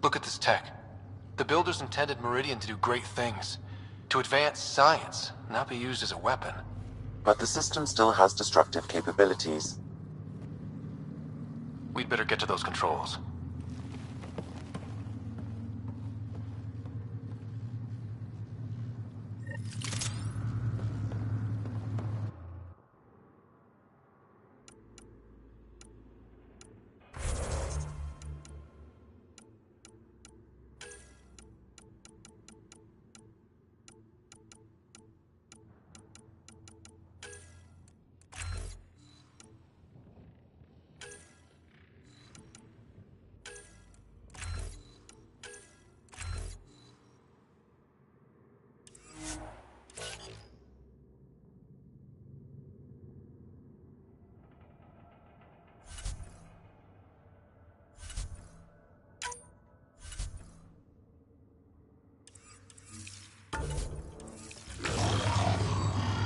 Look at this tech. The Builders intended Meridian to do great things. To advance science, not be used as a weapon. But the system still has destructive capabilities. We'd better get to those controls.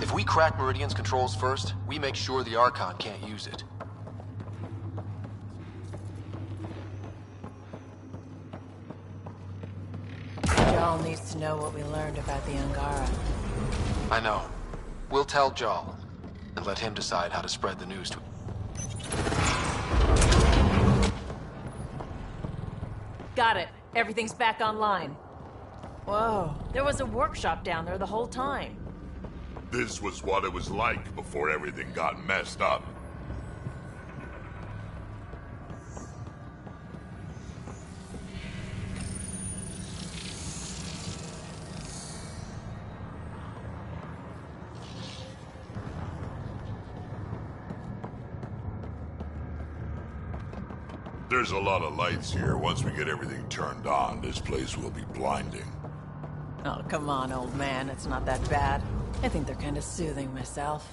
If we crack Meridian's controls first, we make sure the Archon can't use it. Jarl needs to know what we learned about the Angara. I know. We'll tell Jarl, and let him decide how to spread the news to... Got it. Everything's back online. Whoa, there was a workshop down there the whole time. This was what it was like before everything got messed up. There's a lot of lights here. Once we get everything turned on, this place will be blinding. Oh, come on, old man. It's not that bad. I think they're kind of soothing myself.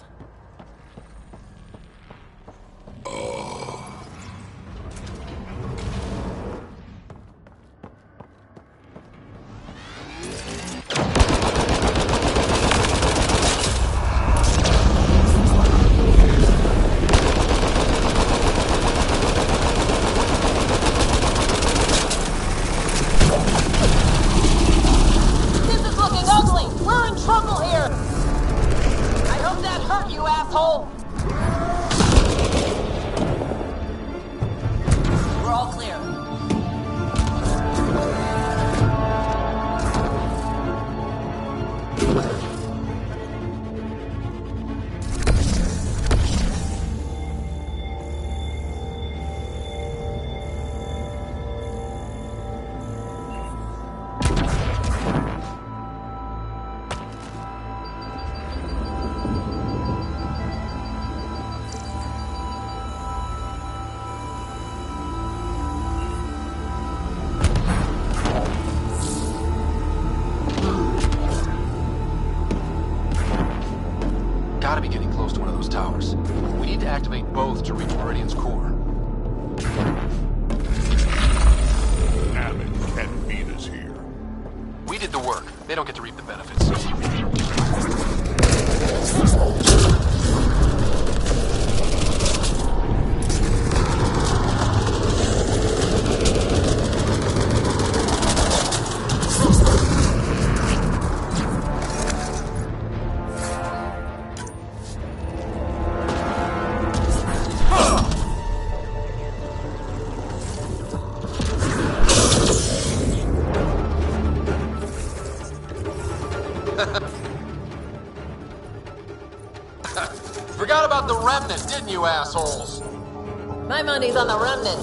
Gotta be getting close to one of those towers. We need to activate both to reach Meridian's core. Damn it, can't beat us here. We did the work. They don't get to reap the benefits. Forgot about the remnant, didn't you, assholes? My money's on the remnant.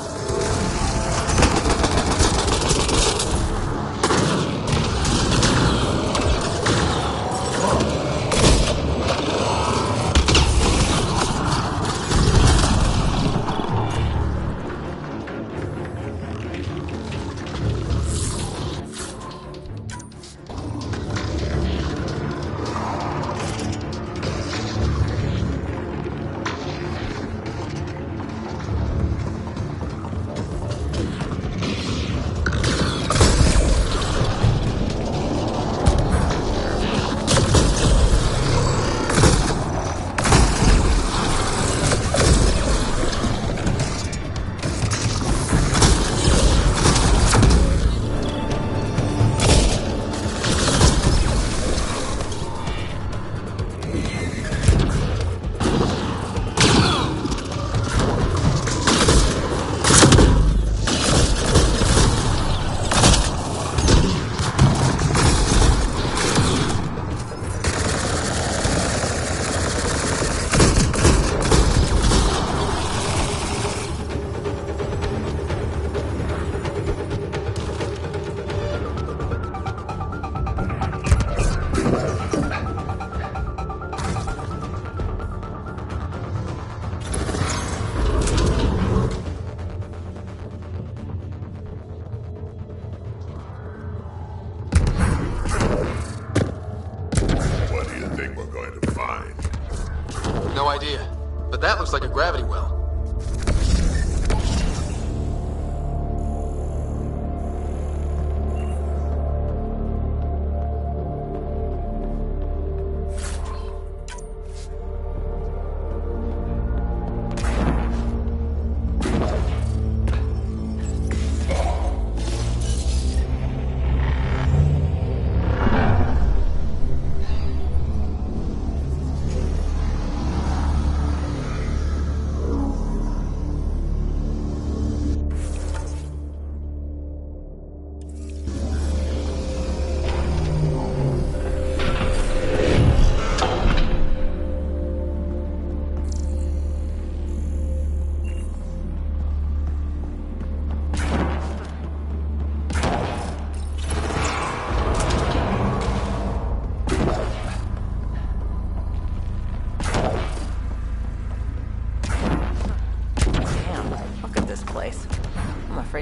No idea. But that looks like a gravity well.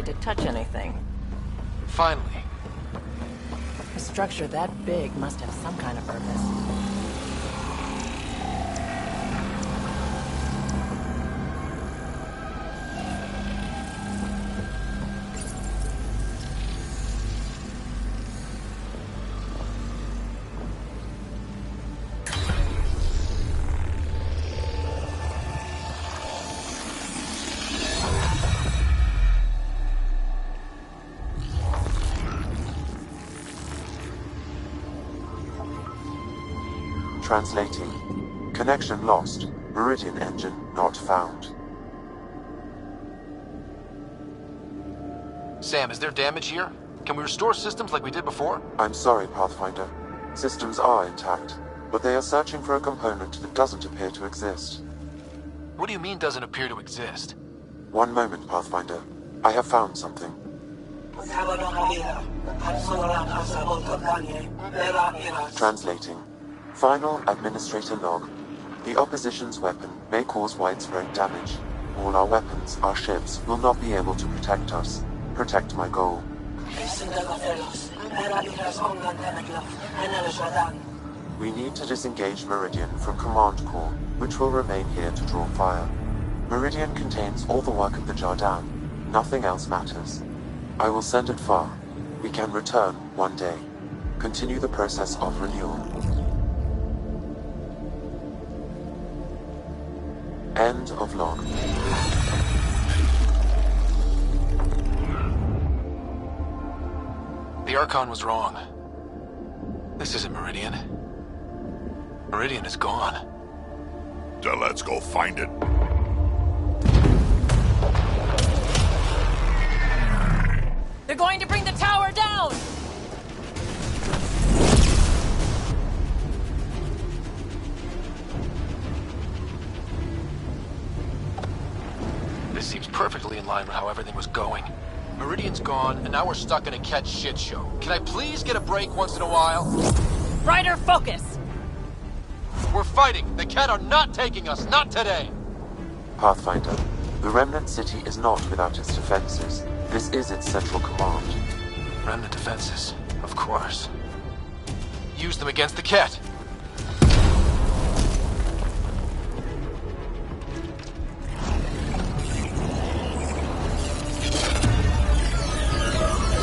To touch anything. Finally. A structure that big must have some kind of purpose. Translating. Connection lost. Meridian engine not found. Sam, is there damage here? Can we restore systems like we did before? I'm sorry, Pathfinder. Systems are intact, but they are searching for a component that doesn't appear to exist. What do you mean doesn't appear to exist? One moment, Pathfinder. I have found something. Translating. Final Administrator log. The opposition's weapon may cause widespread damage. All our weapons, our ships, will not be able to protect us. Protect my goal. We need to disengage Meridian from Command Core, which will remain here to draw fire. Meridian contains all the work of the Jardan. Nothing else matters. I will send it far. We can return one day. Continue the process of renewal. End of log. The Archon was wrong. This isn't Meridian. Meridian is gone. Then let's go find it. They're going to bring the tower down! This seems perfectly in line with how everything was going. Meridian's gone, and now we're stuck in a Ket shit show. Can I please get a break once in a while? Ryder, focus! We're fighting! The Ket are not taking us, not today! Pathfinder, the Remnant City is not without its defenses. This is its central command. Remnant defenses, of course. Use them against the Ket!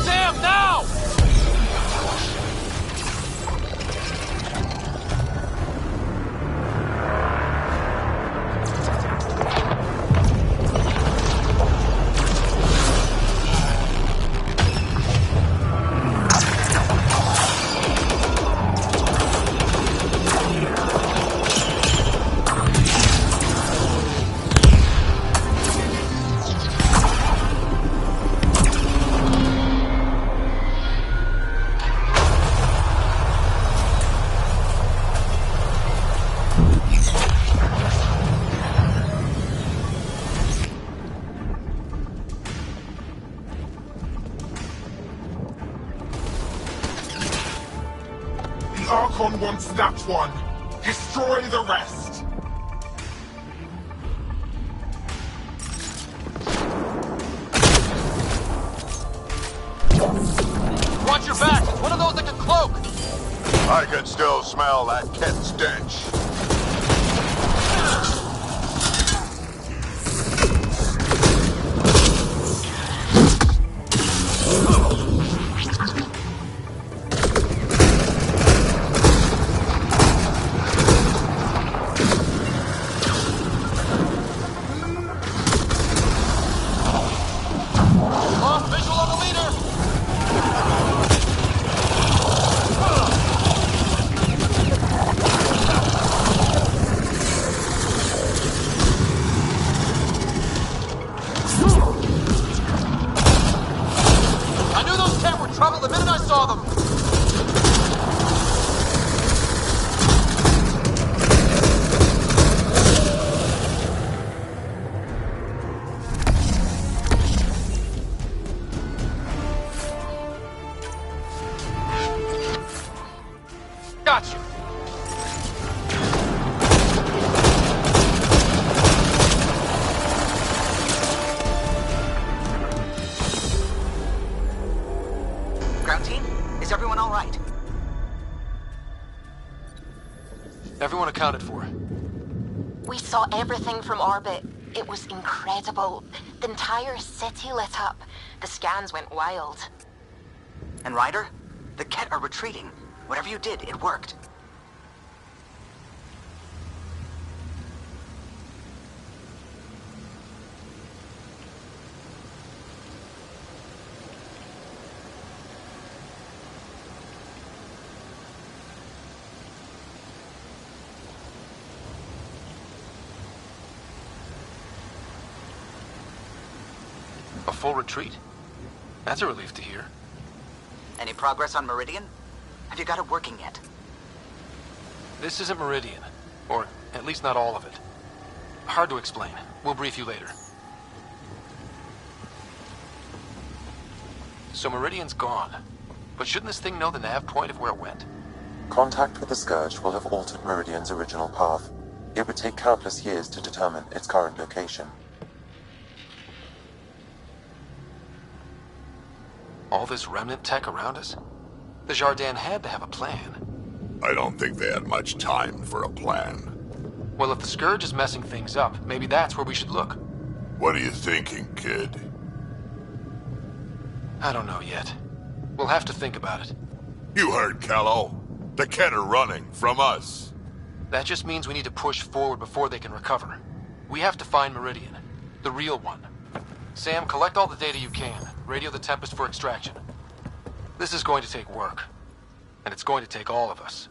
Sam, now! The Archon wants that one. Destroy the rest. Watch your back! It's one of those that can cloak! I can still smell that Ket stench. Lost visual on the leader! I knew those Ket were trouble the minute I saw them! Gotcha! Ground team, is everyone all right? Everyone accounted for. We saw everything from orbit. It was incredible. The entire city lit up. The scans went wild. And Ryder? The Ket are retreating. Whatever you did, it worked. A full retreat? That's a relief to hear. Any progress on Meridian? Have you got it working yet? This isn't Meridian. Or at least not all of it. Hard to explain. We'll brief you later. So Meridian's gone. But shouldn't this thing know the nav point of where it went? Contact with the Scourge will have altered Meridian's original path. It would take countless years to determine its current location. All this remnant tech around us? The Jardin had to have a plan. I don't think they had much time for a plan. Well, if the Scourge is messing things up, maybe that's where we should look. What are you thinking, kid? I don't know yet. We'll have to think about it. You heard, Callow. The Ket are running from us. That just means we need to push forward before they can recover. We have to find Meridian. The real one. Sam, collect all the data you can. Radio the Tempest for extraction. This is going to take work. And it's going to take all of us.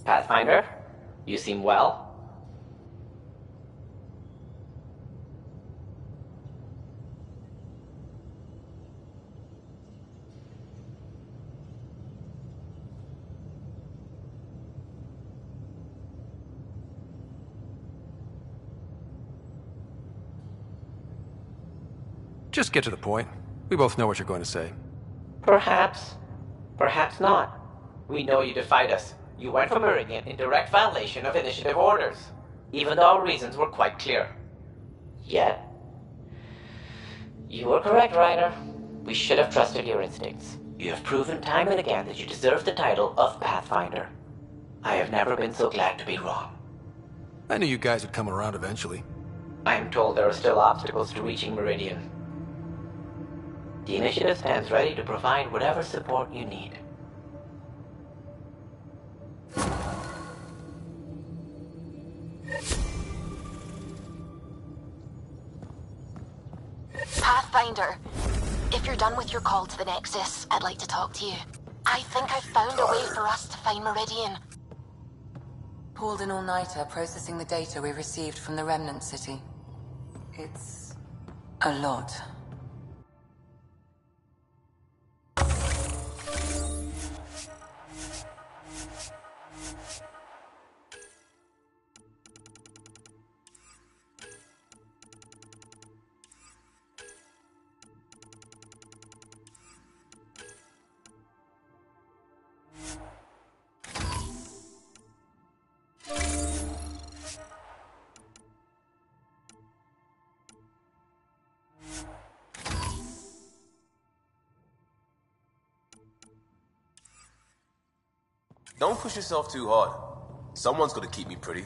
Pathfinder, you seem well. Just get to the point. We both know what you're going to say. Perhaps. Perhaps not. We know you defied us. You went from Meridian in direct violation of initiative orders, even though our reasons were quite clear. Yet, you were correct, Ryder. We should have trusted your instincts. You have proven time and again that you deserve the title of Pathfinder. I have never been so glad to be wrong. I knew you guys would come around eventually. I am told there are still obstacles to reaching Meridian. The initiative stands ready to provide whatever support you need. Pathfinder, if you're done with your call to the Nexus, I'd like to talk to you. I think I've found a way for us to find Meridian. Pulled an all-nighter processing the data we received from the Remnant City. It's a lot. Don't push yourself too hard. Someone's gonna keep me pretty.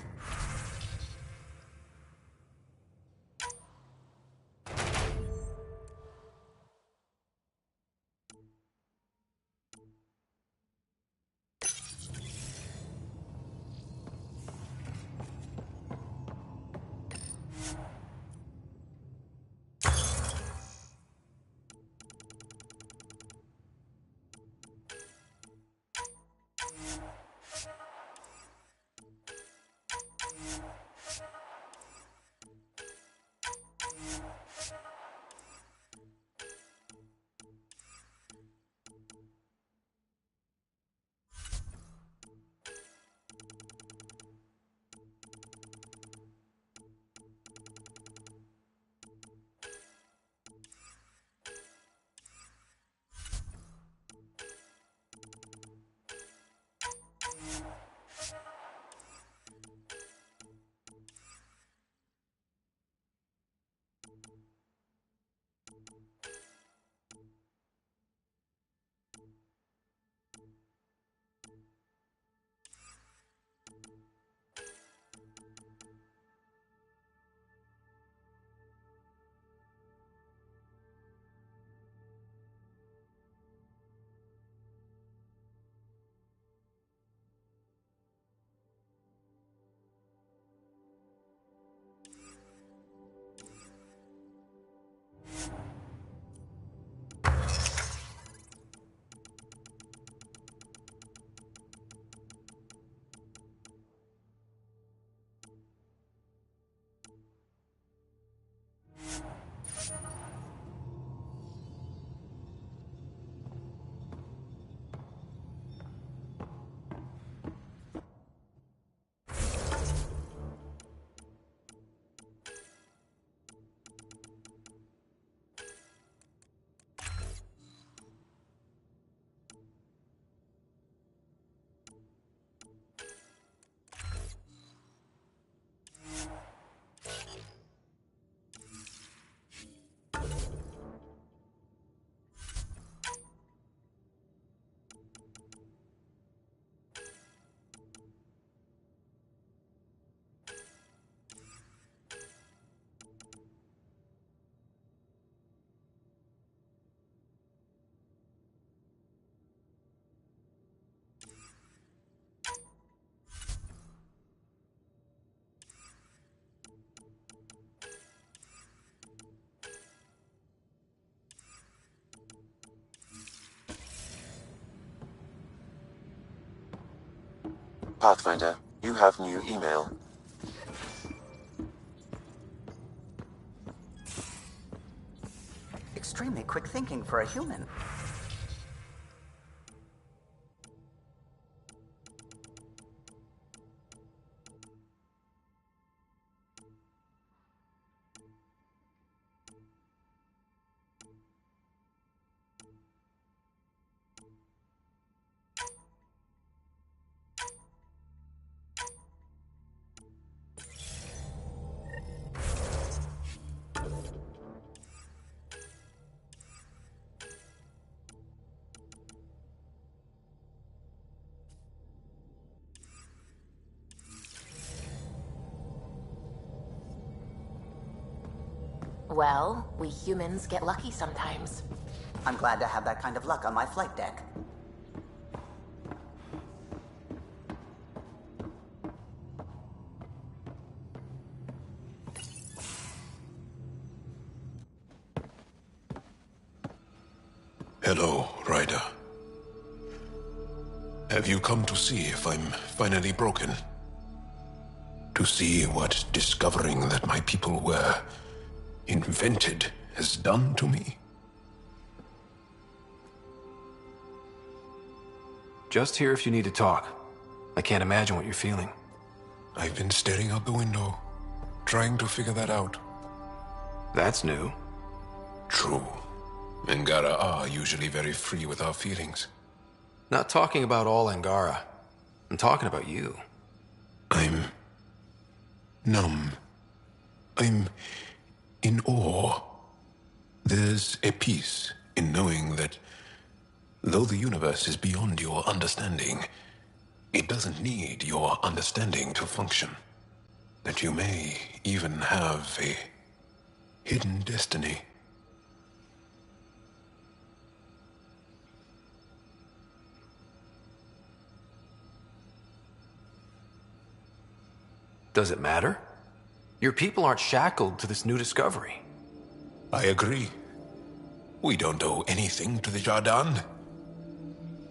Pathfinder, you have new email. Extremely quick thinking for a human. Well, we humans get lucky sometimes. I'm glad to have that kind of luck on my flight deck. Hello, Ryder. Have you come to see if I'm finally broken? To see what discovering that my people were invented has done to me? Just here if you need to talk. I can't imagine what you're feeling. I've been staring out the window, trying to figure that out. That's new. True. Angara are usually very free with our feelings. Not talking about all Angara. I'm talking about you. I'm numb. I'm in awe. There's a peace in knowing that though the universe is beyond your understanding, it doesn't need your understanding to function. That you may even have a hidden destiny. Does it matter? Your people aren't shackled to this new discovery. I agree. We don't owe anything to the Jardin.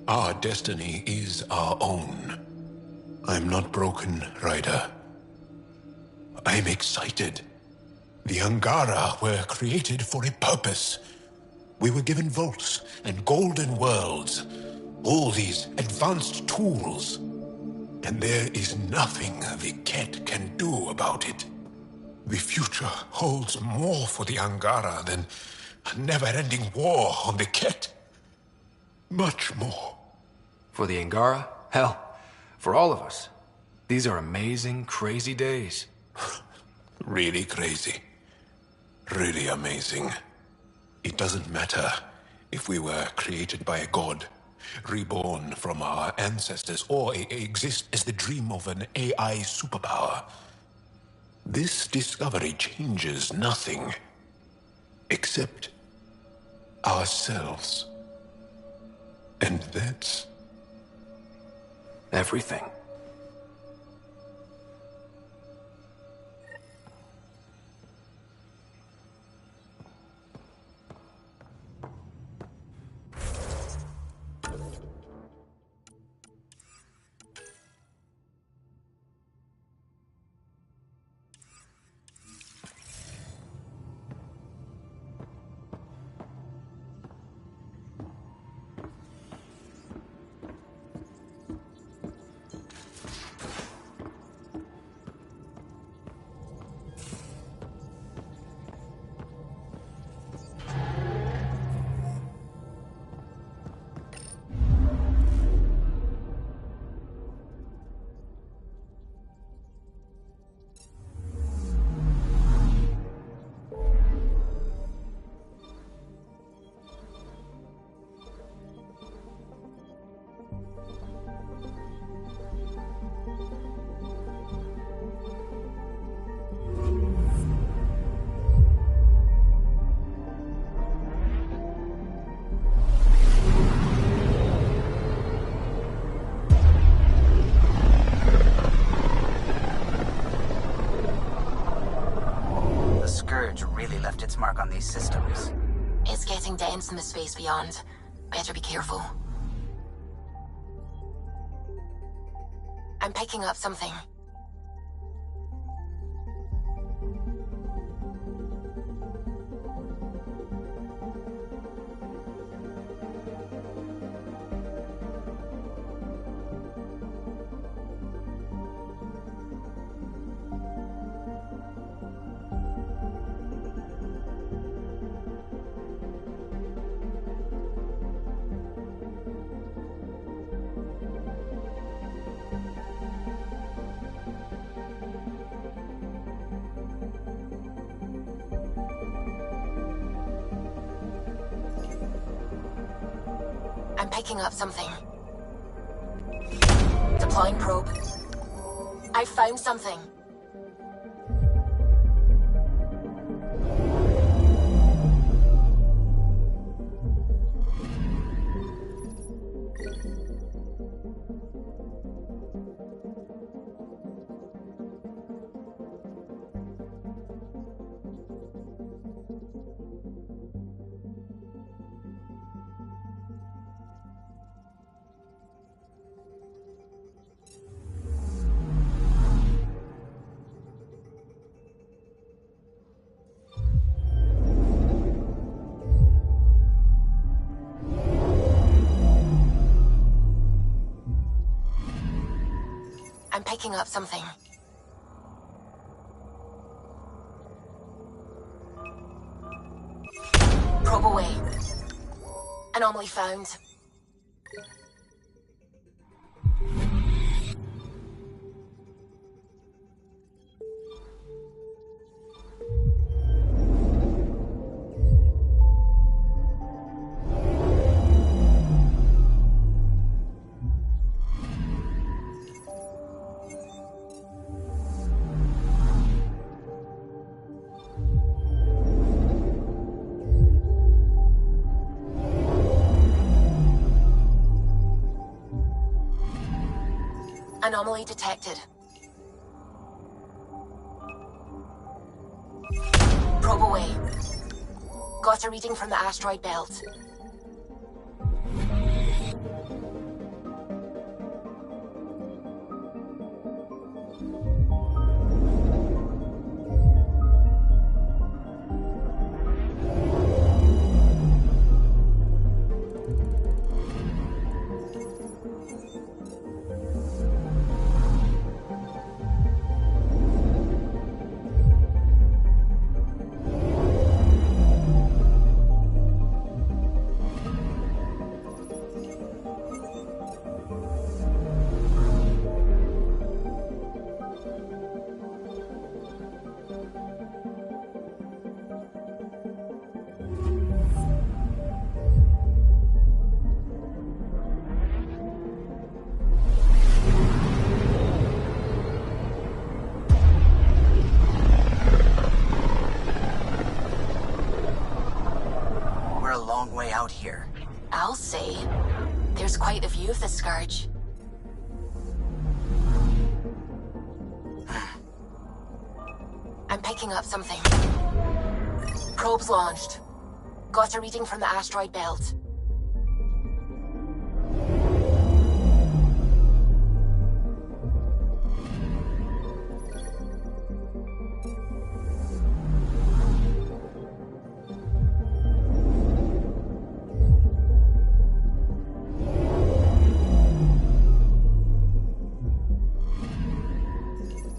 Our destiny is our own. I'm not broken, Ryder. I'm excited. The Angara were created for a purpose. We were given vaults and golden worlds. All these advanced tools. And there is nothing the Ket can do about it. The future holds more for the Angara than a never-ending war on the Ket. Much more. For the Angara? Hell, for all of us. These are amazing, crazy days. Really crazy. Really amazing. It doesn't matter if we were created by a god, reborn from our ancestors, or exist as the dream of an AI superpower. This discovery changes nothing except ourselves. And that's everything. Its mark on these systems. It's getting dense in the space beyond. Better be careful. I'm picking up something. I'm picking up something. Deploying probe. I found something. I'm picking up something. Probe away. Anomaly found. Anomaly detected. Probe away. Got a reading from the asteroid belt. Way out here. I'll say. There's quite a view of the scourge. I'm picking up something. Probes launched. Got a reading from the asteroid belt.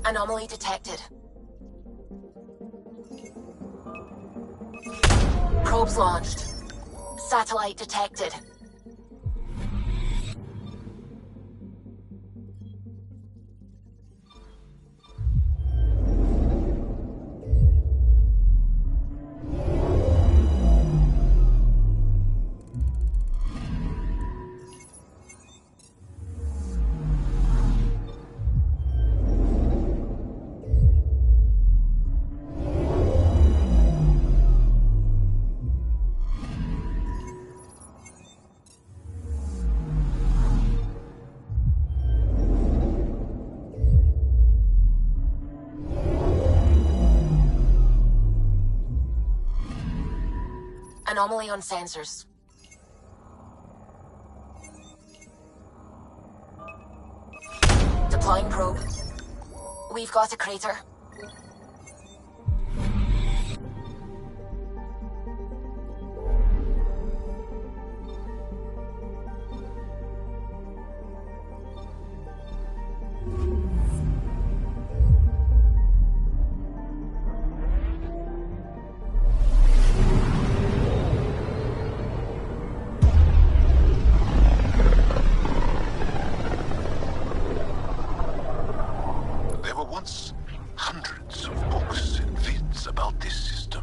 Anomaly detected. Probes launched. Satellite detected. Anomaly on sensors. Deploying probe. We've got a crater. There were once hundreds of books and vids about this system.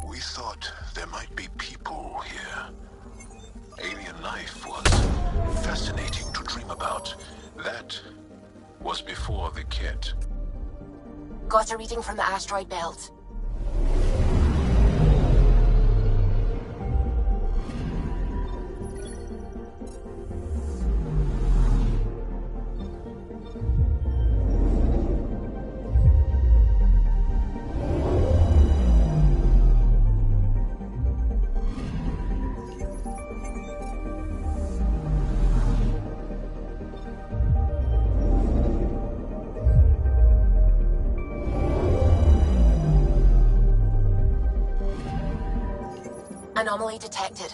We thought there might be people here. Alien life was fascinating to dream about. That was before the kit. Got a reading from the asteroid belt. Anomaly detected.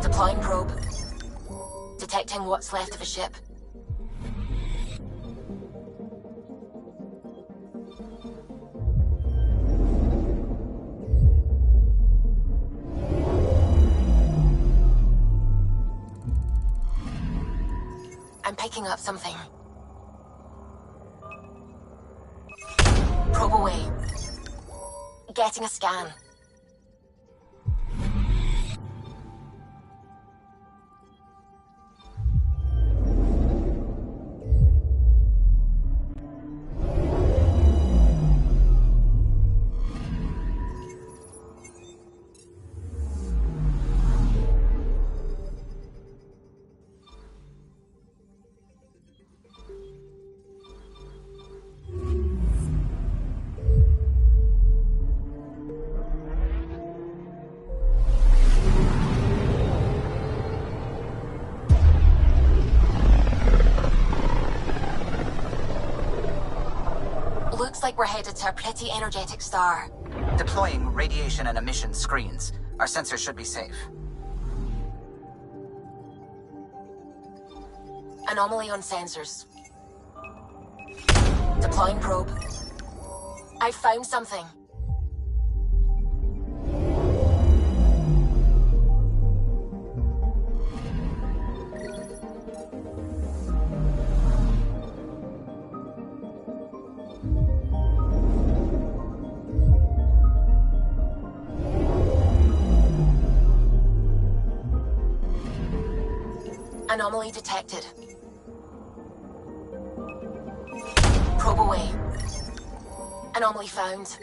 Deploying probe. Detecting what's left of a ship. I'm picking up something. Probe away. Getting a scan. Looks like we're headed to a pretty energetic star. Deploying radiation and emission screens. Our sensors should be safe. Anomaly on sensors. Deploying probe. I found something. Anomaly detected. Probe away. Anomaly found.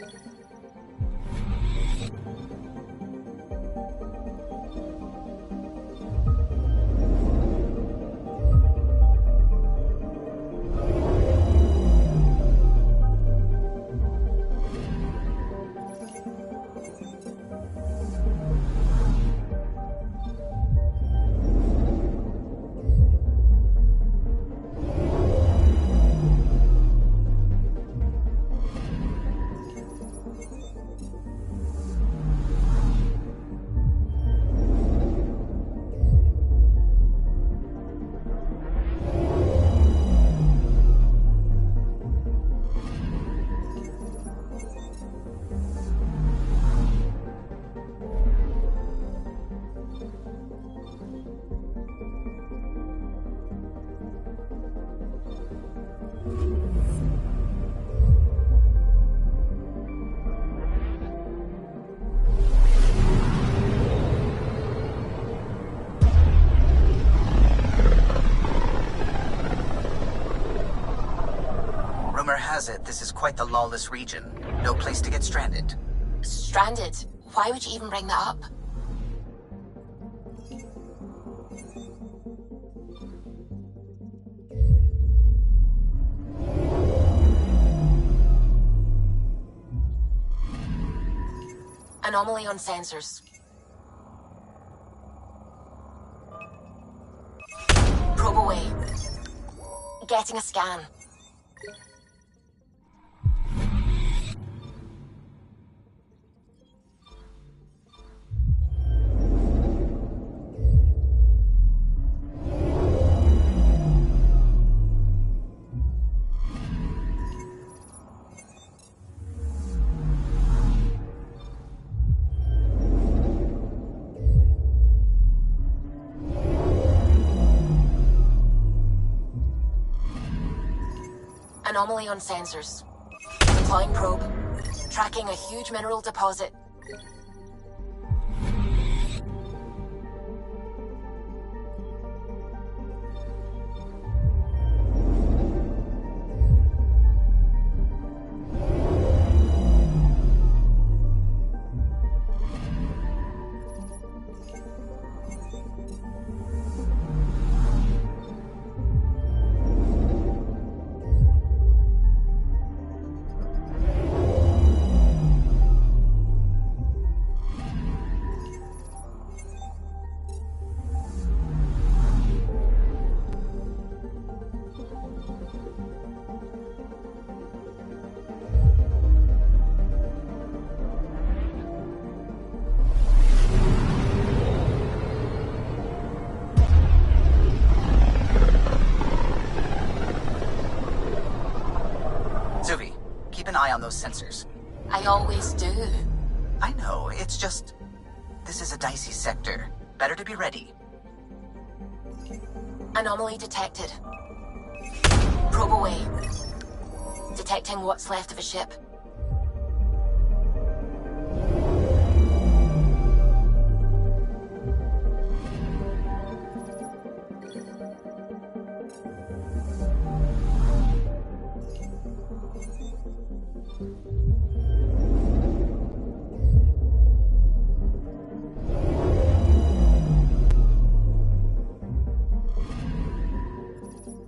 This is quite the lawless region. No place to get stranded. Stranded? Why would you even bring that up? Anomaly on sensors. Getting a scan. Anomaly on sensors. Deploying probe. Tracking a huge mineral deposit. Keep an eye on those sensors. I always do. I know, it's just... This is a dicey sector. Better to be ready. Anomaly detected. Probe away. Detecting what's left of a ship.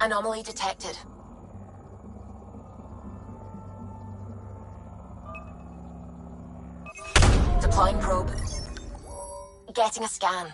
Anomaly detected. Deploying probe. Getting a scan.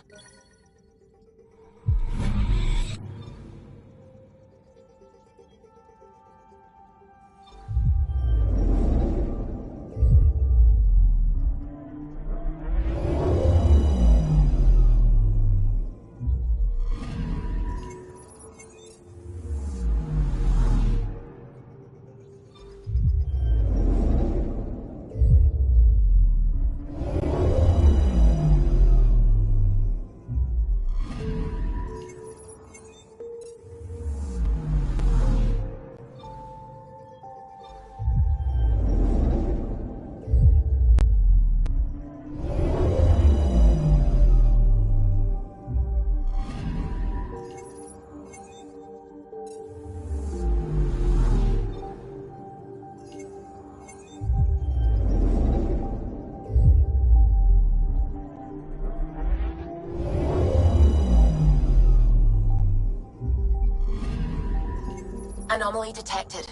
Anomaly detected.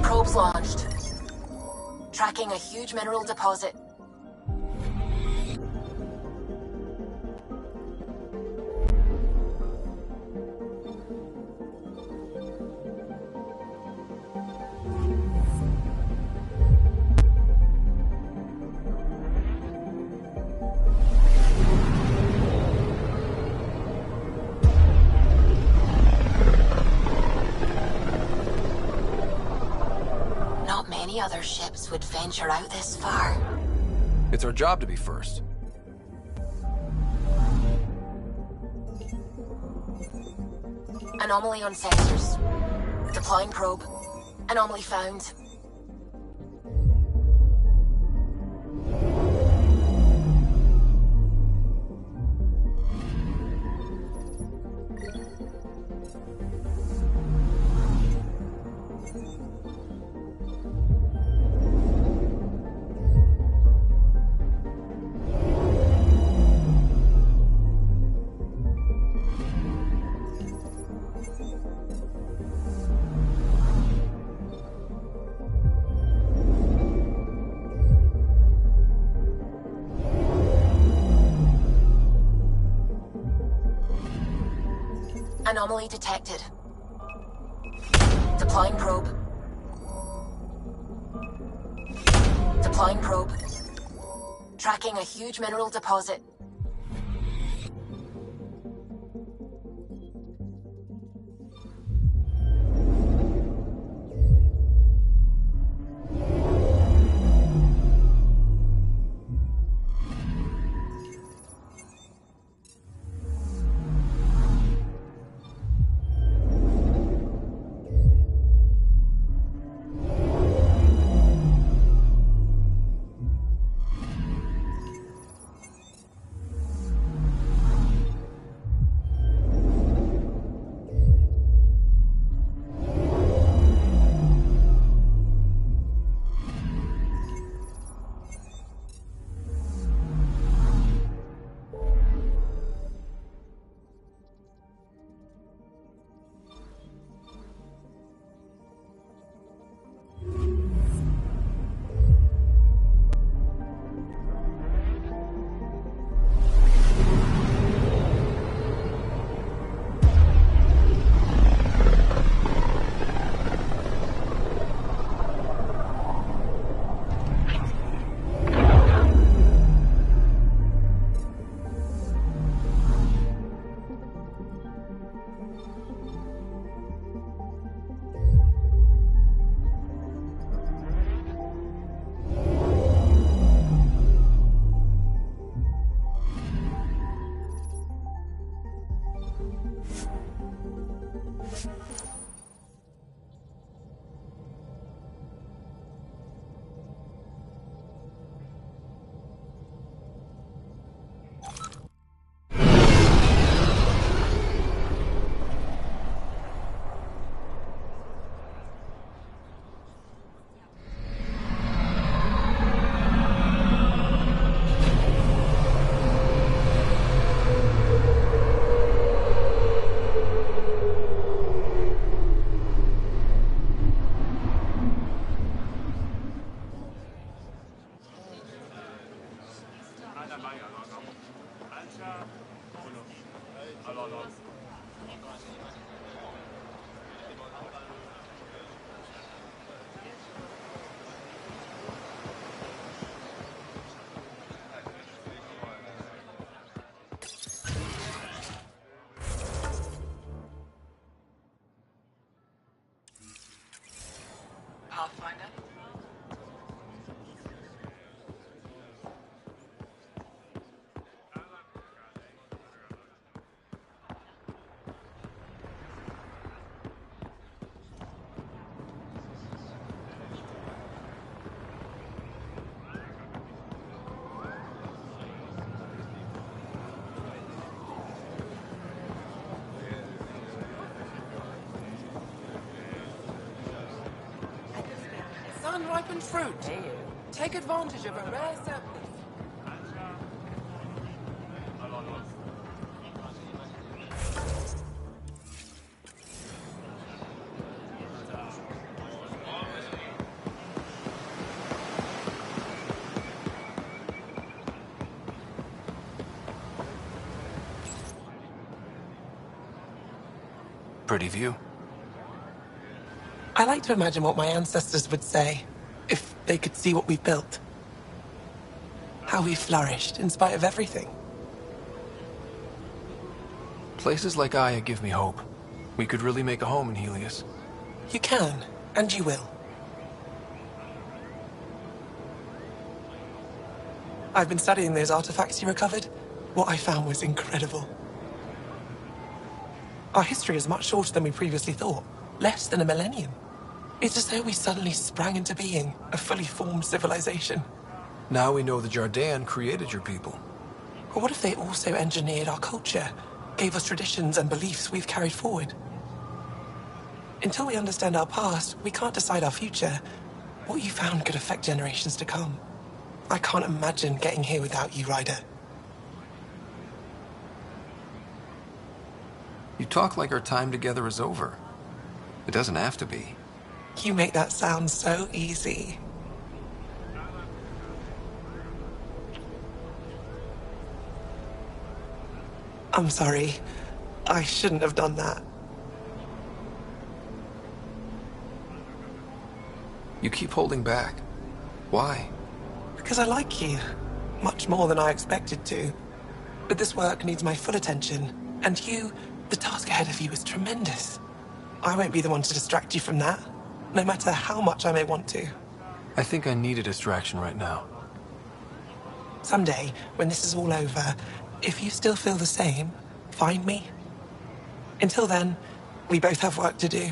Probes launched. Tracking a huge mineral deposit. Not many other ships would venture out this far. It's our job to be first. Anomaly on sensors. Deploying probe. Anomaly found. Anomaly detected. Deploying probe. Deploying probe. Tracking a huge mineral deposit. Pathfinder? Unripened fruit. Take advantage of a rare surplus. Pretty view. I like to imagine what my ancestors would say if they could see what we've built. How we flourished in spite of everything. Places like Aya give me hope. We could really make a home in Helios. You can, and you will. I've been studying those artifacts you recovered. What I found was incredible. Our history is much shorter than we previously thought. Less than a millennium. It's as though we suddenly sprang into being, a fully formed civilization. Now we know the Jardaan created your people. But what if they also engineered our culture, gave us traditions and beliefs we've carried forward? Until we understand our past, we can't decide our future. What you found could affect generations to come. I can't imagine getting here without you, Ryder. You talk like our time together is over. It doesn't have to be. You make that sound so easy. I'm sorry. I shouldn't have done that. You keep holding back. Why? Because I like you. Much more than I expected to. But this work needs my full attention. And you, the task ahead of you is tremendous. I won't be the one to distract you from that, no matter how much I may want to. I think I need a distraction right now. Someday, when this is all over, if you still feel the same, find me. Until then, we both have work to do.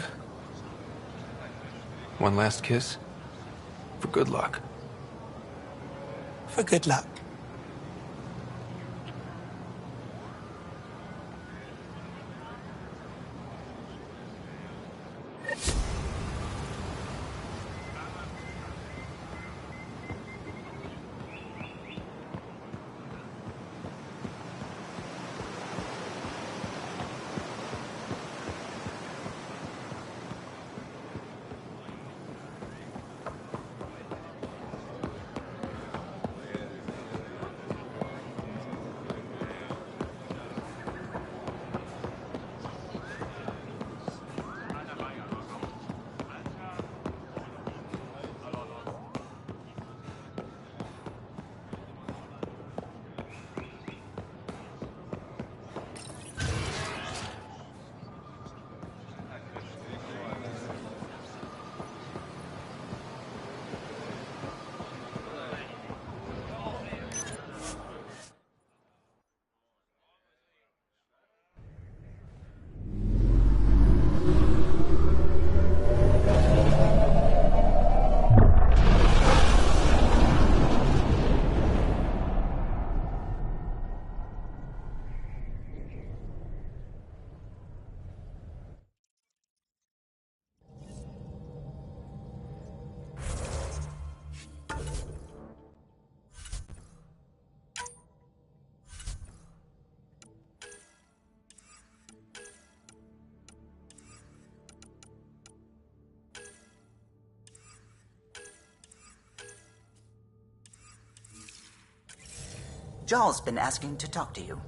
One last kiss? For good luck. For good luck. Jarl's been asking to talk to you.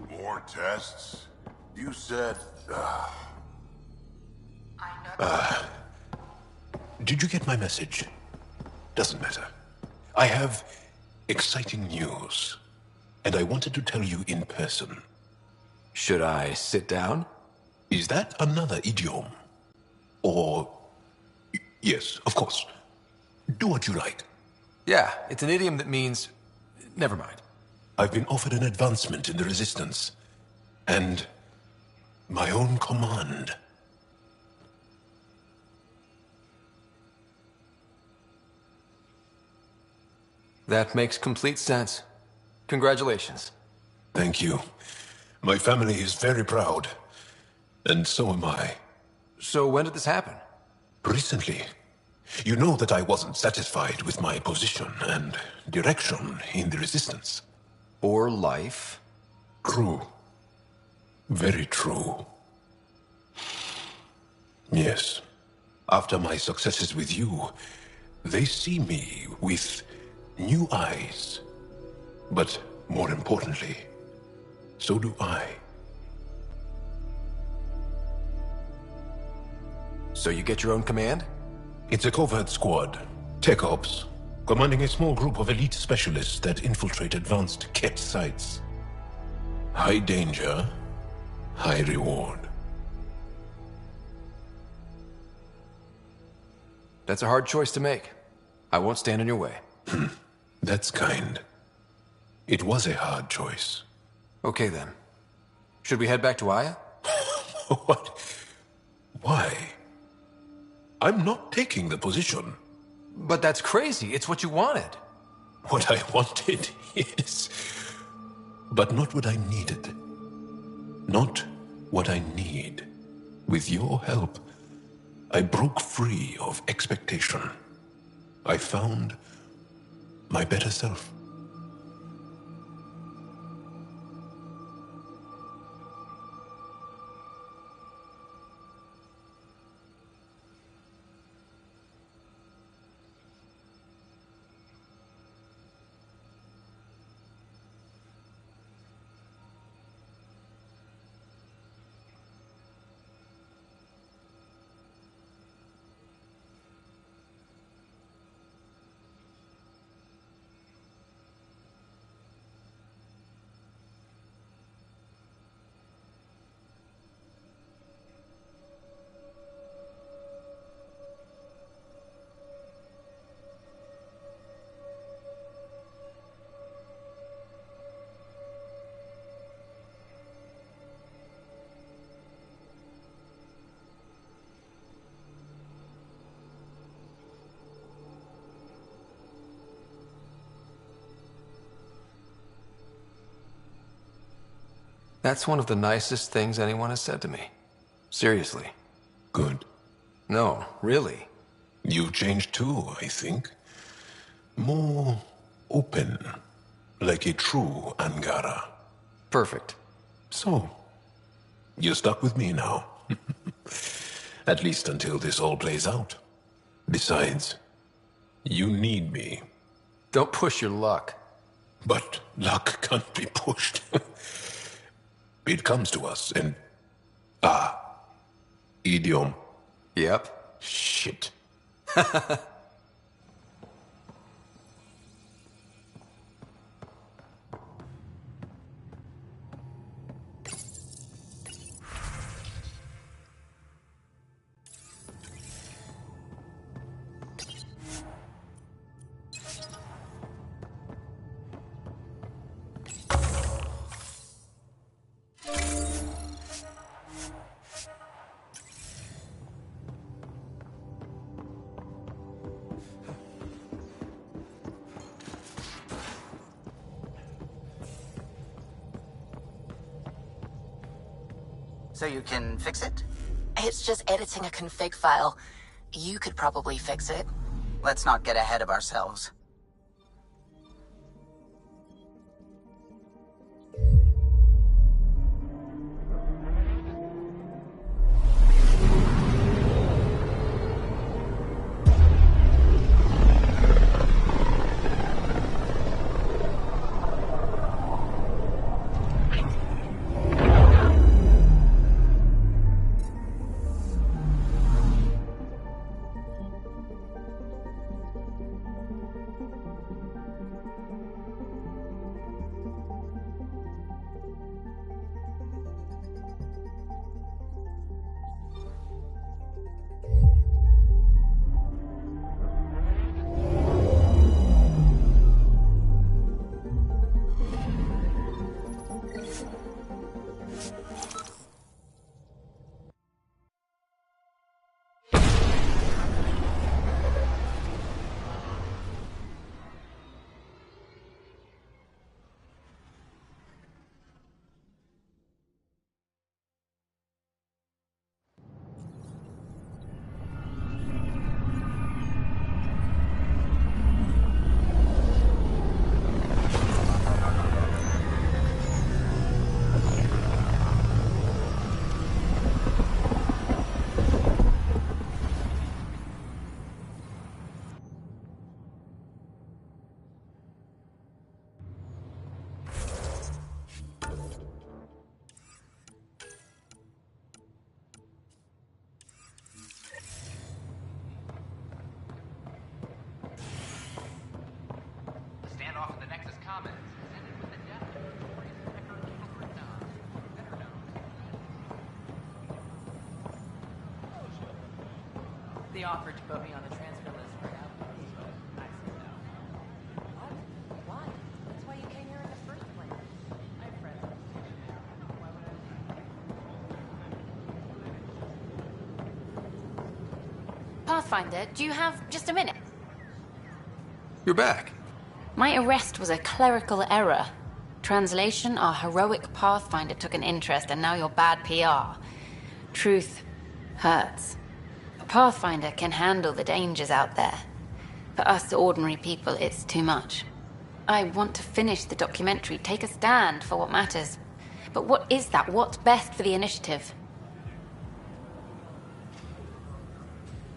More tests? You said... Did you get my message? Doesn't matter. I have exciting news, and I wanted to tell you in person. Should I sit down? Is that another idiom? Or... Yes, of course. Do what you like. Yeah, it's an idiom that means... Never mind. I've been offered an advancement in the Resistance, and my own command. That makes complete sense. Congratulations. Thank you. My family is very proud, and so am I. So when did this happen? Recently. You know that I wasn't satisfied with my position and direction in the Resistance. Or life. True. Very true. Yes. After my successes with you, they see me with new eyes. But more importantly, so do I. So you get your own command? It's a covert squad, Tech Ops, commanding a small group of elite specialists that infiltrate advanced Ket sites. High danger, high reward. That's a hard choice to make. I won't stand in your way. That's kind. It was a hard choice. Okay then. Should we head back to Aya? What? Why? I'm not taking the position. But that's crazy. It's what you wanted. What I wanted, yes. But not what I needed. Not what I need. With your help, I broke free of expectation. I found my better self. That's one of the nicest things anyone has said to me. Seriously. Good. No, really. You changed too, I think. More open. Like a true Angara. Perfect. So, you're stuck with me now. At least until this all plays out. Besides, you need me. Don't push your luck. But luck can't be pushed. It comes to us and... idiom. Yep. Shit. So you can fix it? It's just editing a config file. You could probably fix it. Let's not get ahead of ourselves. They offered to put me on the transfer list for now, but I said no. What? Why? That's why you came here in the first place. I have friends. Why would I? Pathfinder, do you have just a minute? You're back. My arrest was a clerical error. Translation, our heroic Pathfinder took an interest and now you're bad PR. Truth hurts. A Pathfinder can handle the dangers out there. For us ordinary people, it's too much. I want to finish the documentary, take a stand for what matters. But what is that? What's best for the initiative?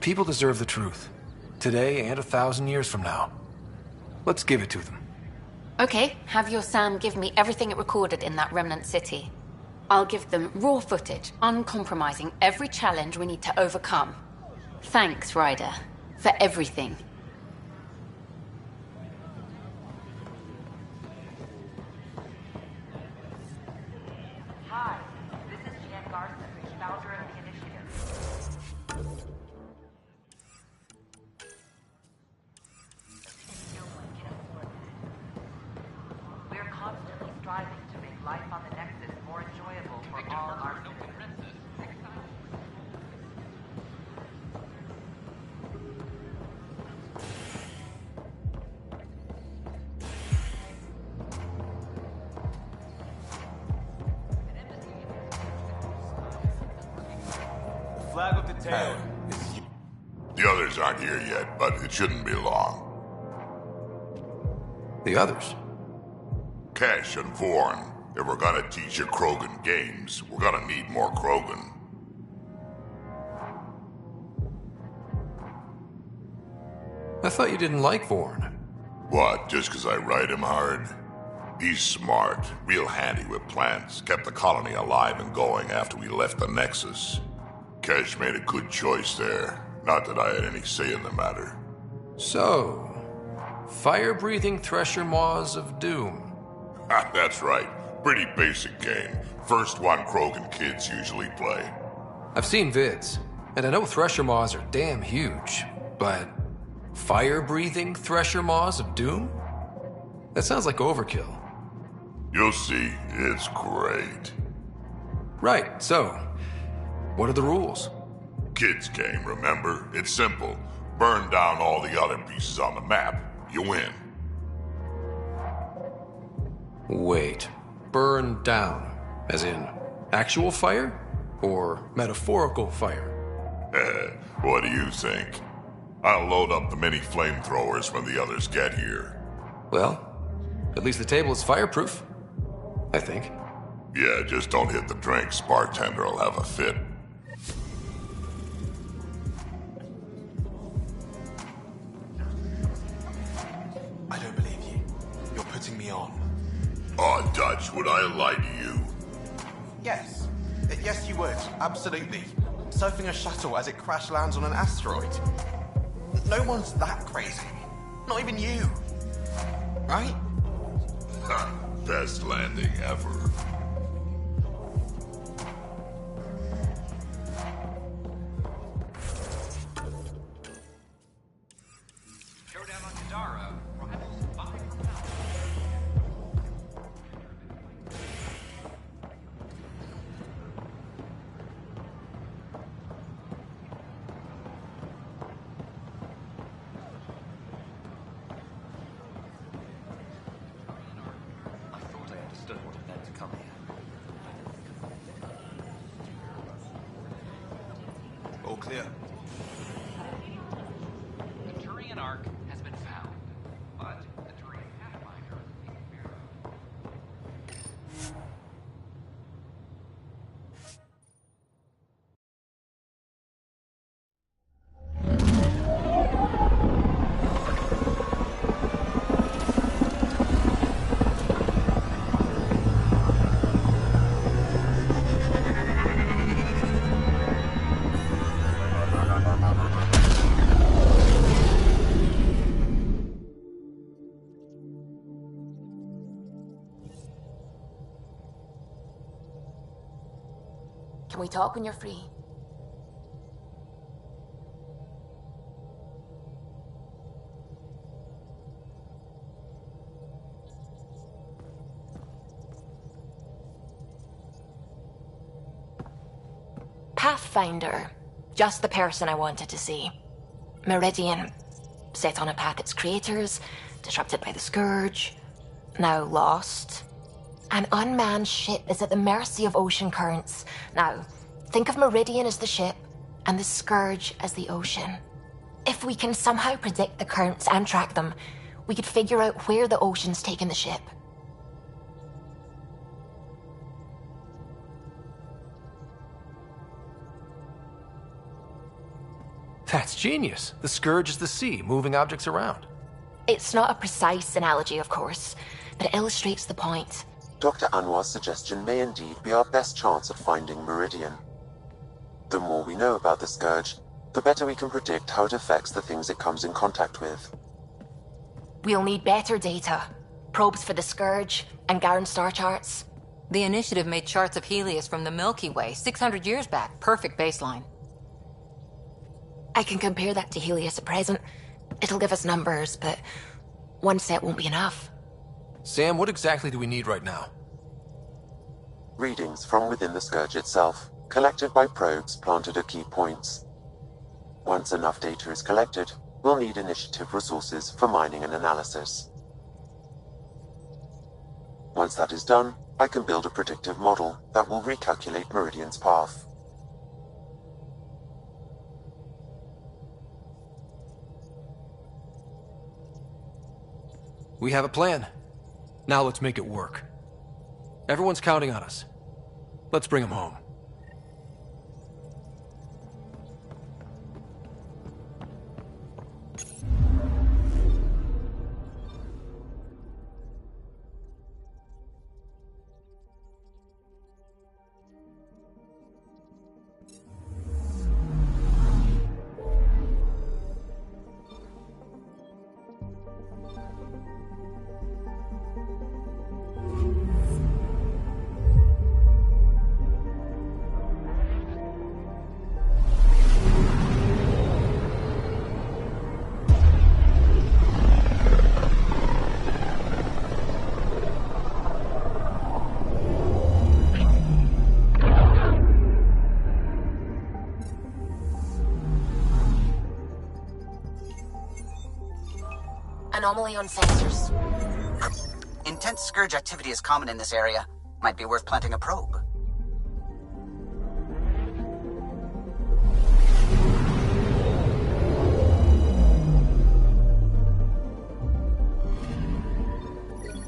People deserve the truth. Today and 1,000 years from now. Let's give it to them. Okay, have your Sam give me everything it recorded in that remnant city. I'll give them raw footage, uncompromising every challenge we need to overcome. Thanks, Ryder, for everything. Hi, this is Jan Garza, founder of the initiative. No one can afford that. We're constantly striving to make life on the Nexus more enjoyable for all our citizens. Taylor, The others aren't here yet, but it shouldn't be long. The others? Kesh and Vorn. If we're gonna teach you Krogan games, we're gonna need more Krogan. I thought you didn't like Vorn. What, just 'cause I ride him hard? He's smart, real handy with plants, kept the colony alive and going after we left the Nexus. Kesh made a good choice there. Not that I had any say in the matter. So, fire-breathing Thresher Maws of Doom. That's right. Pretty basic game. First one Krogan kids usually play. I've seen vids, and I know Thresher Maws are damn huge, but fire-breathing Thresher Maws of Doom? That sounds like overkill. You'll see, it's great. Right, so, what are the rules? Kids game, remember? It's simple. Burn down all the other pieces on the map. You win. Wait, burn down, as in actual fire? Or metaphorical fire? What do you think? I'll load up the mini flamethrowers when the others get here. Well, at least the table is fireproof, I think. Yeah, just don't hit the drinks. Bartender will have a fit. I don't believe you. You're putting me on. Oh, Dutch, would I lie to you? Yes. Yes, you would. Absolutely. Surfing a shuttle as it crash lands on an asteroid. No one's that crazy. Not even you. Right? Best landing ever. Showdown on Kadara rivals 5. I thought I understood what it meant to come here. All clear. The Turian Ark has been found, but the Turian Pathfinder Can we talk when you're free? Pathfinder. Just the person I wanted to see. Meridian. Set on a path its creators, disrupted by the Scourge, now lost. An unmanned ship is at the mercy of ocean currents. Now, think of Meridian as the ship, and the Scourge as the ocean. If we can somehow predict the currents and track them, we could figure out where the ocean's taken the ship. That's genius. The Scourge is the sea, moving objects around. It's not a precise analogy, of course, but it illustrates the point. Dr. Anwar's suggestion may indeed be our best chance at finding Meridian. The more we know about the Scourge, the better we can predict how it affects the things it comes in contact with. We'll need better data. Probes for the Scourge, and Garen star charts. The Initiative made charts of Helios from the Milky Way 600 years back. Perfect baseline. I can compare that to Helios at present. It'll give us numbers, but one set won't be enough. Sam, what exactly do we need right now? Readings from within the Scourge itself, collected by probes planted at key points. Once enough data is collected, we'll need Initiative resources for mining and analysis. Once that is done, I can build a predictive model that will recalculate Meridian's path. We have a plan. Now let's make it work. Everyone's counting on us. Let's bring them home. Anomaly on sensors. Intense scourge activity is common in this area. Might be worth planting a probe.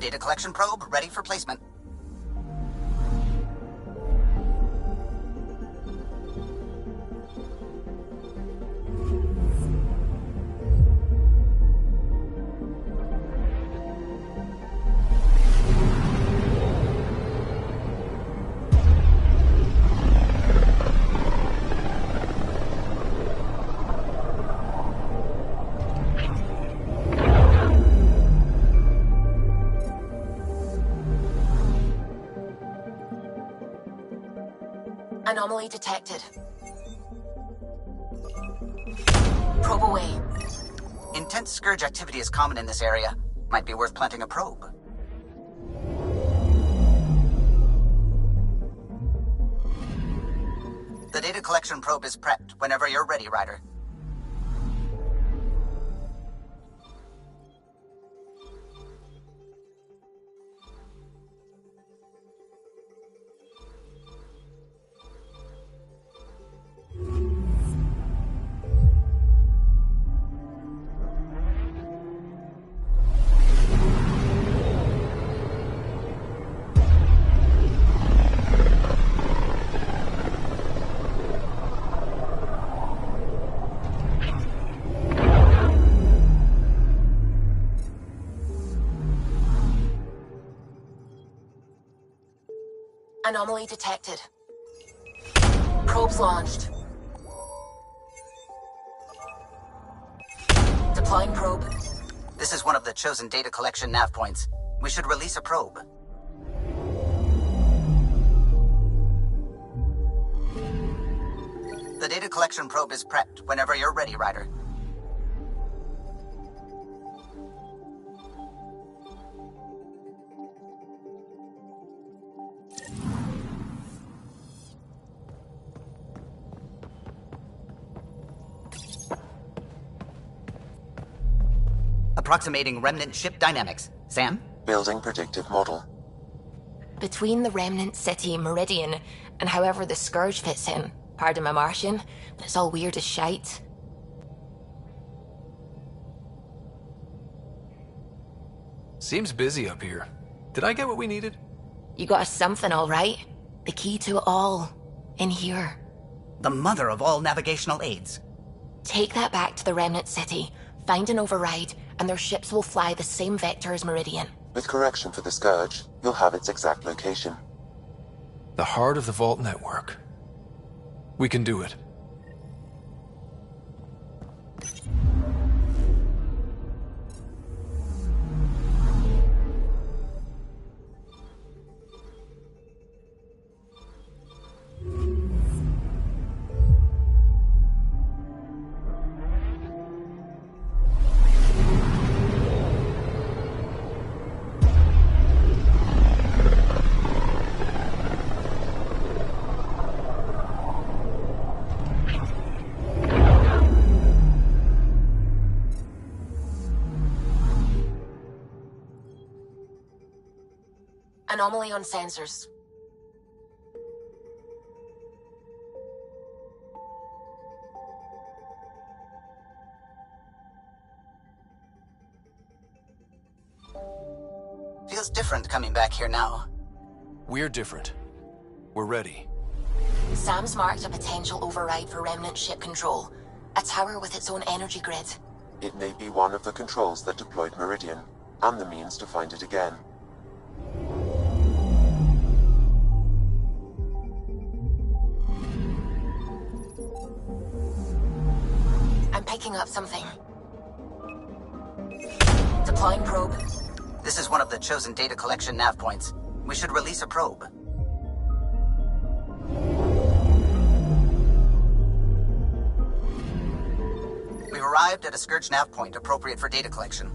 Data collection probe ready for placement. Anomaly detected. Probe away. Intense scourge activity is common in this area. Might be worth planting a probe. The data collection probe is prepped whenever you're ready, Ryder. Anomaly detected. Probes launched. Deploying probe. This is one of the chosen data collection nav points. We should release a probe. The data collection probe is prepped whenever you're ready, Ryder. Approximating remnant ship dynamics. Sam? Building predictive model. Between the remnant city Meridian and however the Scourge fits in, pardon my Martian, but it's all weird as shite. Seems busy up here. Did I get what we needed? You got us something, all right. The key to it all. In here. The mother of all navigational aids. Take that back to the remnant city, find an override, and their ships will fly the same vector as Meridian. With correction for the Scourge, you'll have its exact location. The heart of the Vault network. We can do it. Anomaly on sensors. different coming back here now. We're different. We're ready. Sam's marked a potential override for Remnant ship control. A tower with its own energy grid. It may be one of the controls that deployed Meridian, and the means to find it again. I'm picking up something. Deploying probe. This is one of the chosen data collection nav points. We should release a probe. We've arrived at a Scourge nav point appropriate for data collection.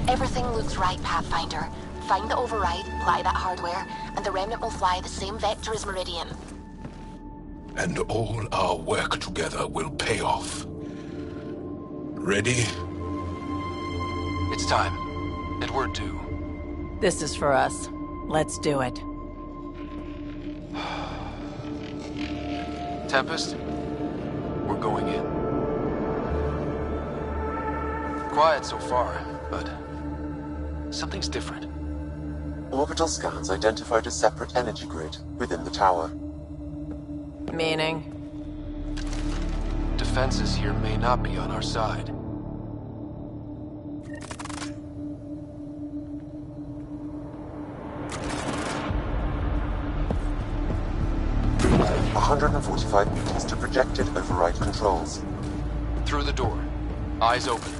Everything looks right, Pathfinder. Find the override, apply that hardware, and the Remnant will fly the same vector as Meridian. And all our work together will pay off. Ready? It's time. And we're due. This is for us. Let's do it. Tempest, we're going in. Quiet so far, but something's different. Orbital scans identified a separate energy grid within the tower. Meaning? Defenses here may not be on our side. "145 meters to projected override controls." Through the door. Eyes open.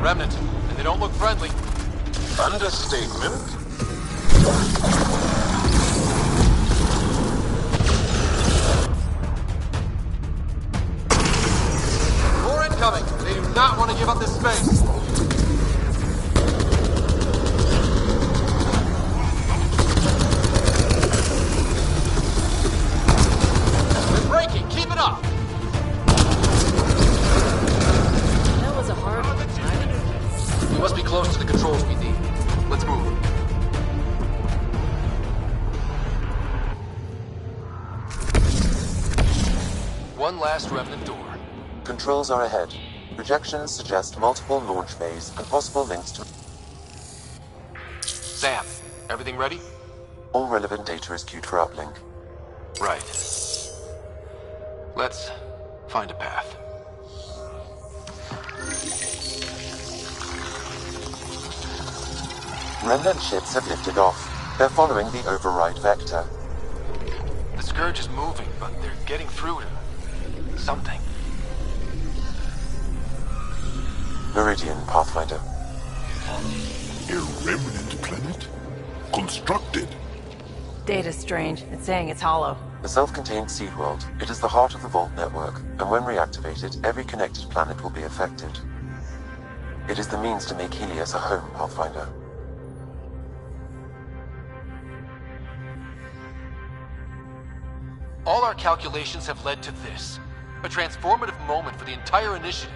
Remnant, and they don't look friendly. Understatement. More incoming! They do not want to give up this space! We're breaking! Keep it up! That was a hard one. We must be close to the controls we need. Let's move. One last Remnant door. Controls are ahead. Projections suggest multiple launch bays and possible links to... Sam, everything ready? All relevant data is queued for uplink. Right. Let's find a path. Remnant ships have lifted off. They're following the override vector. The Scourge is moving, but they're getting through to something. Meridian, Pathfinder. A remnant planet? Constructed? Data's strange. It's saying it's hollow. A self-contained seed world, it is the heart of the Vault network, and when reactivated, every connected planet will be affected. It is the means to make Helios a home, Pathfinder. All our calculations have led to this. A transformative moment for the entire initiative.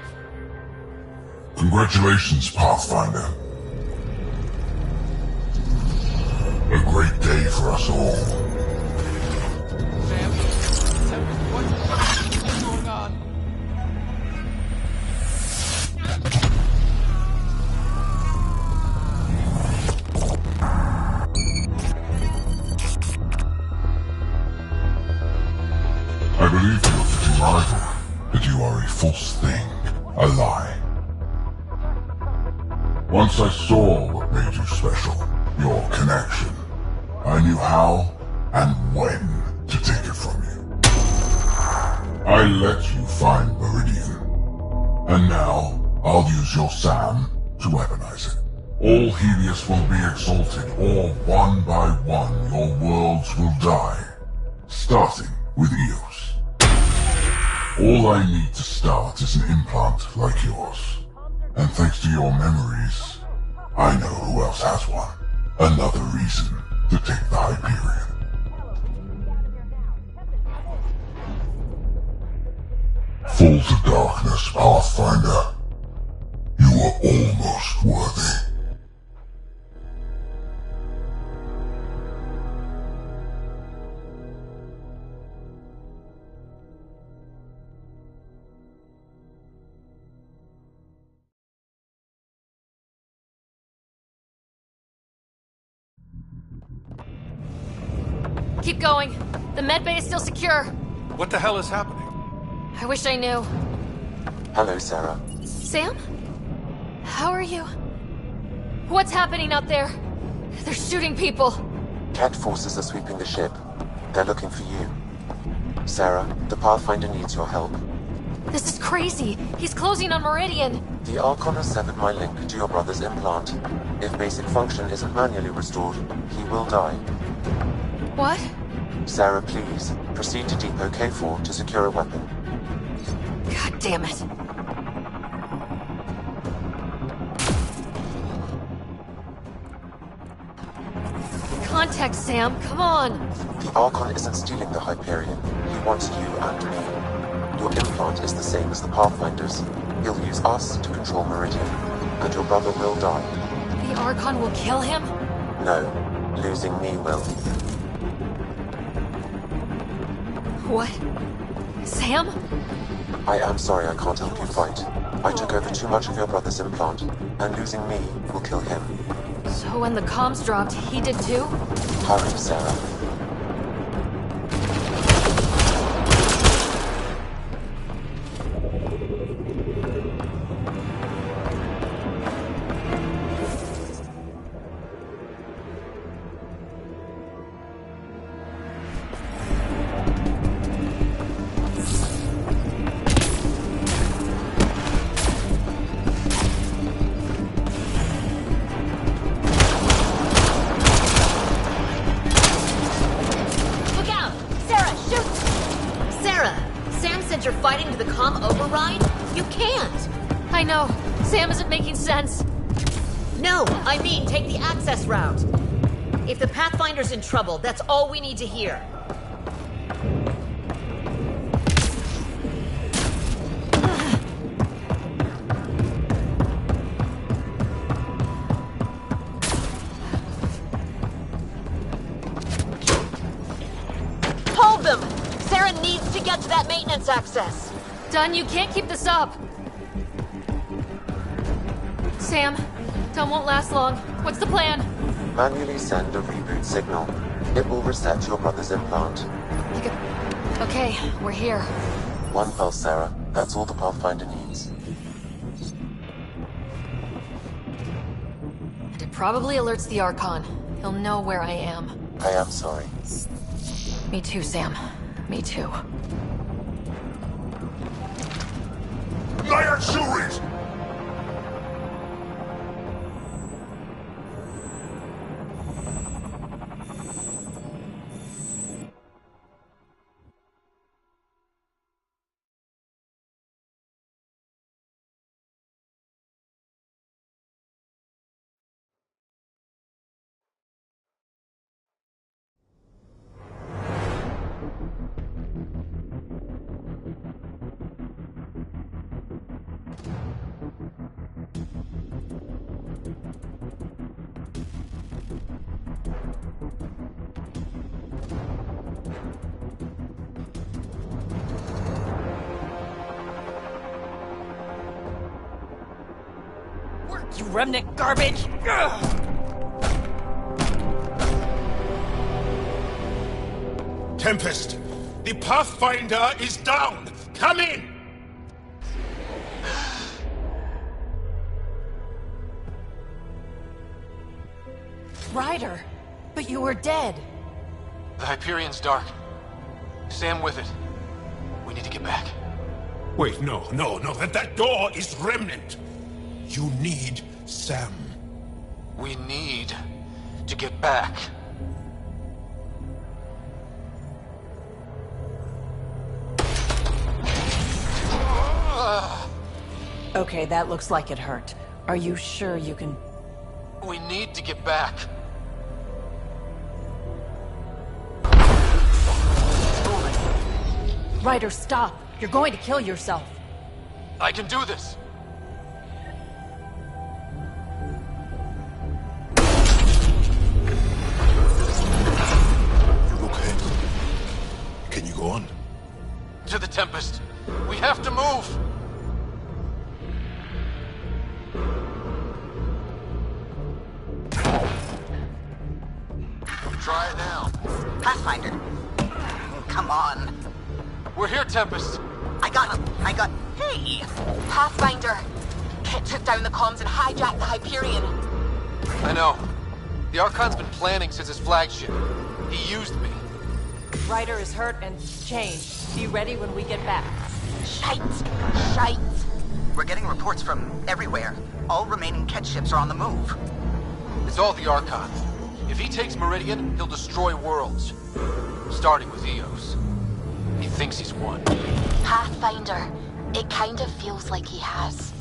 Congratulations, Pathfinder. A great day for us all. Sam, what's going on? I believe your fitting rival, but you are a false thing, a lie. Once I saw what made you special, your connection, I knew how and when to take it from you. I let you find Meridian, and now I'll use your SAM to weaponize it. All Helios will be exalted, or one by one your worlds will die, starting with Eos. All I need to start is an implant like yours. And thanks to your memories, I know who else has one. Another reason to take the Hyperion. Fall to darkness, Pathfinder. You are almost worthy. Keep going. The medbay is still secure. What the hell is happening? I wish I knew. Hello, Sarah. Sam? How are you? What's happening out there? They're shooting people. Cat forces are sweeping the ship. They're looking for you. Sarah, the Pathfinder needs your help. This is crazy. He's closing on Meridian. The Archon has severed my link to your brother's implant. If basic function isn't manually restored, he will die. What? Sarah, please, proceed to Depot K4 to secure a weapon. God damn it. Contact, Sam. Come on. The Archon isn't stealing the Hyperion. He wants you and me. Your implant is the same as the Pathfinder's. He'll use us to control Meridian, and your brother will die. The Archon will kill him? No, losing me will. What? Sam? I am sorry I can't help you fight. I took over too much of your brother's implant, and losing me will kill him. So when the comms dropped, he did too? Hurry, Sarah. I know. Sam isn't making sense. No, I mean take the access route. If the Pathfinder's in trouble, that's all we need to hear. Hold them! Sarah needs to get to that maintenance access. Dunn, you can't keep this up. Sam, Dunn won't last long. What's the plan? Manually send a reboot signal. It will reset your brother's implant. Okay, we're here. One pulse, Sarah. That's all the Pathfinder needs. And it probably alerts the Archon. He'll know where I am. I am sorry. Me too, Sam. Me too. You remnant garbage! Tempest, the Pathfinder is down! Come in! Ryder, but you were dead. The Hyperion's dark. Sam with it. We need to get back. Wait, no. That door is remnant. You need Sam. We need to get back. Okay, that looks like it hurt. Are you sure you can... We need to get back. Ryder, stop! You're going to kill yourself. I can do this. You look ahead. Can you go on? To the Tempest. We have to move. Try it now. Pathfinder. Come on. We're here, Tempest. I got him. Hey! Pathfinder! Kit took down the comms and hijacked the Hyperion. I know. The Archon's been planning since his flagship. He used me. Ryder is hurt and changed. Be ready when we get back. Shite! We're getting reports from everywhere. All remaining Ket ships are on the move. It's all the Archon. If he takes Meridian, he'll destroy worlds. Starting with Eos. He thinks he's won. Pathfinder. It kind of feels like he has.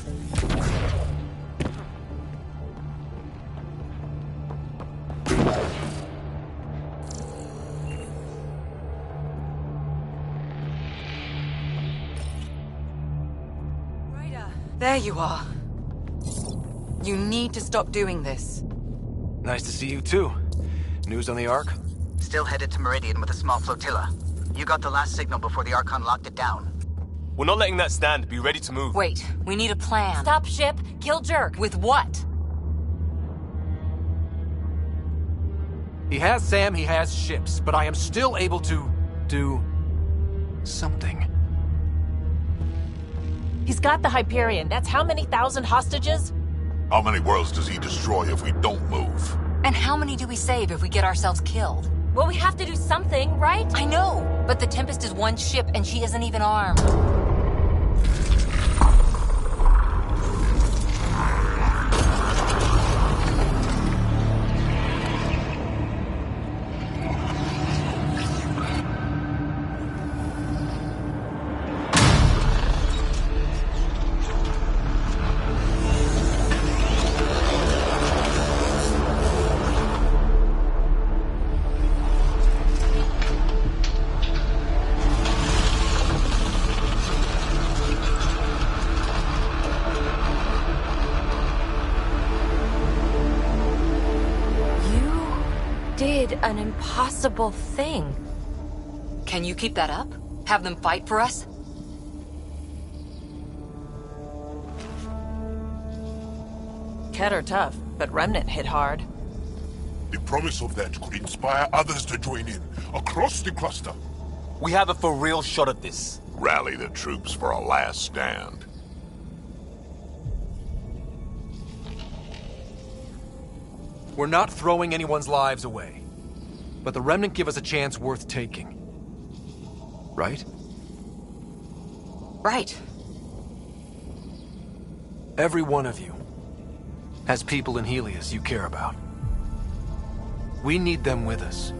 There you are. You need to stop doing this. Nice to see you too. News on the Ark? Still headed to Meridian with a small flotilla. You got the last signal before the Archon locked it down. We're not letting that stand. Be ready to move. Wait, we need a plan. Stop ship, kill Jerk. With what? He has Sam, he has ships, but I am still able to do something. He's got the Hyperion. That's how many thousand hostages? How many worlds does he destroy if we don't move? And how many do we save if we get ourselves killed? Well, we have to do something, right? I know, but the Tempest is one ship and she isn't even armed. An impossible thing. Can you keep that up? Have them fight for us? Ket are tough, but Remnant hit hard. The promise of that could inspire others to join in, across the cluster. We have a for real shot at this. Rally the troops for a last stand. We're not throwing anyone's lives away. But the Remnant give us a chance worth taking. Right? Right. Every one of you has people in Helios you care about. We need them with us.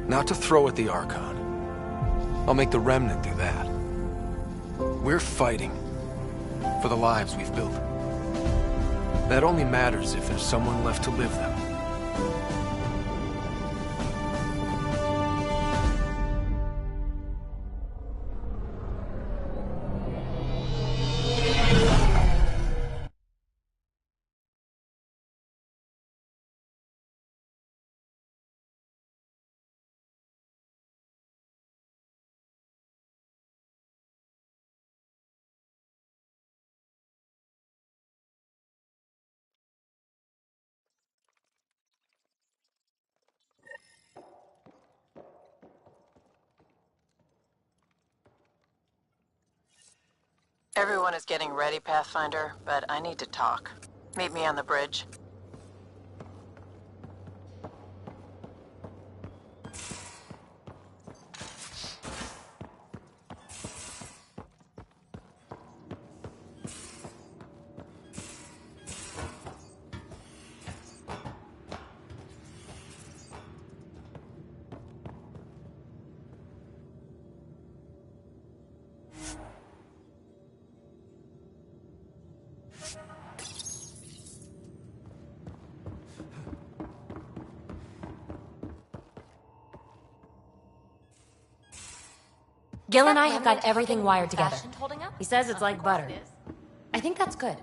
Not to throw at the Archon. I'll make the Remnant do that. We're fighting for the lives we've built. That only matters if there's someone left to live them. Everyone is getting ready, Pathfinder, but I need to talk. Meet me on the bridge. Gil and I have got everything wired together. He says it's like butter. I think that's good.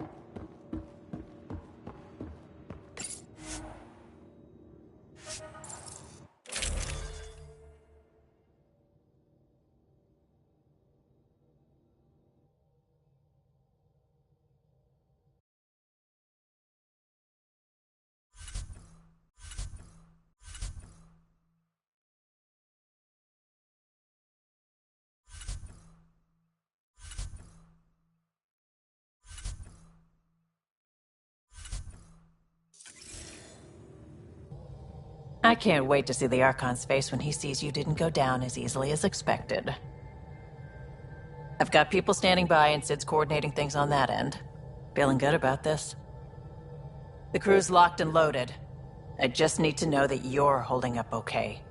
I can't wait to see the Archon's face when he sees you didn't go down as easily as expected. I've got people standing by and Sid's coordinating things on that end. Feeling good about this? The crew's locked and loaded. I just need to know that you're holding up okay.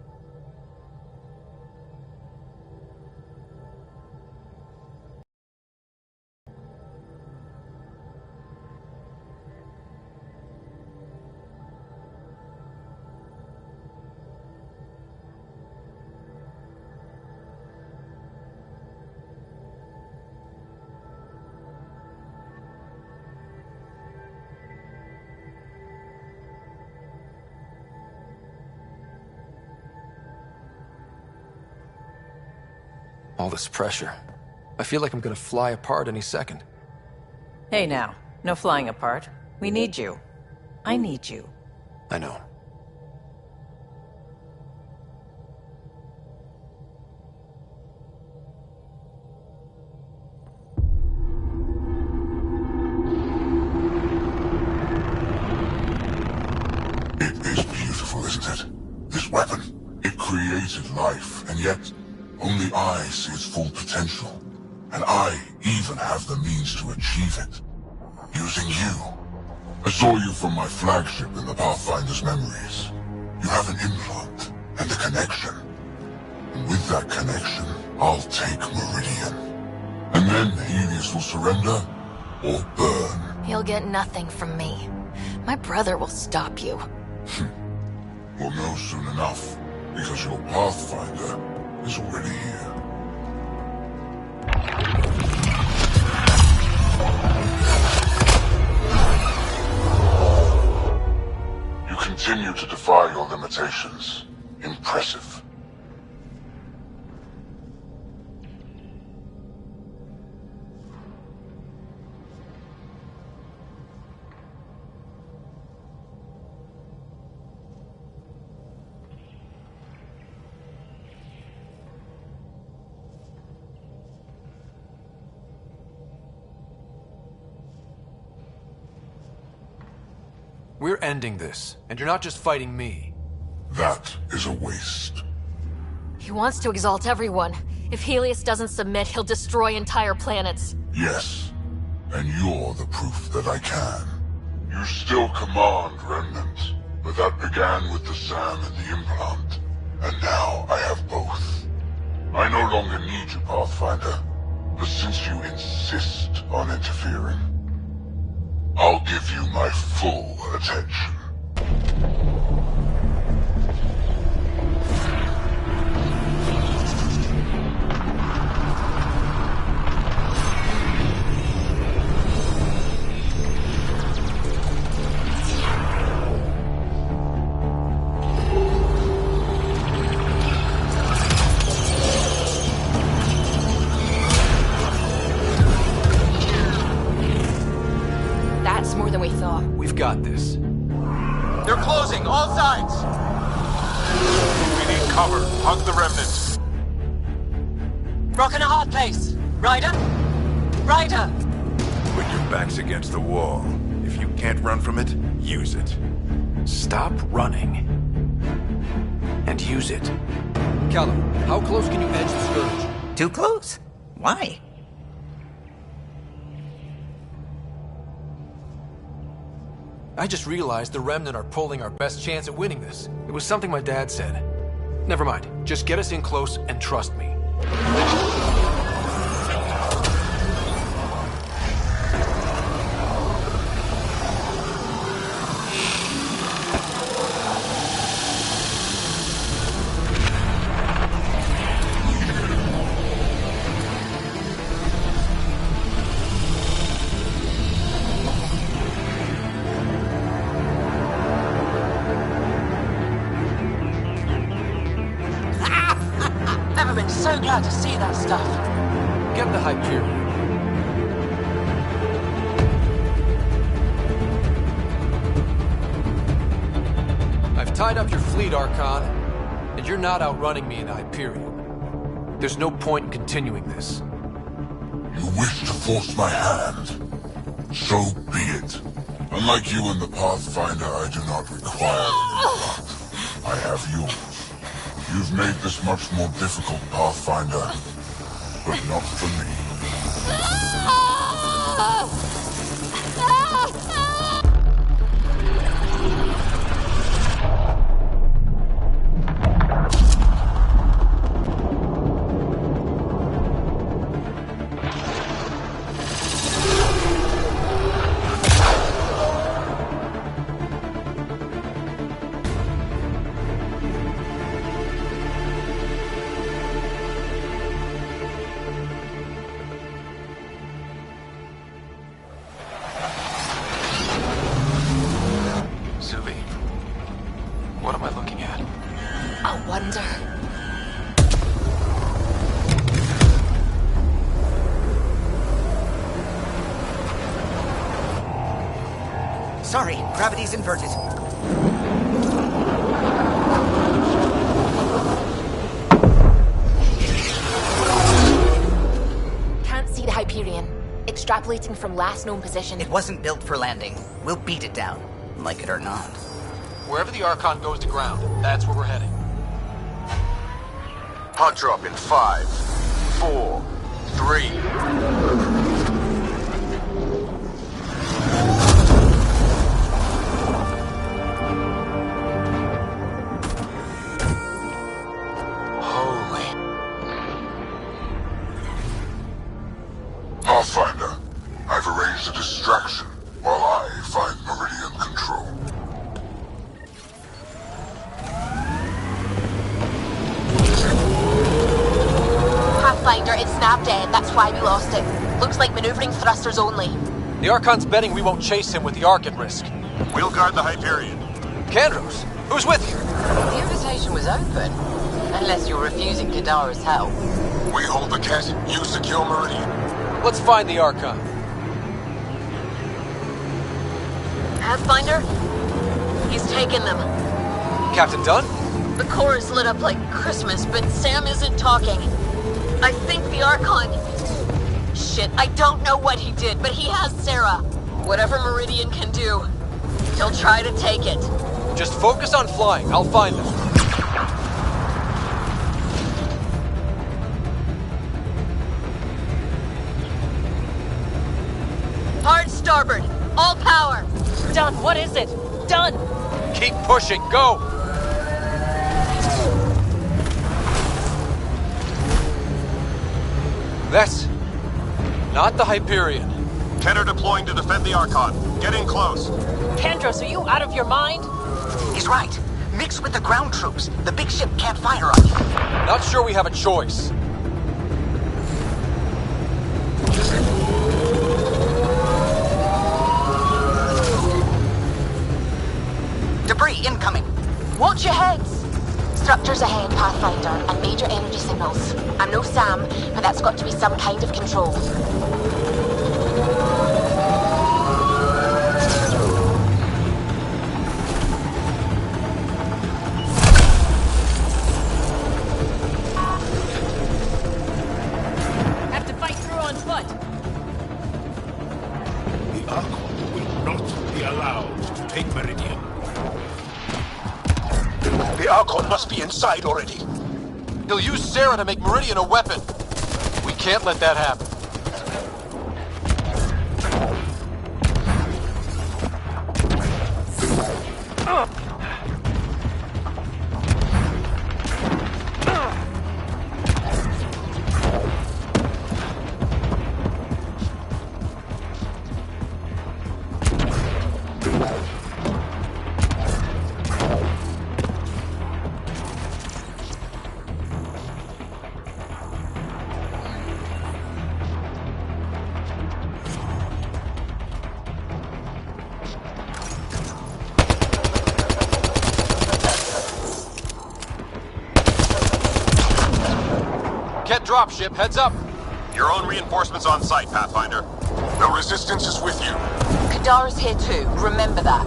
All this pressure. I feel like I'm gonna fly apart any second. Hey now, no flying apart. We need you. I need you. I know. It is beautiful, isn't it? This weapon. It created life, and yet only I see its full potential. And I even have the means to achieve it. Using you. I saw you from my flagship in the Pathfinder's memories. You have an implant and a connection. And with that connection, I'll take Meridian. And then Helios will surrender or burn. You'll get nothing from me. My brother will stop you. We'll know soon enough, because your Pathfinder is already here. You continue to defy your limitations. Impressive. We're ending this, and you're not just fighting me. That is a waste. He wants to exalt everyone. If Helios doesn't submit, he'll destroy entire planets. Yes, and you're the proof that I can. You still command Remnant, but that began with the SAM and the implant. And now I have both. I no longer need you, Pathfinder, but since you insist on interfering, I'll give you my full attention. That's more than we thought. We've got this. They're closing, all sides! We need cover. Hug the remnants. Rock in a hard place. Ryder? Ryder! When your back's against the wall, if you can't run from it, use it. Stop running. And use it. Callum, how close can you edge the Scourge? Too close? Why? I just realized the Remnant are pulling our best chance at winning this. It was something my dad said. Never mind. Just get us in close and trust me. Never been so glad to see that stuff. Get the Hyperion. I've tied up your fleet, Archon, and you're not outrunning me in Hyperion. There's no point in continuing this. You wish to force my hand? So be it. Unlike you and the Pathfinder, I do not require any blood. I have yours. You've made this much more difficult, Pathfinder, but not for me. Suvi, what am I looking at? A wonder. Sorry, gravity's inverted. Can't see the Hyperion. Extrapolating from last known position. It wasn't built for landing. We'll beat it down, like it or not. Wherever the Archon goes to ground, that's where we're heading. Hot drop in 5, 4, 3. Pathfinder, I've arranged a distraction while I find Meridian control. Pathfinder, it snapped dead. That's why we lost it. Looks like maneuvering thrusters only. The Archon's betting we won't chase him with the Ark at risk. We'll guard the Hyperion. Kandros, who's with you? The invitation was open. Unless you're refusing Kadara's help. We hold the cat, you secure Meridian. Let's find the Archon. Pathfinder? He's taken them. Captain Dunn? The core is lit up like Christmas, but Sam isn't talking. I think the Archon... Shit, I don't know what he did, but he has Sarah. Whatever Meridian can do, he'll try to take it. Just focus on flying. I'll find them. Hard starboard. All power. Done. What is it? Done. Keep pushing. Go. That's not the Hyperion. Kenner deploying to defend the Archon. Get in close. Kandros, are you out of your mind? He's right. Mix with the ground troops. The big ship can't fire on you. Not sure we have a choice. Debris incoming. Watch your heads! Structures ahead, Pathfinder, and major energy signals. I'm no Sam, but that's got to be some kind of control. Have to fight through on foot. must be inside already. He'll use Sarah to make Meridian a weapon. We can't let that happen. Dropship, heads up. Your own reinforcements on site, Pathfinder. The Resistance is with you. Kadara's here too, remember that.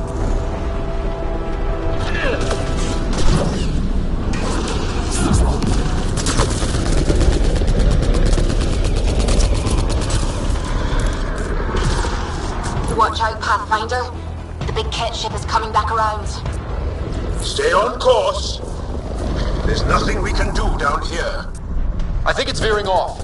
Watch out, Pathfinder. The big cat ship is coming back around. Stay on course. There's nothing we can do down here. I think it's veering off.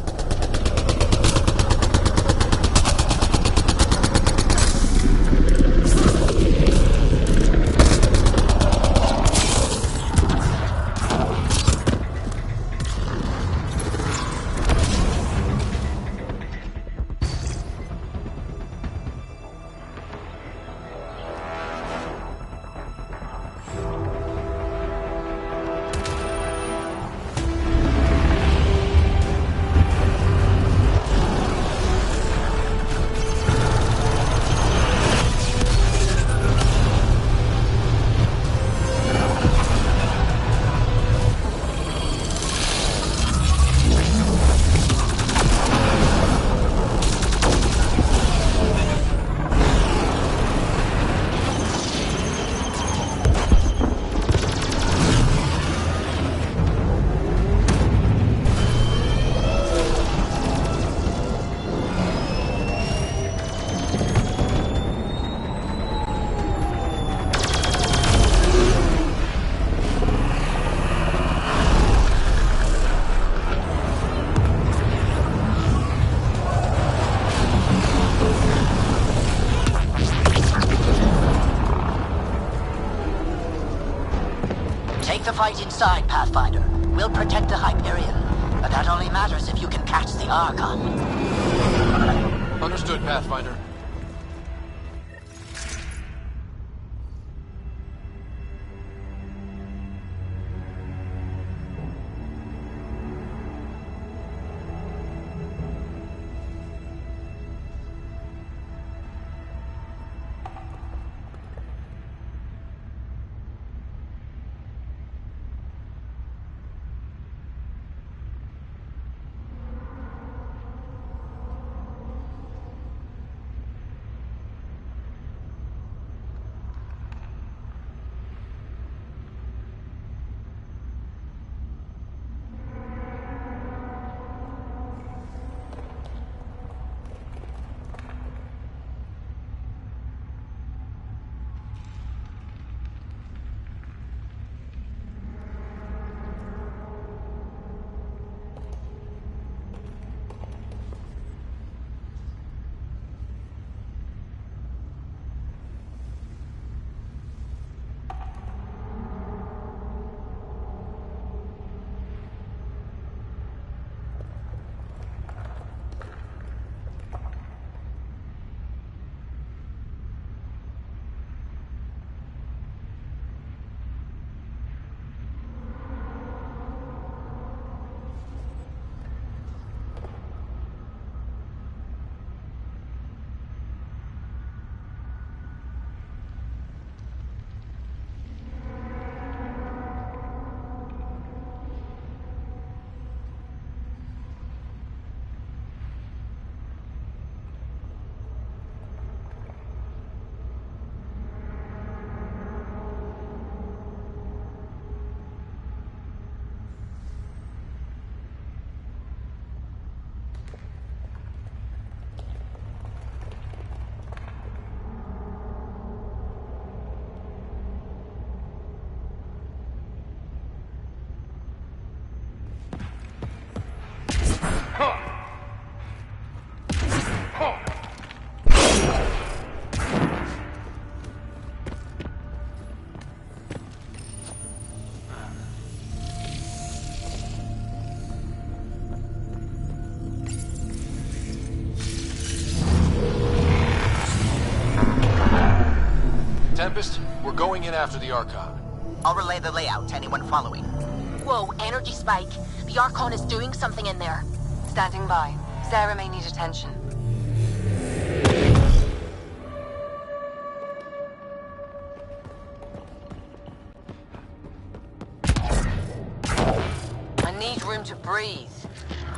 Take the fight inside, Pathfinder. We'll protect the Hyperion. But that only matters if you can catch the Archon. Understood, Pathfinder. Tempest, we're going in after the Archon. I'll relay the layout to anyone following. Whoa, energy spike. The Archon is doing something in there. Standing by. Sarah may need attention. I need room to breathe.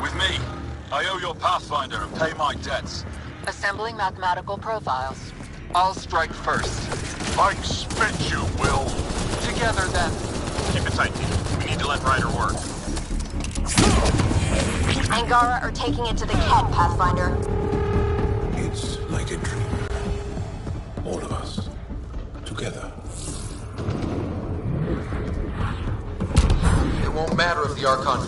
With me. I owe your Pathfinder and pay my debts. Assembling mathematical profiles. I'll strike first. I expect you will. Together, then. Keep it tight, team. We need to let Ryder work. Angara are taking it to the Ket, Pathfinder. It's like a dream. All of us. Together. It won't matter if the Archon...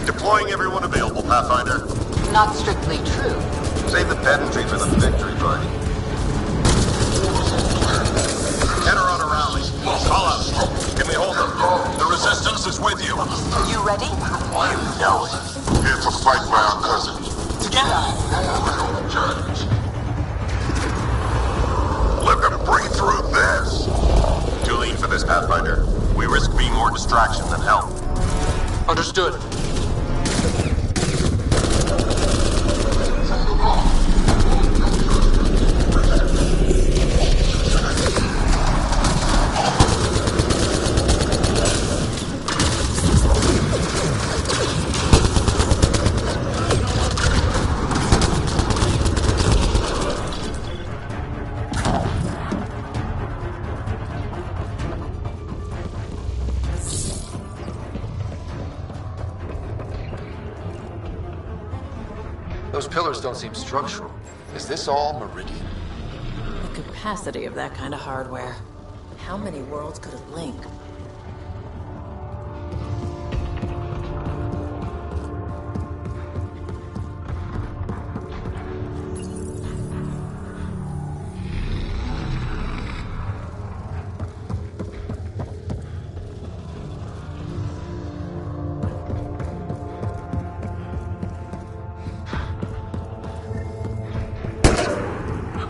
Deploying everyone available, Pathfinder. Not strictly true. Save the pedantry for the victory party. Enter on a rally. Call out. Can we hold them? The resistance is with you. You ready? You know it. Here to fight by our cousins. Together. Let them breathe through this. Too late for this, Pathfinder. We risk being more distraction than help. Understood. Those pillars don't seem structural. Is this all Meridian? The capacity of that kind of hardware. How many worlds could it link?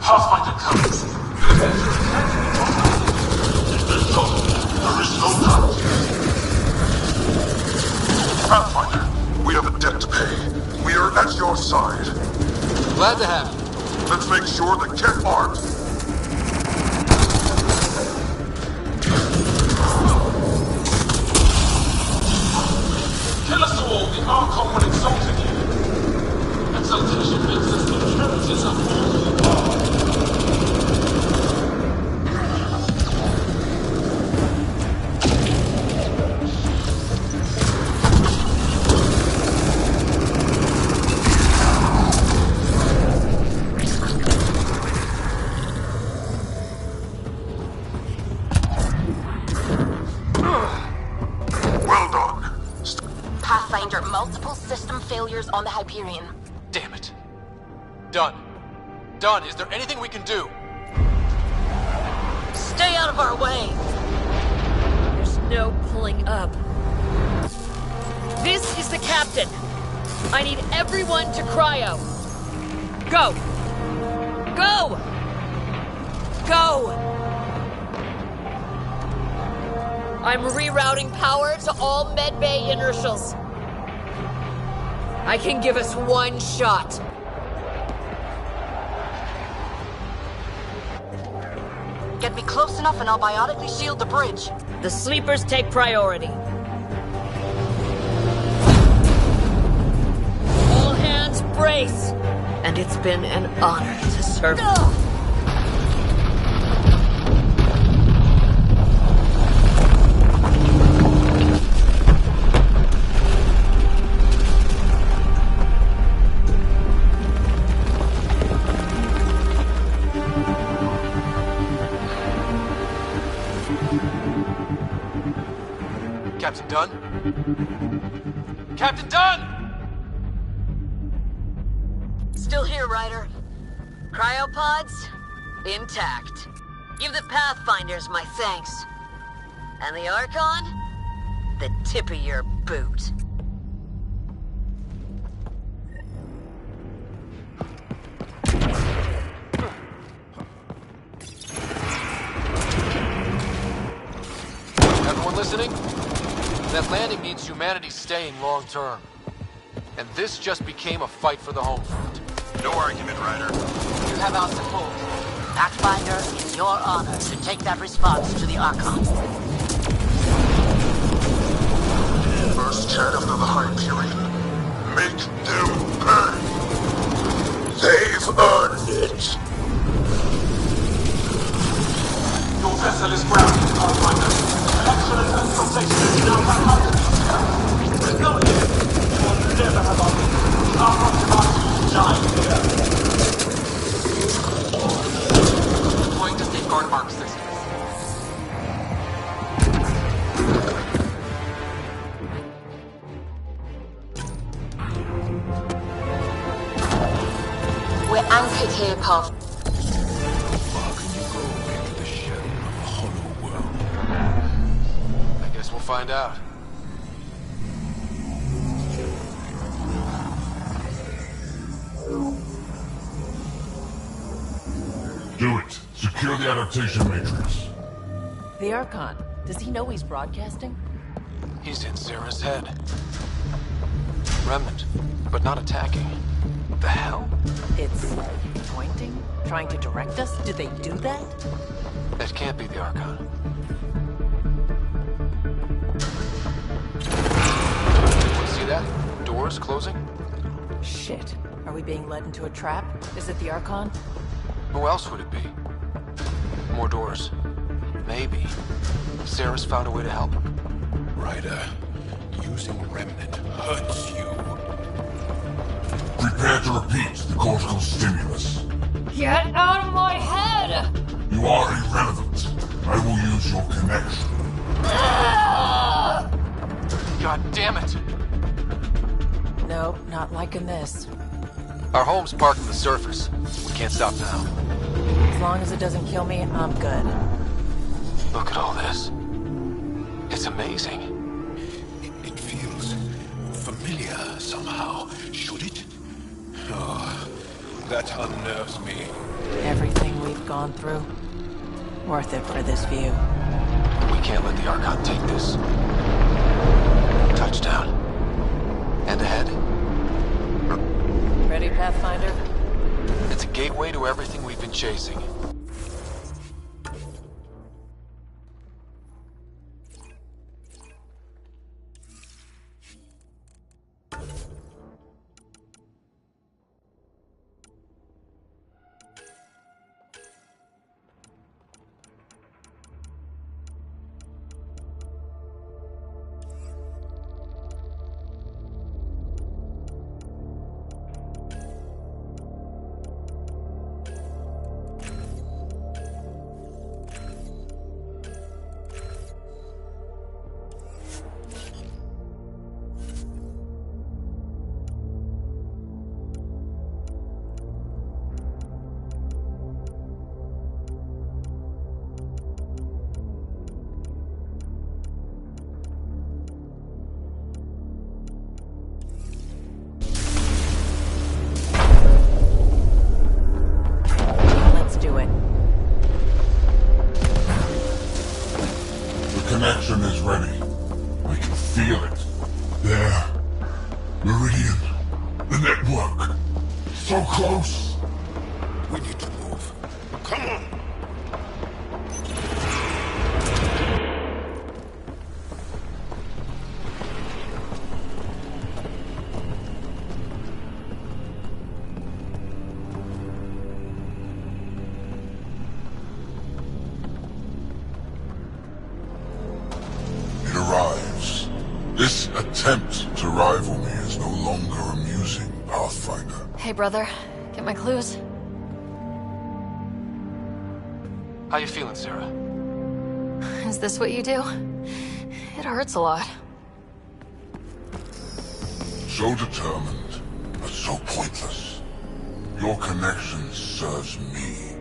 Pathfinder comes. There is no doubt. Pathfinder, we have a debt to pay. We are at your side. Glad to have you. Let's make sure the Ket aren't. Kill us all, the Archon will exalt in you. Exaltation makes us the inheritors of all power. Multiple system failures on the Hyperion. Damn it. Done. Done. Is there anything we can do? Stay out of our way! There's no pulling up. This is the captain. I need everyone to cryo. Go! Go! Go! I'm rerouting power to all medbay inertials. I can give us one shot. Get me close enough and I'll biotically shield the bridge. The sleepers take priority. All hands brace. And it's been an honor to serve. Captain Dunn? Captain Dunn! Still here, Ryder. Cryopods? Intact. Give the Pathfinders my thanks. And the Archon? The tip of your boot. listening? That landing means humanity staying long term. And this just became a fight for the home front. No argument, Ryder. You have our support. Pathfinder, it's your honor to take that response to the Archon. First chat after the Hyperion. Make them pay. They've earned it. Your vessel is grounded, Pathfinder. Excellent transportation is now back up. Go ahead. You will never have our proximity giant here. Deploying to safeguard mark systems. We're anchored here, Path. How far can you go into the shell of a hollow world? I guess we'll find out. Do it. Secure the adaptation matrix. The Archon. Does he know he's broadcasting? He's in Sarah's head. Remnant, but not attacking. What the hell? It's pointing? Trying to direct us? Do they do that? That can't be the Archon. See that? Doors closing? Shit. Are we being led into a trap? Is it the Archon? Who else would it be? More doors. Maybe. Sarah's found a way to help. Ryder, using Remnant hurts you. Prepare to repeat the cortical stimulus. Get out of my head! You are irrelevant. I will use your connection. God damn it! Nope, not liking this. Our home's parked on the surface. We can't stop now. As long as it doesn't kill me, I'm good. Look at all this. It's amazing. It feels familiar somehow. Should it? Oh, that unnerves me. Everything we've gone through, worth it for this view. We can't let the Archon take this. Touchdown. And ahead. Ready, Pathfinder? It's a gateway to everything we've been chasing. Connection is ready. I can feel it. There. Meridian. The network. So close. We need to move. Come on! This attempt to rival me is no longer amusing, Pathfinder. Hey, brother. Get my clues? How you feeling, Sarah? Is this what you do? It hurts a lot. So determined, but so pointless. Your connection serves me.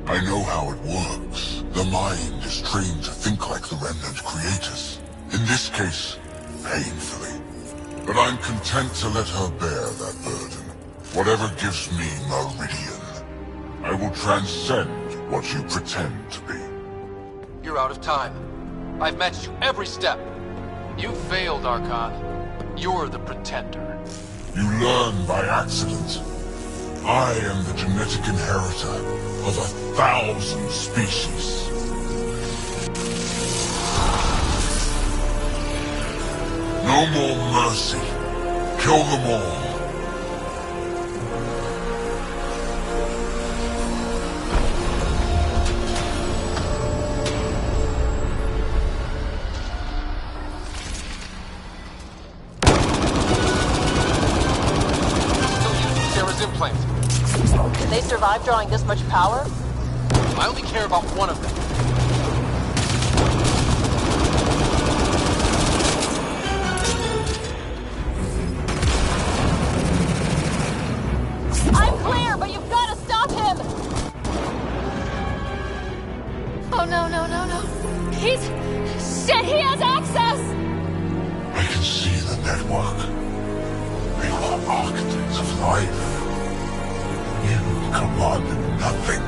I know how it works. The mind is trained to think like the Remnant creators. In this case, painfully. But I'm content to let her bear that burden. Whatever gives me Meridian, I will transcend what you pretend to be. You're out of time. I've matched you every step. You failed, Archon. You're the pretender. You learn by accident. I am the genetic inheritor of 1,000 species. No more mercy. Kill them all. Did they survive drawing this much power? I only care about one of them. I'm clear, but you've got to stop him! Oh no, no, no, no. He's... Shit, he has access! I can see the network. They are architects of life. You commanded nothing.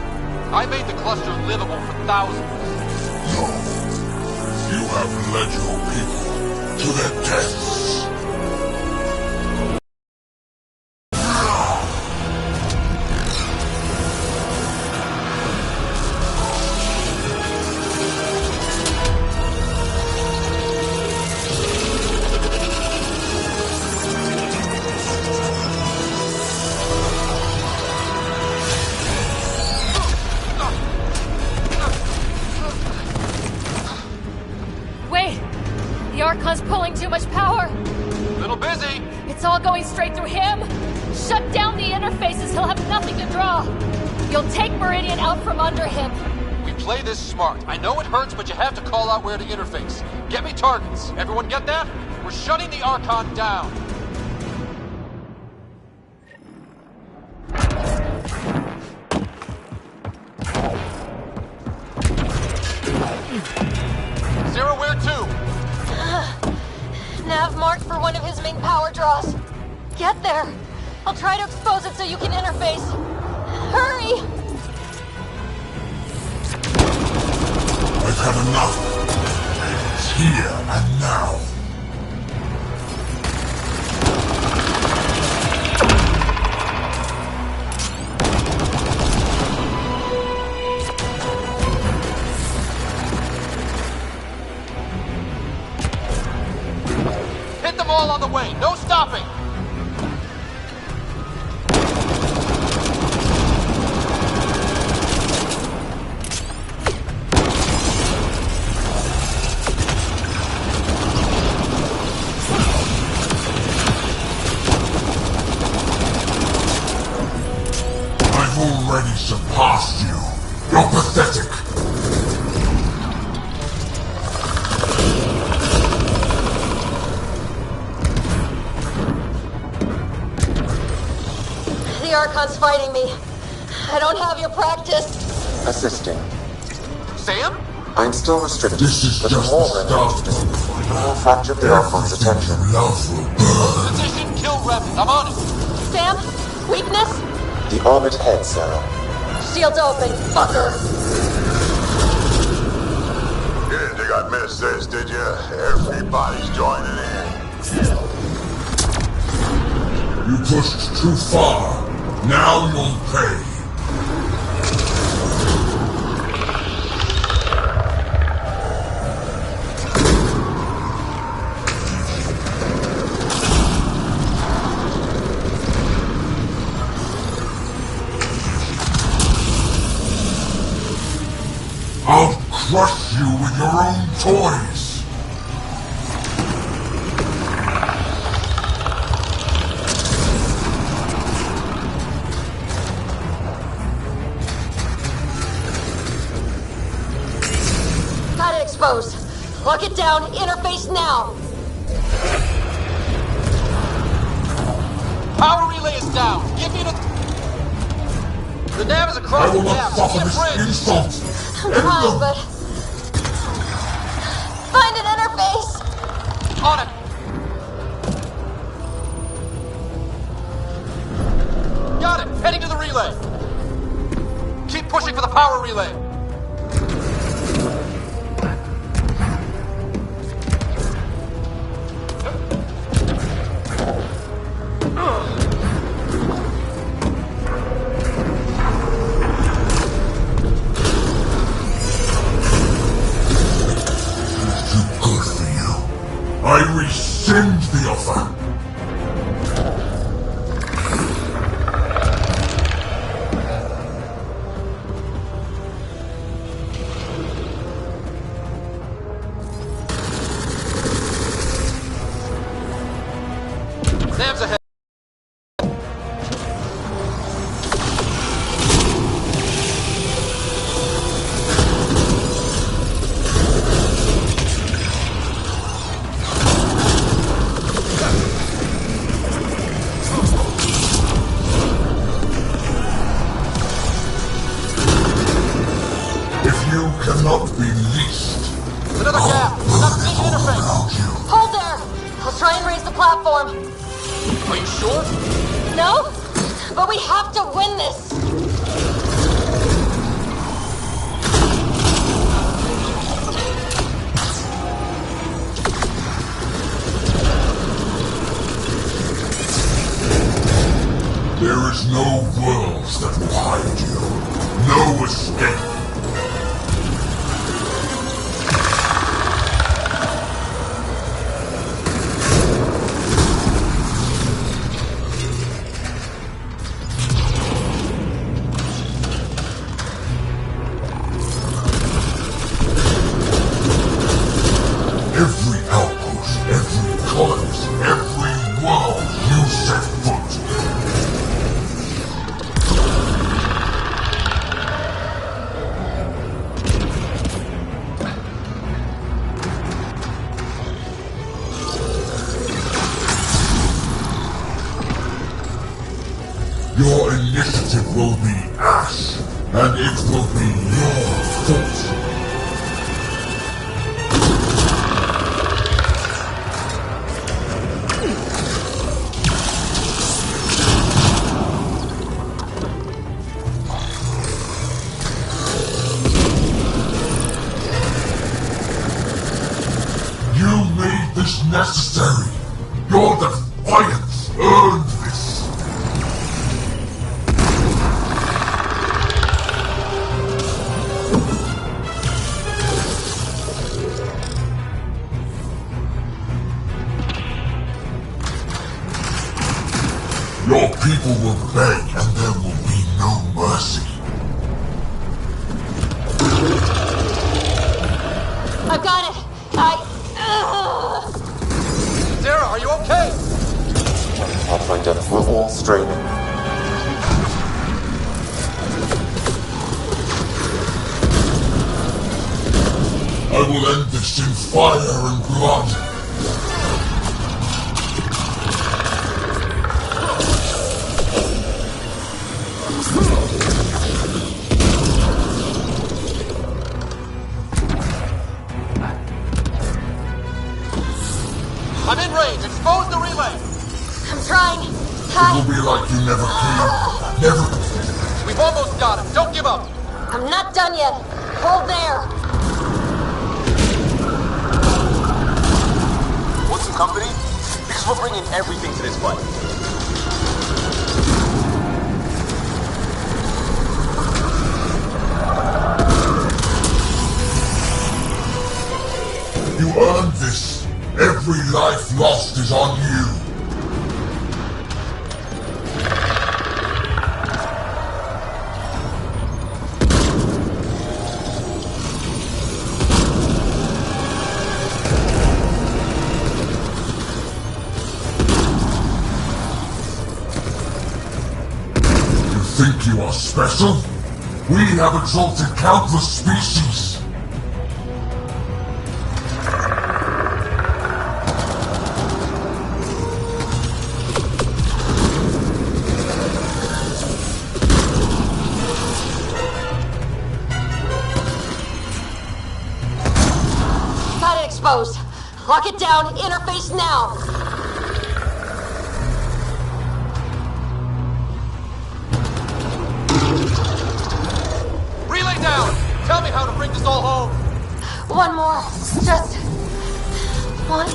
I made the cluster livable for thousands. No. You have led your people to their deaths. The Archon's pulling too much power. Little busy. It's all going straight through him. Shut down the interfaces. He'll have nothing to draw. You'll take Meridian out from under him. We play this smart. I know it hurts, but you have to call out where to interface. Get me targets. Everyone get that? We're shutting the Archon down. Sarah, where to? Nav marked for one of his main power draws. Get there. I'll try to expose it so you can interface. Hurry! I've had enough. It's here and now. Hit them all on the way. No stopping. I've already surpassed you. You're pathetic. The Archon's fighting me. I don't have your practice. Assisting. Sam? I'm still restricted, This is but just more the remains to start. visit. You will fracture the Archon's attention. Position, kill Revenant. I'm on it. Sam? Weakness? The orbit head, Sarah. Shields open. Fucker. You didn't think I'd miss this, did you? Everybody's joining in. You pushed too far. Now you'll pay. I'll crush you with your own toys. Got it exposed. Lock it down. Interface now. Power relay is down. Give me the... The nav is I across the will not gap. suffer Get this bridge. insult. I'm trying, but... Find an interface! On it. Got it. Heading to the relay. Keep pushing for the power relay. No? But we have to win this! There is no worlds that will hide you. No escape. Every outpost, every colony, every world you set foot. Your initiative will be ash, and it will be your fault. You made this necessary. Your defiance earned this. Your people will beg, and there will be no mercy. I've got it! Sarah, are you okay? Pathfinder, we're all straining. I will end this in fire and blood. I'm in range. Expose the relay. I'm trying. It will be like you never came. Never. We've almost got him. Don't give up. I'm not done yet. Hold there. Want some company? Because we're bringing everything to this fight. You earned this. Every life lost is on you. You think you are special? We have exalted countless species. Got it exposed. Lock it down. Interface now. Relay down. Tell me how to bring this all home. One more. Just one.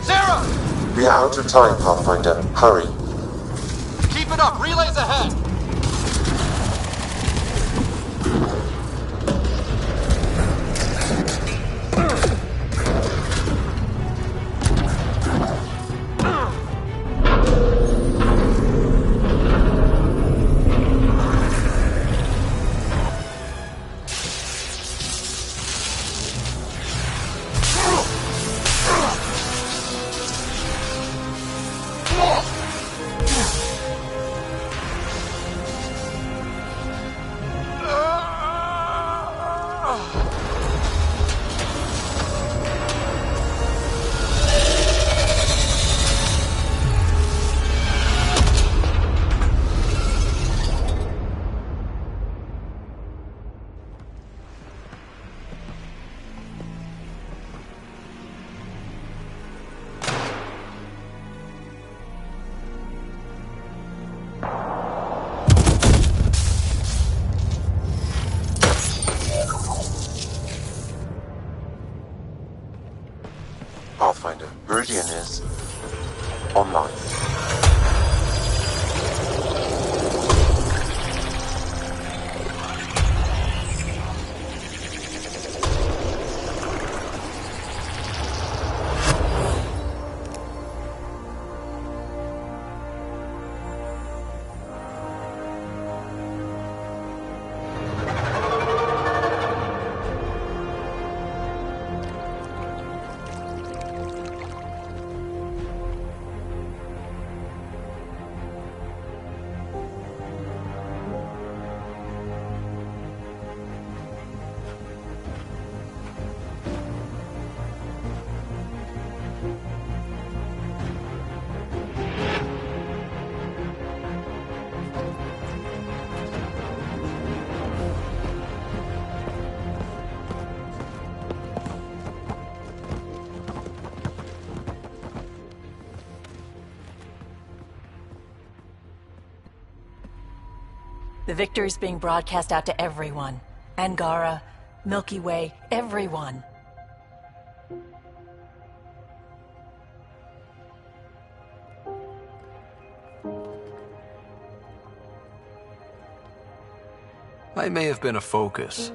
Sarah! We are out of time, Pathfinder. Hurry. Keep it up. Relay's ahead. The victory's being broadcast out to everyone. Angara, Milky Way, everyone. I may have been a focus,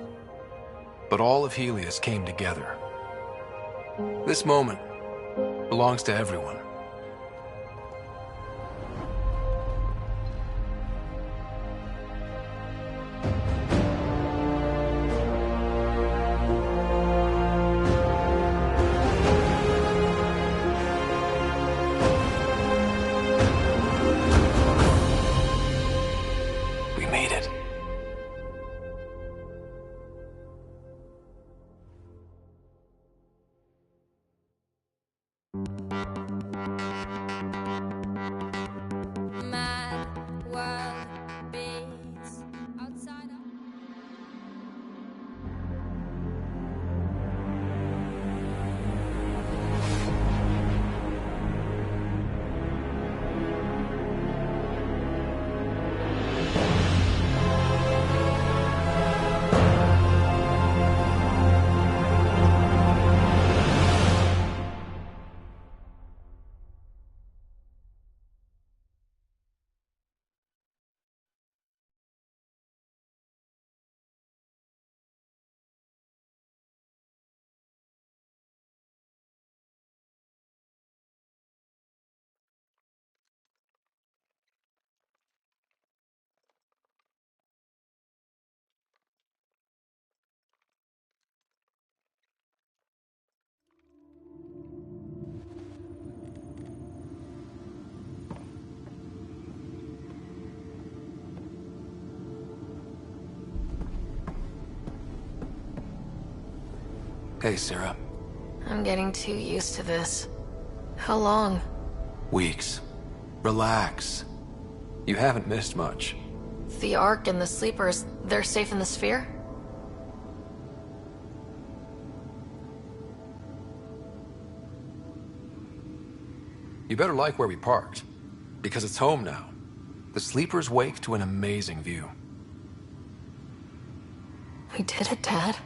but all of Helios came together. This moment belongs to everyone. We made it. Mad world beats outside of... Hey, Sarah. I'm getting too used to this. How long? Weeks. Relax. You haven't missed much. The Ark and the Sleepers, they're safe in the sphere? You better like where we parked, because it's home now. The Sleepers wake to an amazing view. We did it, Dad.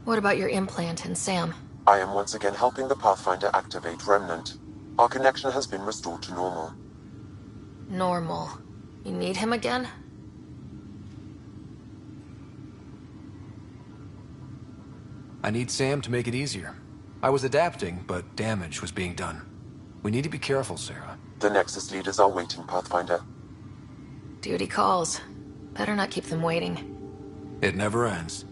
What about your implant and Sam? I am once again helping the Pathfinder activate Remnant. Our connection has been restored to normal. Normal. You need him again? I need Sam to make it easier. I was adapting, but damage was being done. We need to be careful, Sarah. The Nexus leaders are waiting, Pathfinder. Duty calls. Better not keep them waiting. It never ends.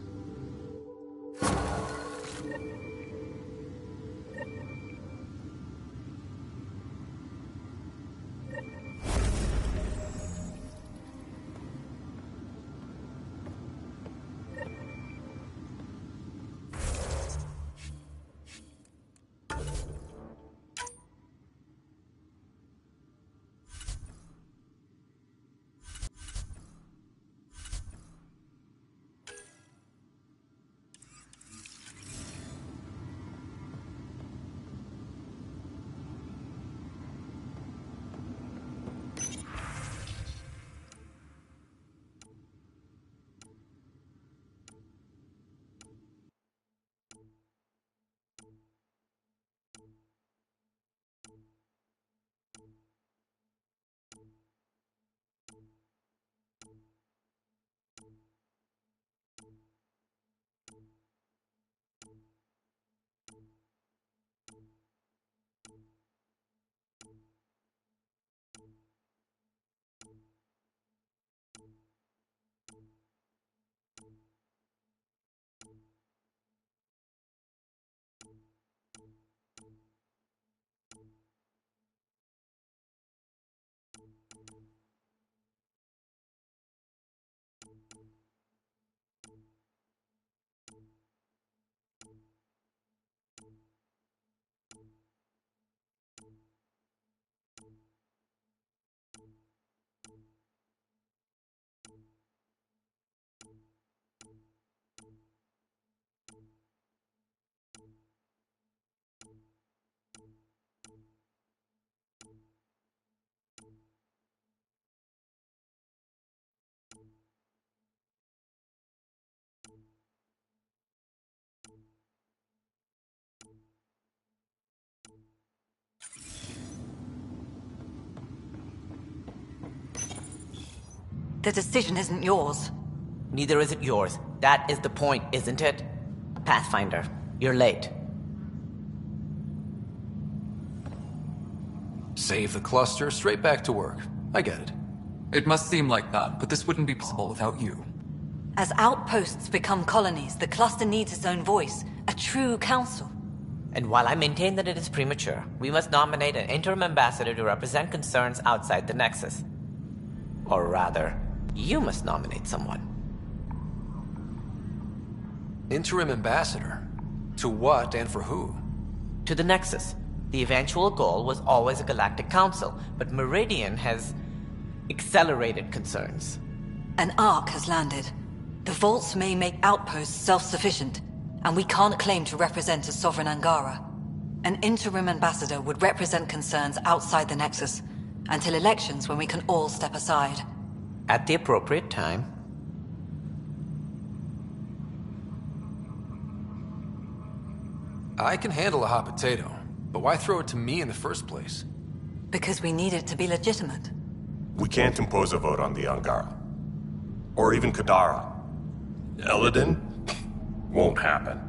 The decision isn't yours. Neither is it yours. That is the point, isn't it? Pathfinder, you're late. Save the cluster, straight back to work. I get it. It must seem like that, but this wouldn't be possible without you. As outposts become colonies, the cluster needs its own voice, a true council. And while I maintain that it is premature, we must nominate an interim ambassador to represent concerns outside the Nexus. Or rather, you must nominate someone. Interim ambassador? To what and for who? To the Nexus. The eventual goal was always a galactic council, but Meridian has accelerated concerns. An ark has landed. The vaults may make outposts self-sufficient, and we can't claim to represent a sovereign Angara. An interim ambassador would represent concerns outside the Nexus, until elections when we can all step aside. At the appropriate time. I can handle a hot potato, but why throw it to me in the first place? Because we need it to be legitimate. We can't impose a vote on the Angara. Or even Kadara. Eladin? Won't happen.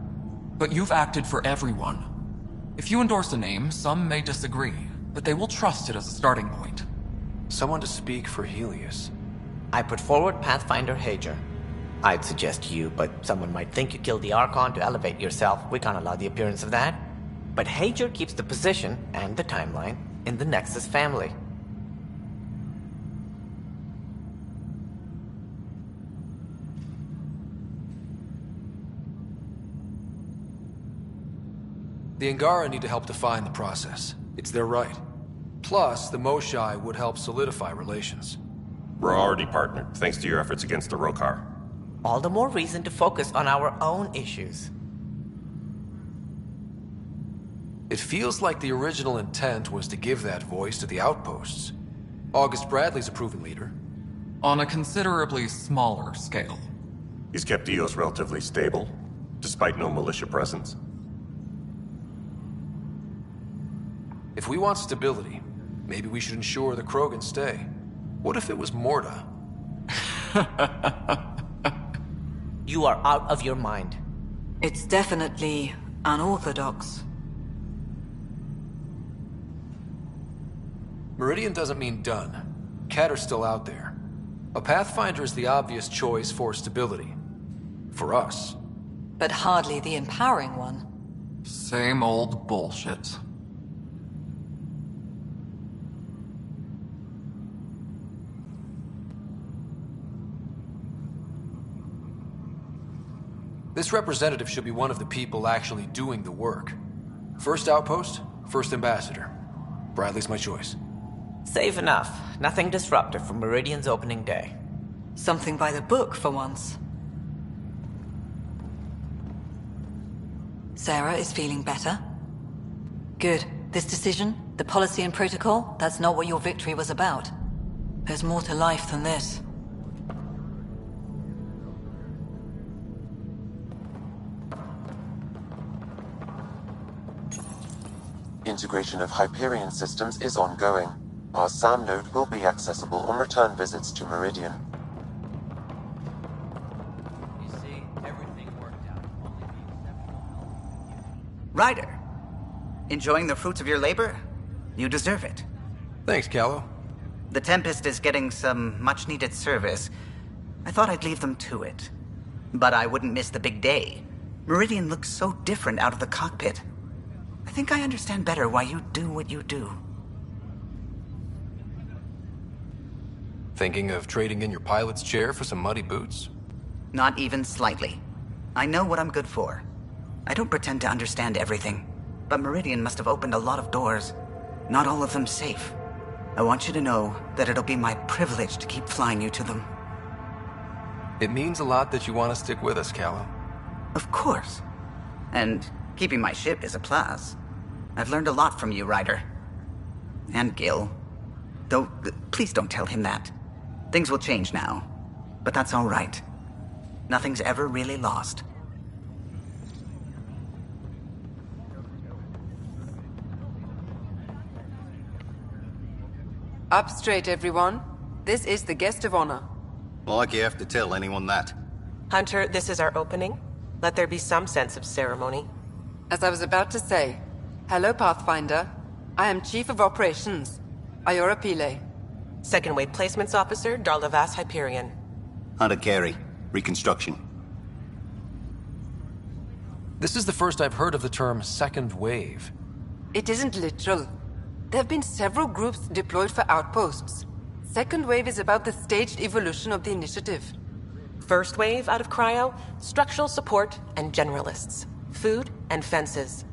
But you've acted for everyone. If you endorse a name, some may disagree, but they will trust it as a starting point. Someone to speak for Helios. I put forward Pathfinder Hager. I'd suggest you, but someone might think you killed the Archon to elevate yourself. We can't allow the appearance of that. But Hager keeps the position and the timeline in the Nexus family. The Angara need to help define the process. It's their right. Plus, the Moshai would help solidify relations. We're already partnered, thanks to your efforts against the Rokar. All the more reason to focus on our own issues. It feels like the original intent was to give that voice to the outposts. August Bradley's a proven leader. On a considerably smaller scale. He's kept EOS relatively stable, despite no militia presence. If we want stability, maybe we should ensure the Krogan stay. What if it was Morda? You are out of your mind. It's definitely unorthodox. Meridian doesn't mean done. Catter's still out there. A Pathfinder is the obvious choice for stability. For us. But hardly the empowering one. Same old bullshit. This representative should be one of the people actually doing the work. First outpost, first ambassador. Bradley's my choice. Safe enough. Nothing disruptive from Meridian's opening day. Something by the book, for once. Sarah is feeling better? Good. This decision, the policy and protocol, that's not what your victory was about. There's more to life than this. Integration of Hyperion systems is ongoing. Our SAM node will be accessible on return visits to Meridian. You see, everything worked out. Ryder, enjoying the fruits of your labor? You deserve it. Thanks, Callow. The Tempest is getting some much-needed service. I thought I'd leave them to it. But I wouldn't miss the big day. Meridian looks so different out of the cockpit. I think I understand better why you do what you do. Thinking of trading in your pilot's chair for some muddy boots? Not even slightly. I know what I'm good for. I don't pretend to understand everything, but Meridian must have opened a lot of doors. Not all of them safe. I want you to know that it'll be my privilege to keep flying you to them. It means a lot that you want to stick with us, Callow. Of course. And keeping my ship is a plus. I've learned a lot from you, Ryder. And Gil. Though, please don't tell him that. Things will change now. But that's all right. Nothing's ever really lost. Up straight, everyone. This is the guest of honor. Like you have to tell anyone that. Hunter, this is our opening. Let there be some sense of ceremony. As I was about to say, hello, Pathfinder. I am Chief of Operations, Iora Pile. Second Wave Placements Officer, Darlavas Hyperion. Hunter Carey, Reconstruction. This is the first I've heard of the term second wave. It isn't literal. There have been several groups deployed for outposts. Second wave is about the staged evolution of the initiative. First wave out of cryo, structural support and generalists. Food and fences.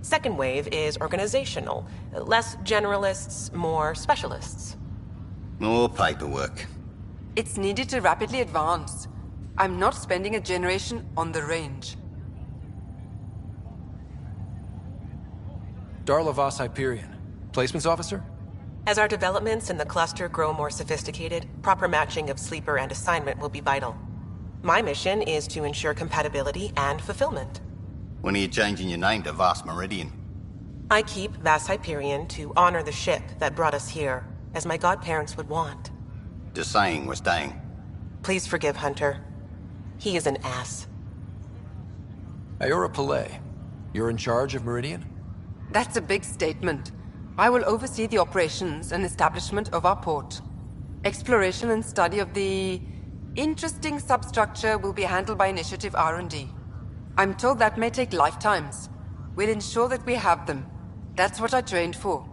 Second wave is organizational. Less generalists, more specialists. More paperwork. It's needed to rapidly advance. I'm not spending a generation on the range. Darlavas Hyperion. Placements officer? As our developments in the cluster grow more sophisticated, proper matching of sleeper and assignment will be vital. My mission is to ensure compatibility and fulfillment. When are you changing your name to Vast Meridian? I keep Vast Hyperion to honor the ship that brought us here, as my godparents would want. Just saying we're staying. Please forgive Hunter. He is an ass. Iora Pile, you're in charge of Meridian? That's a big statement. I will oversee the operations and establishment of our port. Exploration and study of the interesting substructure will be handled by Initiative R&D. I'm told that may take lifetimes. We'll ensure that we have them. That's what I trained for.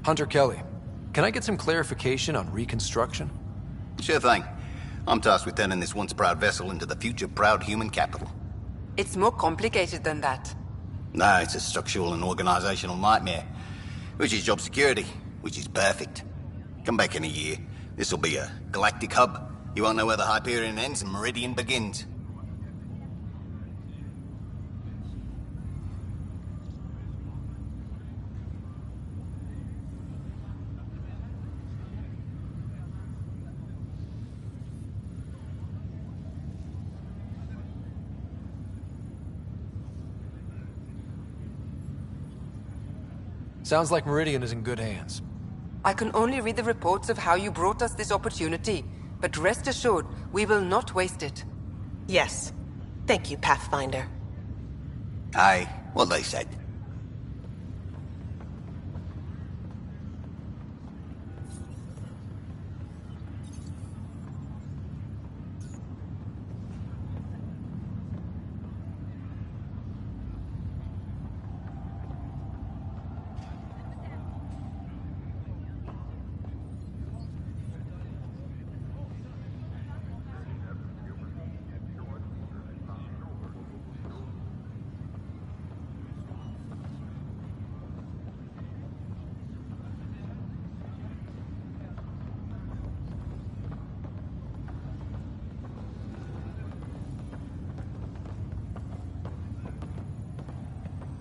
Hunter Kelly, can I get some clarification on reconstruction? Sure thing. I'm tasked with turning this once proud vessel into the future proud human capital. It's more complicated than that. No, it's a structural and organizational nightmare. Which is job security, which is perfect. Come back in a year. This'll be a galactic hub. You won't know where the Hyperion ends and Meridian begins. Sounds like Meridian is in good hands. I can only read the reports of how you brought us this opportunity, but rest assured, we will not waste it. Yes. Thank you, Pathfinder. Aye, what they said.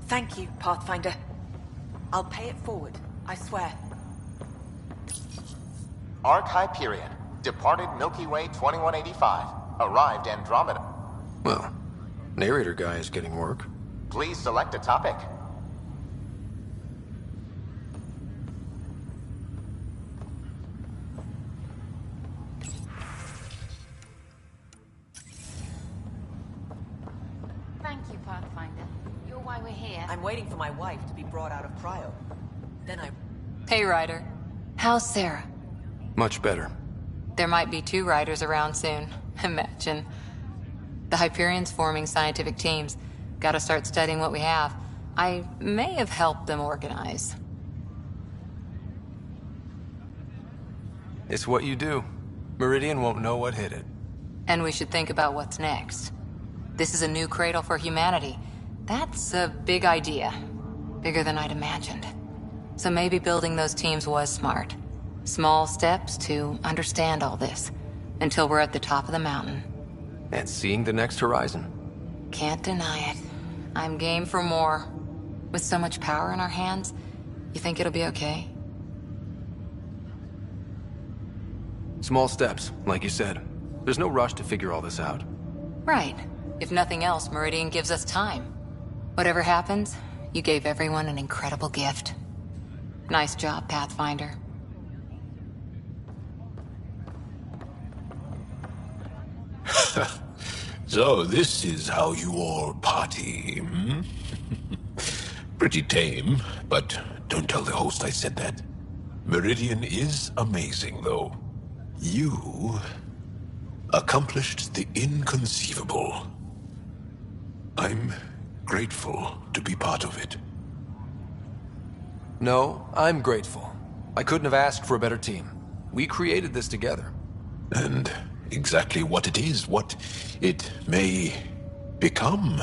Thank you, Pathfinder. I'll pay it forward, I swear. Arc Hyperion, departed Milky Way 2185, arrived Andromeda. Well, narrator guy is getting work. Please select a topic. Thank you, Pathfinder. You're why we're here. I'm waiting for my wife to be brought out of cryo. Then I... Hey, Ryder. How's Sarah? Much better. There might be 2 Riders around soon. Imagine. The Hyperion's forming scientific teams. Gotta start studying what we have. I may have helped them organize. It's what you do. Meridian won't know what hit it. And we should think about what's next. This is a new cradle for humanity. That's a big idea. Bigger than I'd imagined. So maybe building those teams was smart. Small steps to understand all this. Until we're at the top of the mountain. And seeing the next horizon. Can't deny it. I'm game for more. With so much power in our hands, you think it'll be okay? Small steps, like you said. There's no rush to figure all this out. Right. If nothing else, Meridian gives us time. Whatever happens, you gave everyone an incredible gift. Nice job, Pathfinder. So this is how you all party, hmm? Pretty tame, but don't tell the host I said that. Meridian is amazing, though. You accomplished the inconceivable. I'm grateful to be part of it. No, I'm grateful. I couldn't have asked for a better team. We created this together. And exactly what it is, what it may become.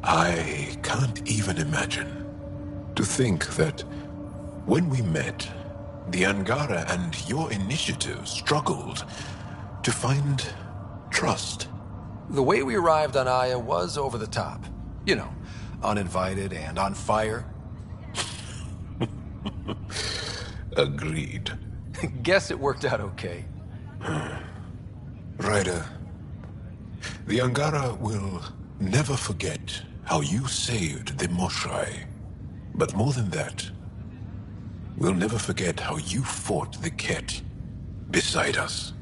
I can't even imagine. To think that when we met, the Angara and your initiative struggled to find trust. The way we arrived on Aya was over the top. You know, uninvited and on fire. Agreed. Guess it worked out okay. Ryder, the Angara will never forget how you saved the Moshai. But more than that, we'll never forget how you fought the Ket beside us.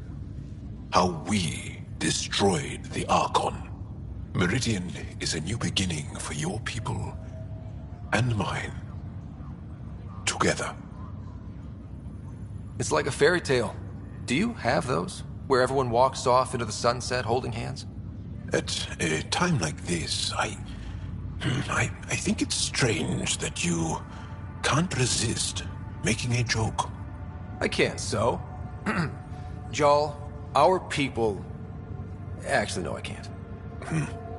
How we destroyed the Archon. Meridian is a new beginning for your people and mine. Together. It's like a fairy tale. Do you have those? Where everyone walks off into the sunset holding hands? At a time like this, I think it's strange that you can't resist making a joke. I can't, so. Jarl, our people... Actually, no, I can't.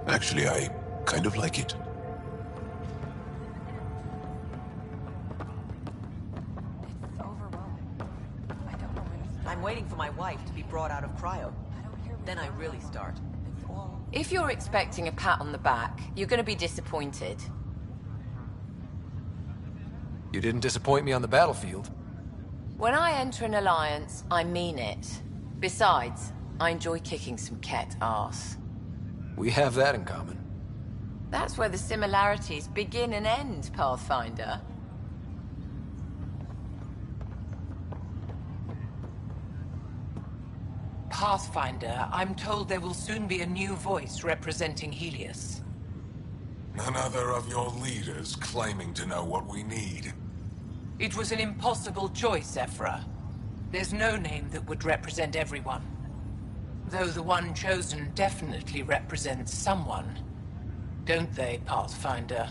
Actually, I kind of like it. I'm waiting for my wife to be brought out of cryo. Then I really start. If you're expecting a pat on the back, you're gonna be disappointed. You didn't disappoint me on the battlefield. When I enter an alliance, I mean it. Besides, I enjoy kicking some Ket ass. We have that in common. That's where the similarities begin and end, Pathfinder. Pathfinder, I'm told there will soon be a new voice representing Helios. Another of your leaders claiming to know what we need. It was an impossible choice, Ephra. There's no name that would represent everyone. Though the one chosen definitely represents someone. Don't they, Pathfinder?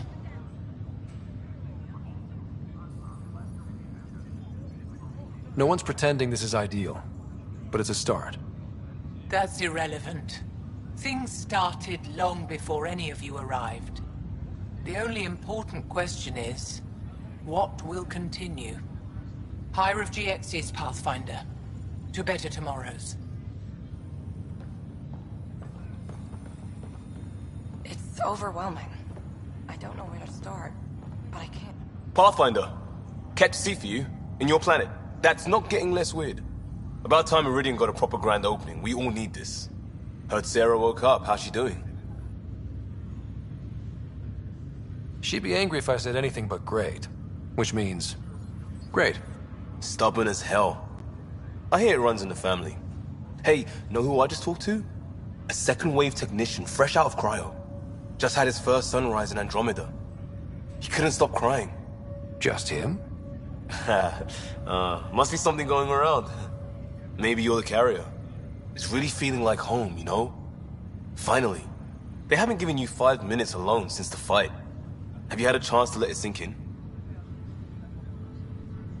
No one's pretending this is ideal, but it's a start. That's irrelevant. Things started long before any of you arrived. The only important question is, what will continue? Higher of GX's, Pathfinder. To better tomorrows. It's overwhelming. I don't know where to start, but I can't. Pathfinder, catch sea for you, in your planet. That's not getting less weird. About time Meridian got a proper grand opening. We all need this. Heard Sarah woke up. How's she doing? She'd be angry if I said anything but great. Which means... great. Stubborn as hell. I hear it runs in the family. Hey, know who I just talked to? A second wave technician, fresh out of cryo. Just had his first sunrise in Andromeda. He couldn't stop crying. Just him? Must be something going around. Maybe you're the carrier. It's really feeling like home, you know? Finally. They haven't given you 5 minutes alone since the fight. Have you had a chance to let it sink in?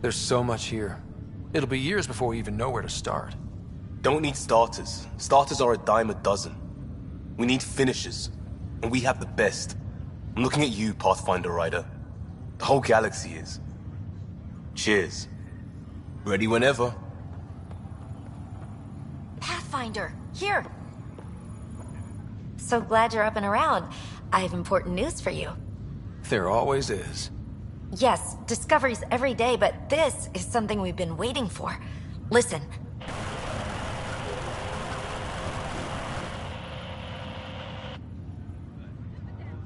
There's so much here. It'll be years before we even know where to start. Don't need starters. Starters are a dime a dozen. We need finishers, and we have the best. I'm looking at you, Pathfinder Rider. The whole galaxy is. Cheers. Ready whenever. Pathfinder, here! So glad you're up and around. I have important news for you. There always is. Yes, discoveries every day, but this is something we've been waiting for. Listen.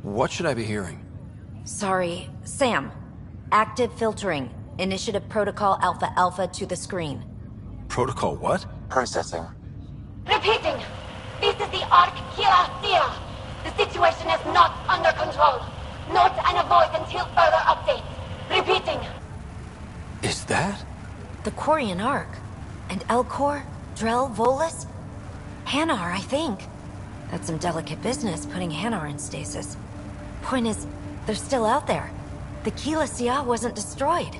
What should I be hearing? Sorry, Sam. Active filtering. Initiative Protocol Alpha Alpha to the screen. Protocol what? Processing. Repeating. This is the Ark Kira. The situation is not under control. Note and avoid until further updates. Repeating. Is that? The Quarian Ark. And Elcor, Drell, Volus? Hanar, I think. That's some delicate business, putting Hanar in stasis. Point is, they're still out there. The Keela Sia wasn't destroyed.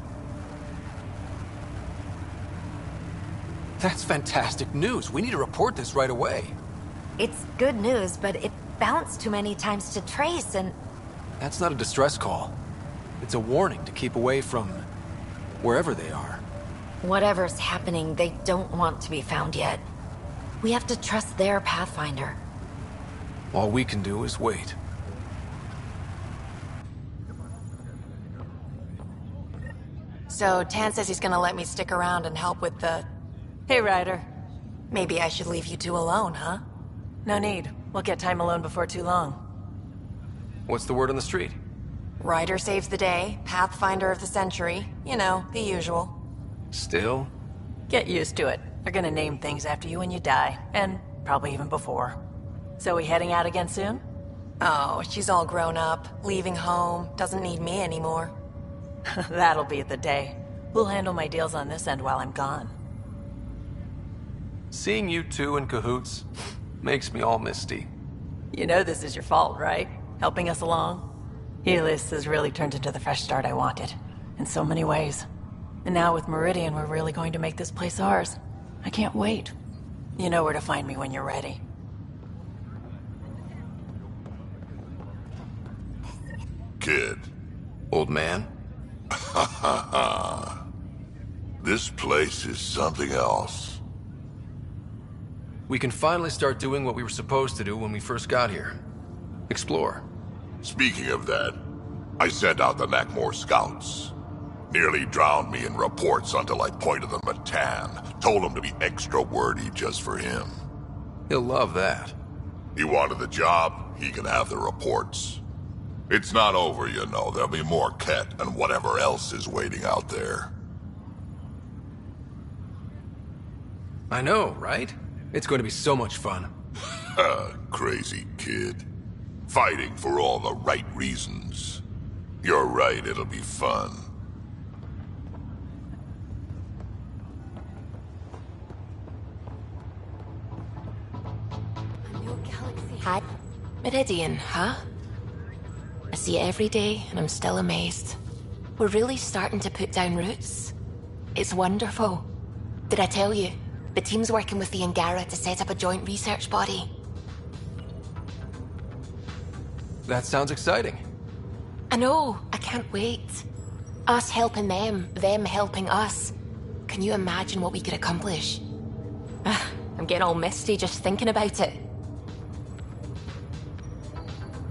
That's fantastic news. We need to report this right away. It's good news, but it bounced too many times to trace and... That's not a distress call. It's a warning to keep away from wherever they are. Whatever's happening, they don't want to be found yet. We have to trust their Pathfinder. All we can do is wait. So, Tan says he's gonna let me stick around and help with the... Hey, Ryder. Maybe I should leave you two alone, huh? No need. We'll get time alone before too long. What's the word on the street? Ryder saves the day, Pathfinder of the century. You know, the usual. Still? Get used to it. They're gonna name things after you when you die. And probably even before. So we heading out again soon? Oh, she's all grown up, leaving home, doesn't need me anymore. That'll be the day. We'll handle my deals on this end while I'm gone. Seeing you two in cahoots makes me all misty. You know this is your fault, right? Helping us along? Helios has really turned into the fresh start I wanted. In so many ways. And now with Meridian, we're really going to make this place ours. I can't wait. You know where to find me when you're ready. Kid. Old man? Ha ha ha. This place is something else. We can finally start doing what we were supposed to do when we first got here. Explore. Speaking of that, I sent out the Nakmor scouts. Nearly drowned me in reports until I pointed them at Tan. Told him to be extra wordy just for him. He'll love that. He wanted the job, he can have the reports. It's not over, you know. There'll be more Ket and whatever else is waiting out there. I know, right? It's going to be so much fun. Crazy kid. Fighting for all the right reasons. You're right, it'll be fun. Hi. Meridian, huh? I see it every day, and I'm still amazed. We're really starting to put down roots. It's wonderful. Did I tell you? The team's working with the Angara to set up a joint research body. That sounds exciting. I know. I can't wait. Us helping them helping us. Can you imagine what we could accomplish? I'm getting all misty just thinking about it.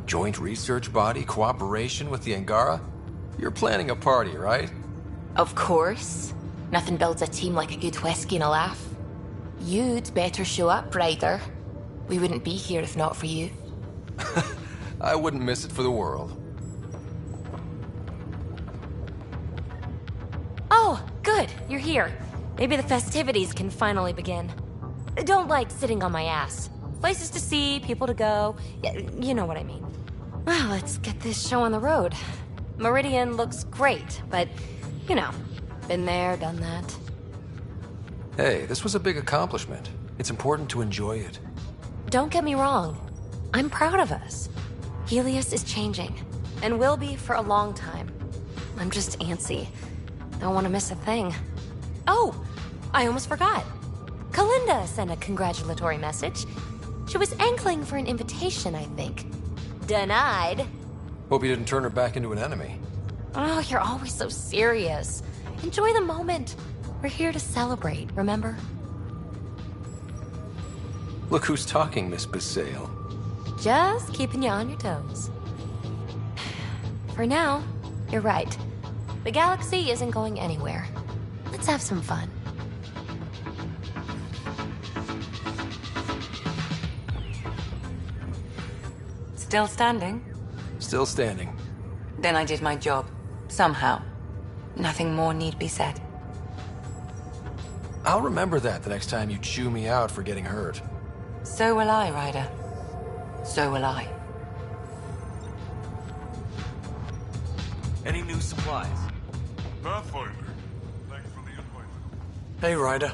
Joint research body cooperation with the Angara? You're planning a party, right? Of course. Nothing builds a team like a good whiskey and a laugh. You'd better show up, Ryder. We wouldn't be here if not for you. I wouldn't miss it for the world. Oh, good. You're here. Maybe the festivities can finally begin. Don't like sitting on my ass. Places to see, people to go. You know what I mean. Well, let's get this show on the road. Meridian looks great, but, you know, been there, done that. Hey, this was a big accomplishment. It's important to enjoy it. Don't get me wrong. I'm proud of us. Helios is changing, and will be for a long time. I'm just antsy. Don't want to miss a thing. Oh, I almost forgot. Kalinda sent a congratulatory message. She was angling for an invitation, I think. Denied. Hope you didn't turn her back into an enemy. Oh, you're always so serious. Enjoy the moment. We're here to celebrate, remember? Look who's talking, Miss Basale. Just keeping you on your toes. For now, you're right. The galaxy isn't going anywhere. Let's have some fun. Still standing? Still standing. Then I did my job. Somehow. Nothing more need be said. I'll remember that the next time you chew me out for getting hurt. So will I, Ryder. So will I. Any new supplies? Pathfinder, thanks for the invite. Hey, Ryder.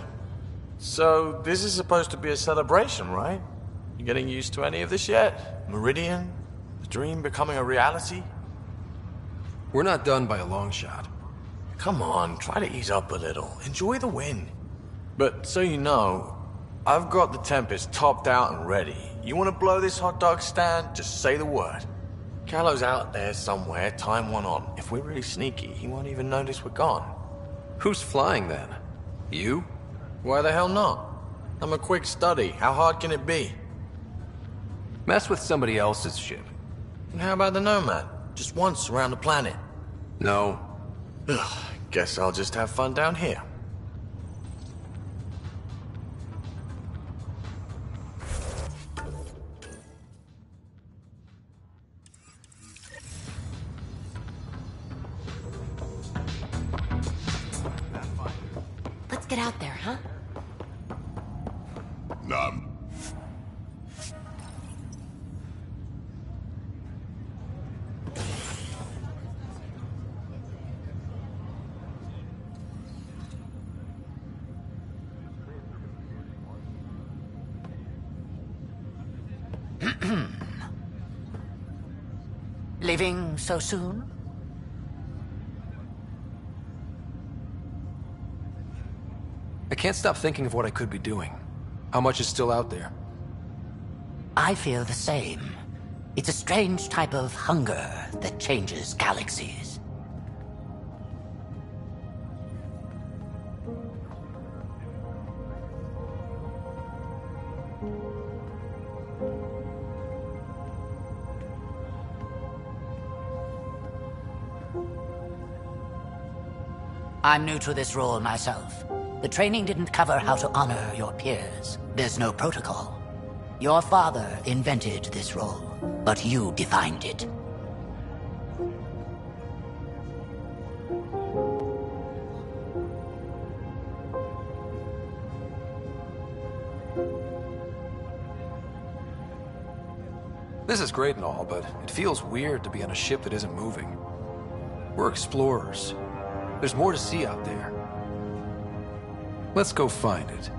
So, this is supposed to be a celebration, right? You getting used to any of this yet? Meridian? The dream becoming a reality? We're not done by a long shot. Come on, try to ease up a little. Enjoy the win. But so you know, I've got the Tempest topped out and ready. You want to blow this hot dog stand? Just say the word. Callow's out there somewhere, time one on. If we're really sneaky, he won't even notice we're gone. Who's flying then? You? Why the hell not? I'm a quick study. How hard can it be? Mess with somebody else's ship. And how about the Nomad? Just once around the planet. No. Ugh, guess I'll just have fun down here. Let's get out there, huh? Leaving so soon? I can't stop thinking of what I could be doing. How much is still out there? I feel the same. It's a strange type of hunger that changes galaxies. I'm new to this role myself. The training didn't cover how to honor your peers. There's no protocol. Your father invented this role, but you defined it. This is great and all, but it feels weird to be on a ship that isn't moving. We're explorers. There's more to see out there. Let's go find it.